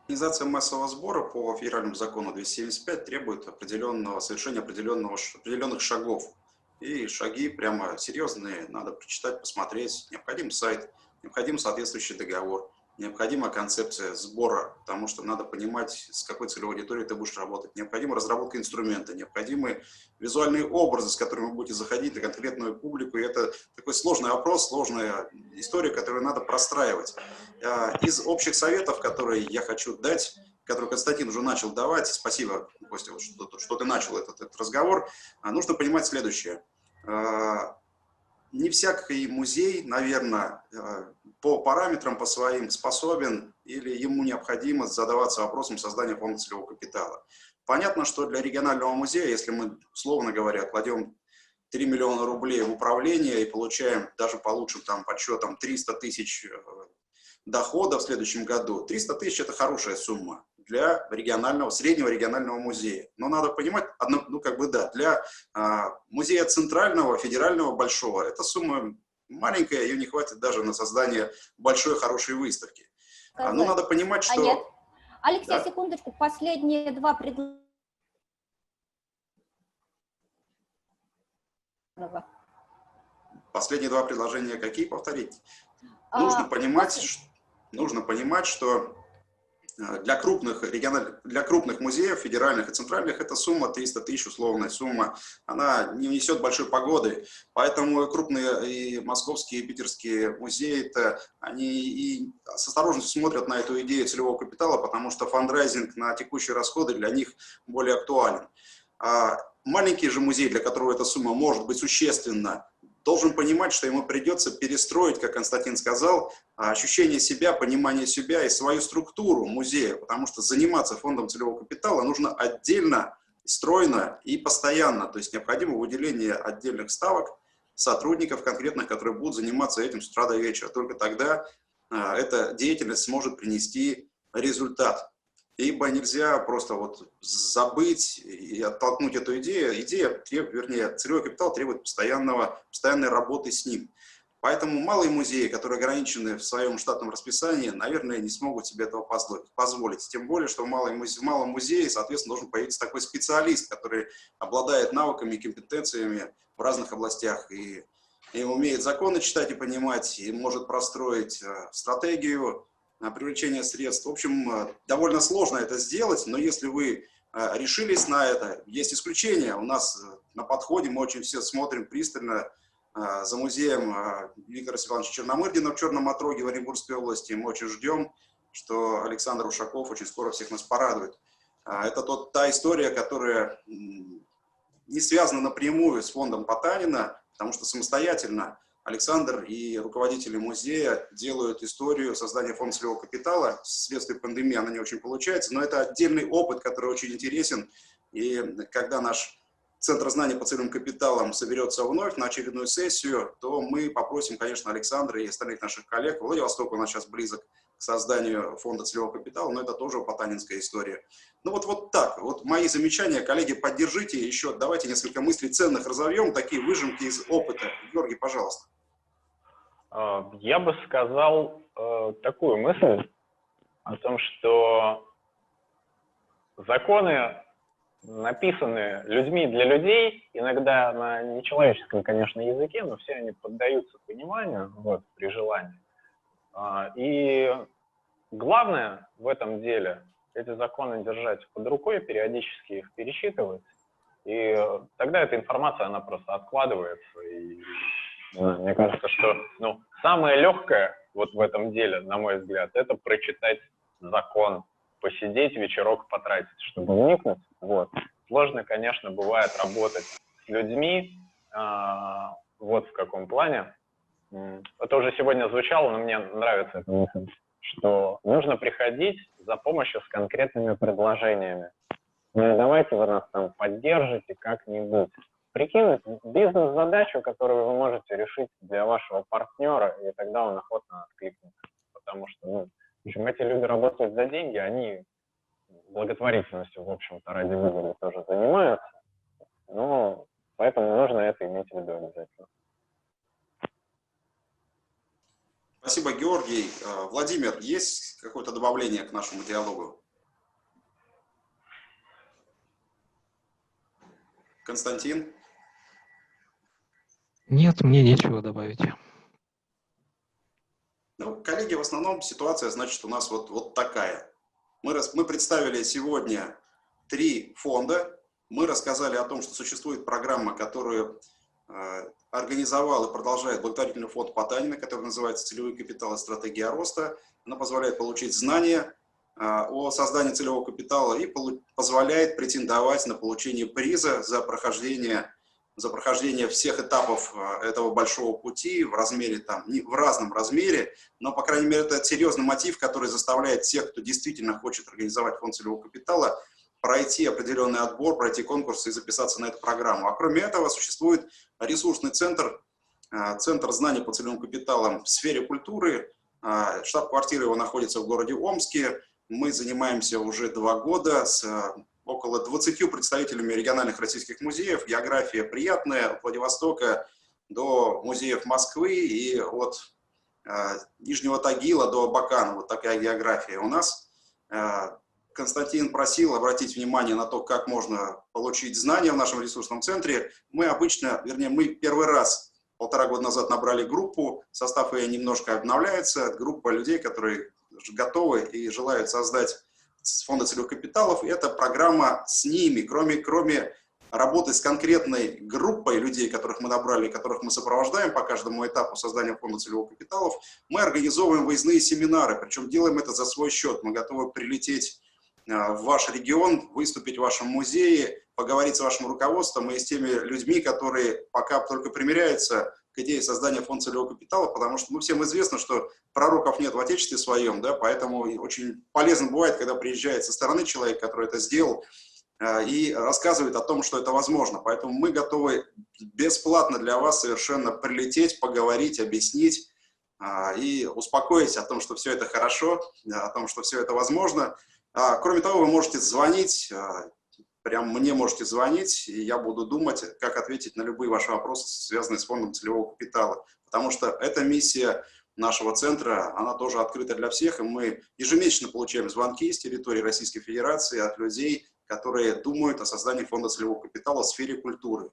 Организация массового сбора по федеральному закону 275 требует совершения определенных шагов. И шаги прямо серьезные, надо прочитать, посмотреть. Необходим сайт, необходим соответствующий договор, необходима концепция сбора, потому что надо понимать, с какой целевой аудиторией ты будешь работать. Необходима разработка инструмента, необходимы визуальные образы, с которыми вы будете заходить на конкретную публику. И это такой сложный вопрос, сложная история, которую надо простраивать. Из общих советов, которые я хочу дать, который Константин уже начал давать, спасибо, Костя, что ты начал этот разговор, нужно понимать следующее. Не всякий музей, наверное, по параметрам, по своим способен или ему необходимо задаваться вопросом создания фонда целевого капитала. Понятно, что для регионального музея, если мы, условно говоря, кладем 3 миллиона рублей в управление и получаем даже по лучшим там подсчетам 300 тысяч дохода в следующем году, 300 тысяч – это хорошая сумма для среднего регионального музея. Но надо понимать, для музея центрального, федерального, большого, эта сумма маленькая, ее не хватит даже на создание большой, хорошей выставки. Но надо понимать, что... Нет. Алексей, да? Секундочку, последние два предложения. Последние два предложения какие, повторить? Нужно понимать, что для крупных музеев, федеральных и центральных, эта сумма 300 тысяч, условная сумма, она не несет большой погоды. Поэтому крупные и московские, и питерские музеи, они и с осторожностью смотрят на эту идею целевого капитала, потому что фандрайзинг на текущие расходы для них более актуален. Маленький же музей, для которого эта сумма может быть существенна, должен понимать, что ему придется перестроить, как Константин сказал, ощущение себя, понимание себя и свою структуру музея, потому что заниматься фондом целевого капитала нужно отдельно, стройно и постоянно, то есть необходимо выделение отдельных ставок, сотрудников конкретных, которые будут заниматься этим с утра до вечера. Только тогда эта деятельность сможет принести результат. Ибо нельзя просто вот забыть и оттолкнуть эту идею. Целевой капитал требует постоянной работы с ним. Поэтому малые музеи, которые ограничены в своем штатном расписании, наверное, не смогут себе этого позволить. Тем более, что в малом музее, соответственно, должен появиться такой специалист, который обладает навыками и компетенциями в разных областях и умеет законы читать и понимать, и может простроить стратегию привлечения средств. В общем, довольно сложно это сделать, но если вы решились на это, есть исключения. У нас на подходе мы очень все смотрим пристально за музеем Виктора Степановича Черномырдина в Черном Отроге в Оренбургской области. Мы очень ждем, что Александр Ушаков очень скоро всех нас порадует. Это та история, которая не связана напрямую с фондом Потанина, потому что самостоятельно Александр и руководители музея делают историю создания фонда целевого капитала. Вследствие пандемии она не очень получается, но это отдельный опыт, который очень интересен. И когда наш Центр знаний по целевым капиталам соберется вновь на очередную сессию, то мы попросим, конечно, Александра и остальных наших коллег. Владивосток у нас сейчас близок к созданию фонда целевого капитала, но это тоже потанинская история. Ну вот так, вот мои замечания, коллеги, поддержите еще, давайте несколько мыслей ценных разовьем, такие выжимки из опыта. Георгий, пожалуйста. Я бы сказал такую мысль о том, что законы написаны людьми для людей, иногда на нечеловеческом, конечно, языке, но все они поддаются пониманию, вот, при желании. И Главное в этом деле эти законы держать под рукой, периодически их пересчитывать, и тогда эта информация, она просто откладывается. И мне кажется, что самое легкое вот в этом деле, на мой взгляд, это прочитать закон, посидеть, вечерок потратить, чтобы вникнуть. Вот. Сложно, конечно, бывает работать с людьми, вот в каком плане. Это уже сегодня звучало, но мне нравится эта мысль, что нужно приходить за помощью с конкретными предложениями. Давайте вы нас там поддержите как-нибудь. Прикинуть бизнес-задачу, которую вы можете решить для вашего партнера, и тогда он охотно откликнется. Потому что, в общем, эти люди работают за деньги, они благотворительностью, в общем-то, ради выгоды тоже занимаются. Но поэтому нужно это иметь в виду обязательно. Спасибо, Георгий. Владимир, есть какое-то добавление к нашему диалогу? Константин? Нет, мне нечего добавить. Коллеги, в основном ситуация, значит, у нас вот такая. Мы представили сегодня 3 фонда. Мы рассказали о том, что существует программа, которую организовал и продолжает благотворительный фонд Потанина, который называется «Целевой капитал и стратегия роста». Она позволяет получить знания о создании целевого капитала и позволяет претендовать на получение приза за прохождение всех этапов этого большого пути в размере, в разном размере, но, по крайней мере, это серьезный мотив, который заставляет тех, кто действительно хочет организовать фонд целевого капитала, пройти определенный отбор, пройти конкурс и записаться на эту программу. А кроме этого, существует ресурсный центр, Центр знаний по целевым капиталам в сфере культуры. Штаб-квартира его находится в городе Омске. Мы занимаемся уже 2 года с около 20 представителями региональных российских музеев. География приятная, от Владивостока до музеев Москвы и от Нижнего Тагила до Абакана. Вот такая география у нас. Константин просил обратить внимание на то, как можно получить знания в нашем ресурсном центре. Мы первый раз 1,5 года назад набрали группу, состав ее немножко обновляется, группа людей, которые готовы и желают создать фонды целевых капиталов. И эта программа с ними, кроме работы с конкретной группой людей, которых мы набрали, которых мы сопровождаем по каждому этапу создания фонда целевых капиталов, мы организовываем выездные семинары, причем делаем это за свой счет. Мы готовы прилететь в ваш регион, выступить в вашем музее, поговорить с вашим руководством и с теми людьми, которые пока только примиряются к идее создания фонда целевого капитала, потому что всем известно, что пророков нет в отечестве своем, да, поэтому очень полезно бывает, когда приезжает со стороны человек, который это сделал, и рассказывает о том, что это возможно. Поэтому мы готовы бесплатно для вас совершенно прилететь, поговорить, объяснить и успокоить о том, что все это хорошо, о том, что все это возможно. Кроме того, вы можете звонить, прям мне можете звонить, и я буду думать, как ответить на любые ваши вопросы, связанные с фондом целевого капитала. Потому что эта миссия нашего центра, она тоже открыта для всех, и мы ежемесячно получаем звонки с территории Российской Федерации от людей, которые думают о создании фонда целевого капитала в сфере культуры.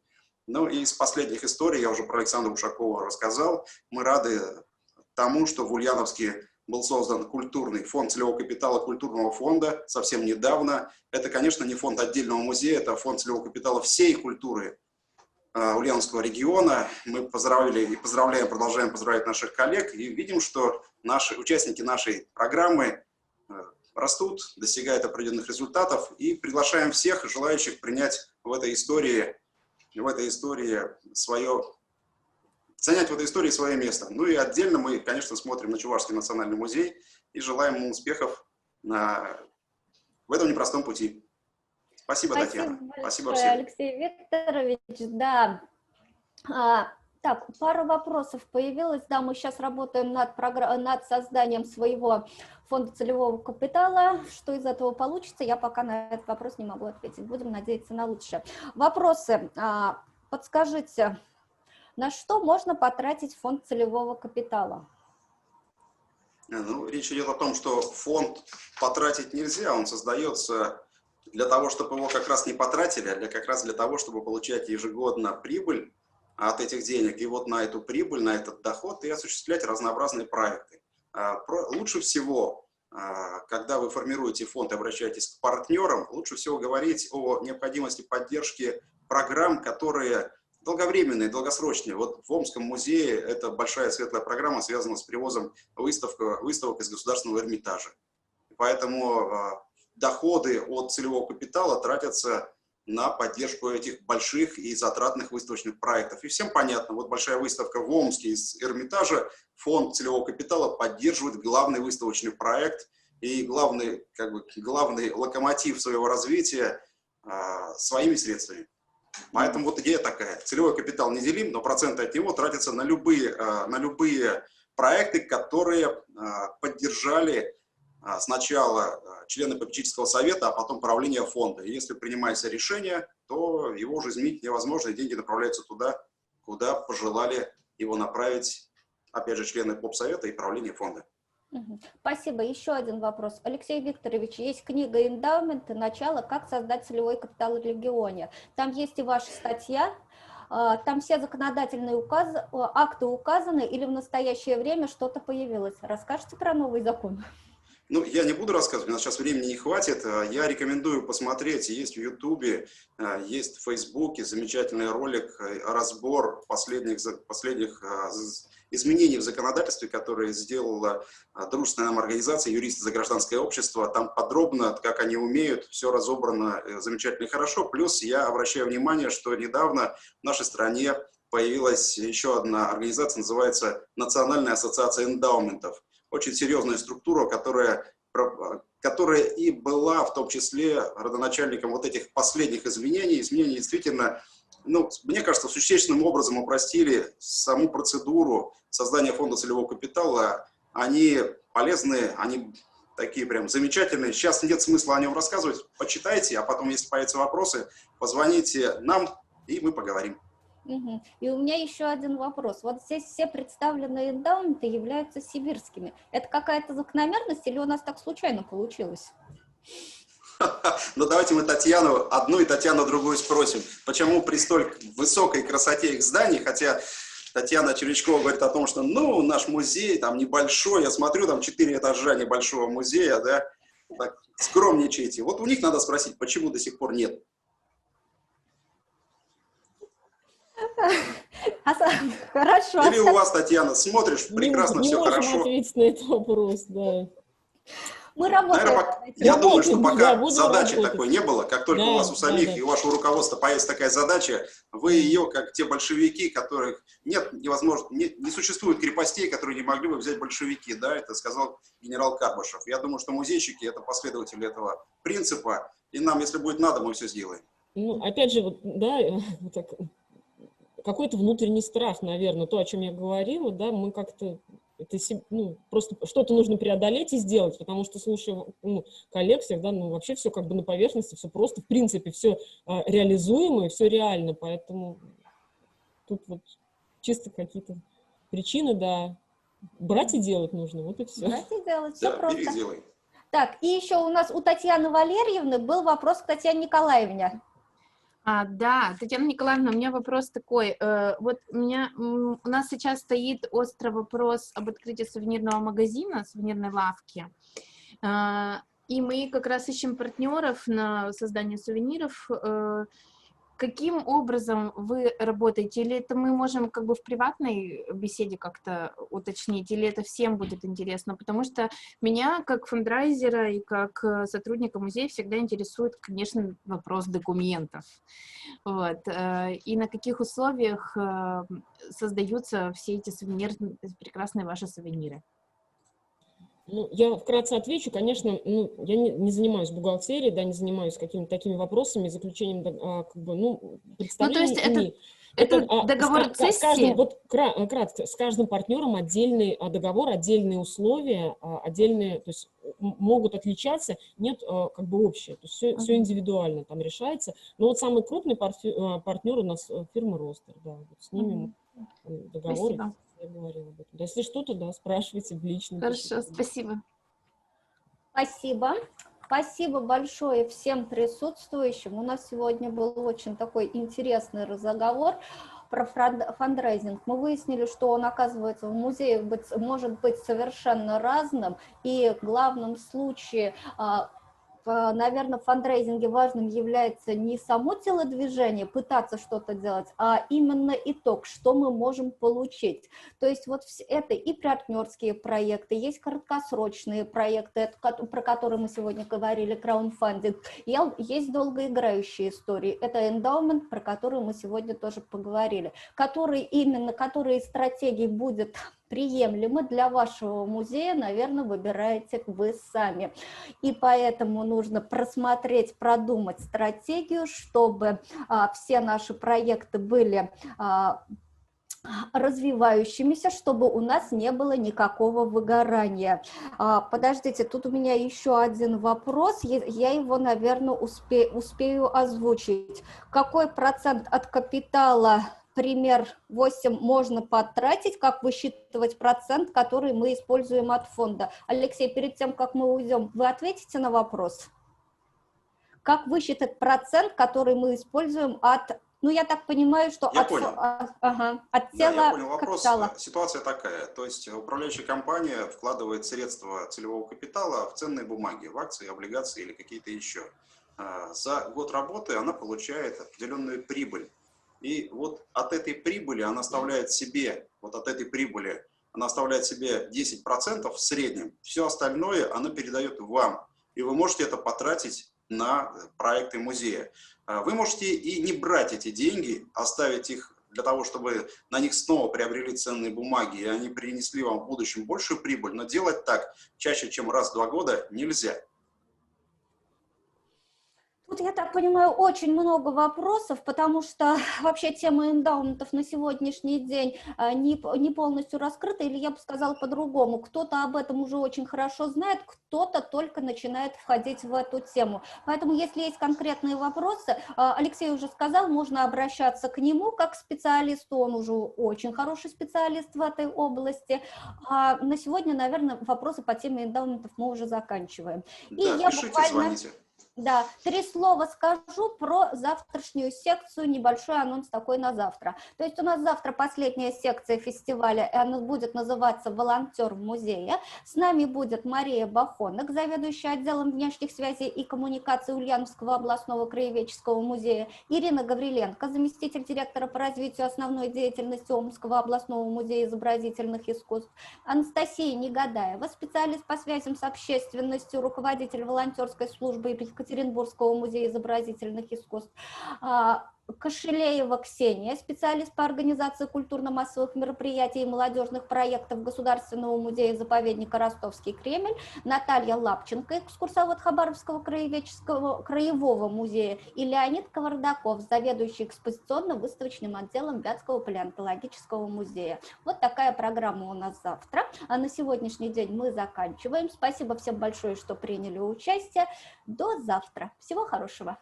Ну и из последних историй, я уже про Александра Ушакова рассказал, мы рады тому, что в Ульяновске был создан культурный фонд целевого капитала культурного фонда совсем недавно. Это, конечно, не фонд отдельного музея, это фонд целевого капитала всей культуры Ульяновского региона. Мы продолжаем поздравлять наших коллег и видим, что участники нашей программы растут, достигают определенных результатов, и приглашаем всех желающих принять занять в этой истории свое место. Ну и отдельно мы, конечно, смотрим на Чувашский национальный музей и желаем ему успехов в этом непростом пути. Спасибо, Татьяна. Спасибо всем. Алексей Викторович. Да. Так, пару вопросов появилось. Да, мы сейчас работаем над созданием своего фонда целевого капитала. Что из этого получится, я пока на этот вопрос не могу ответить. Будем надеяться на лучшее. Вопросы. Подскажите, на что можно потратить фонд целевого капитала? Ну, речь идет о том, что фонд потратить нельзя, он создается для того, чтобы его как раз не потратили, а как раз для того, чтобы получать ежегодно прибыль от этих денег. И вот на эту прибыль, на этот доход и осуществлять разнообразные проекты. Лучше всего когда вы формируете фонд и обращаетесь к партнерам, лучше всего говорить о необходимости поддержки программ, которые долговременные, долгосрочные. Вот в Омском музее это большая светлая программа, связана с привозом выставок из Государственного Эрмитажа. Поэтому доходы от целевого капитала тратятся на поддержку этих больших и затратных выставочных проектов. И всем понятно, вот большая выставка в Омске из Эрмитажа, фонд целевого капитала поддерживает главный выставочный проект и главный локомотив своего развития своими средствами. Поэтому вот идея такая. Целевой капитал неделим, но проценты от него тратятся на любые проекты, которые поддержали сначала члены попечительского совета, а потом правление фонда. И если принимается решение, то его уже изменить невозможно, и деньги направляются туда, куда пожелали его направить, опять же, члены попсовета и правление фонда. Спасибо. Еще один вопрос. Алексей Викторович, есть книга «Эндаумент» и «Начало. Как создать целевой капитал в регионе». Там есть и ваша статья. Там все законодательные акты указаны или в настоящее время что-то появилось? Расскажите про новый закон? Ну, я не буду рассказывать, у нас сейчас времени не хватит. Я рекомендую посмотреть, есть в Ютубе, есть в Фейсбуке замечательный ролик, разбор последних изменений в законодательстве, которые сделала дружественная нам организация «Юристы за гражданское общество». Там подробно, как они умеют, все разобрано замечательно и хорошо. Плюс я обращаю внимание, что недавно в нашей стране появилась еще одна организация, называется «Национальная ассоциация эндаументов». Очень серьезная структура, которая и была в том числе родоначальником вот этих последних изменений. Изменения действительно, ну, мне кажется, существенным образом упростили саму процедуру создания фонда целевого капитала. Они полезные, они такие прям замечательные. Сейчас нет смысла о нем рассказывать. Почитайте, а потом, если появятся вопросы, позвоните нам, и мы поговорим. И у меня еще один вопрос. Вот здесь все представленные эндаументы являются сибирскими. Это какая-то закономерность или у нас так случайно получилось? Ну, давайте мы Татьяну одну и Татьяну другую спросим. Почему при столь высокой красоте их зданий, хотя Татьяна Червячкова говорит о том, что, ну, наш музей там небольшой, я смотрю, там 4 этажа небольшого музея, да, так, скромничайте. Вот у них надо спросить, почему до сих пор нет. Хорошо. Или у вас, Татьяна, смотришь, прекрасно, все хорошо. Не можем ответить на этот вопрос, да. Мы работаем. Наверное, я думаю, что пока да, задачи работать. такой не было, как только у вас у самих и у вашего руководства появится такая задача, вы ее, как те большевики, которых нет, невозможно, не существует крепостей, которые не могли бы взять большевики, да, это сказал генерал Карбышев. Я думаю, что музейщики — это последователи этого принципа, и нам, если будет надо, мы все сделаем. Ну, опять же, вот, да, так, какой-то внутренний страх, наверное, то, о чем я говорила, да, мы как-то, ну, просто что-то нужно преодолеть и сделать, потому что, слушая коллег всех, да, ну, вообще все как бы на поверхности, все просто, в принципе, все реализуемо и все реально, поэтому тут вот чисто какие-то причины, да, брать и делать нужно, вот и все. Брать и делать, все Да, просто. бери и делай. Так, и еще у нас у Татьяны Валерьевны был вопрос к Татьяне Николаевне. Да, Татьяна Николаевна, у меня вопрос такой. Вот у нас сейчас стоит острый вопрос об открытии сувенирного магазина, сувенирной лавки. И мы как раз ищем партнеров на создание сувениров. Каким образом вы работаете? Или это мы можем как бы в приватной беседе как-то уточнить, или это всем будет интересно? Потому что меня как фандрайзера и как сотрудника музея всегда интересует, конечно, вопрос документов. Вот. И на каких условиях создаются все эти прекрасные ваши сувениры? Ну, я вкратце отвечу. Конечно, ну, я не занимаюсь бухгалтерией, да, не занимаюсь какими-то такими вопросами, заключением, как бы, ну, представлением. Ну, то есть это договор цессии? Вот кратко, с каждым партнером отдельный договор, отдельные условия, отдельные, то есть могут отличаться, нет как бы общее, то есть все индивидуально там решается. Но вот самый крупный партнер у нас фирма Ростер, да, вот с ними договор. Спасибо. Я говорила об этом. Если что-то, да, спрашивайте в личном. Хорошо, спасибо. Спасибо. Спасибо большое всем присутствующим. У нас сегодня был очень такой интересный разговор. про фандрейзинг. Мы выяснили, что он, оказывается, в музее может быть совершенно разным, и в главном случае, наверное, в фандрейзинге важным является не само телодвижение, пытаться что-то делать, а именно итог, что мы можем получить. То есть вот это и партнерские проекты, есть краткосрочные проекты, про которые мы сегодня говорили, краундфандинг, есть долгоиграющие истории, это эндаумент, про который мы сегодня тоже поговорили, которые стратегии будет приемлемы для вашего музея, наверное, выбираете вы сами. И поэтому нужно просмотреть, продумать стратегию, чтобы все наши проекты были развивающимися, чтобы у нас не было никакого выгорания. Подождите, тут у меня еще один вопрос, я его, наверное, успею озвучить. Какой процент от капитала, пример 8, можно потратить, как высчитывать процент, который мы используем от фонда? Алексей, перед тем, как мы уйдем, вы ответите на вопрос? Как высчитать процент, который мы используем от, ну, я так понимаю, что Я от, понял. От Да, тела я понял вопрос. капитала. Ситуация такая, то есть управляющая компания вкладывает средства целевого капитала в ценные бумаги, в акции, облигации или какие-то еще. За год работы она получает определенную прибыль. И вот от этой прибыли она оставляет себе, 10% в среднем. Все остальное она передает вам. И вы можете это потратить на проекты музея. Вы можете и не брать эти деньги, оставить их для того, чтобы на них снова приобрели ценные бумаги, и они принесли вам в будущем большую прибыль. Но делать так чаще, чем раз в 2 года, нельзя. Тут, я так понимаю, очень много вопросов, потому что вообще тема эндаументов на сегодняшний день не полностью раскрыта, или я бы сказала по-другому. Кто-то об этом уже очень хорошо знает, кто-то только начинает входить в эту тему. Поэтому, если есть конкретные вопросы, Алексей уже сказал, можно обращаться к нему как к специалисту, он уже очень хороший специалист в этой области. А на сегодня, наверное, вопросы по теме эндаументов мы уже заканчиваем. Да, пишите, звоните. Да, 3 слова скажу про завтрашнюю секцию, небольшой анонс такой на завтра. То есть у нас завтра последняя секция фестиваля, и она будет называться «Волонтер в музее». С нами будет Мария Бахонок, заведующая отделом внешних связей и коммуникаций Ульяновского областного краеведческого музея, Ирина Гавриленко, заместитель директора по развитию основной деятельности Омского областного музея изобразительных искусств, Анастасия Негодаева, специалист по связям с общественностью, руководитель волонтерской службы Екатеринбургского музея изобразительных искусств, Кошелеева Ксения, специалист по организации культурно-массовых мероприятий и молодежных проектов Государственного музея-заповедника Ростовский Кремль, Наталья Лапченко, экскурсовод Хабаровского краевого музея, и Леонид Кавардаков, заведующий экспозиционно-выставочным отделом Вятского палеонтологического музея. Вот такая программа у нас завтра. А на сегодняшний день мы заканчиваем. Спасибо всем большое, что приняли участие. До завтра. Всего хорошего.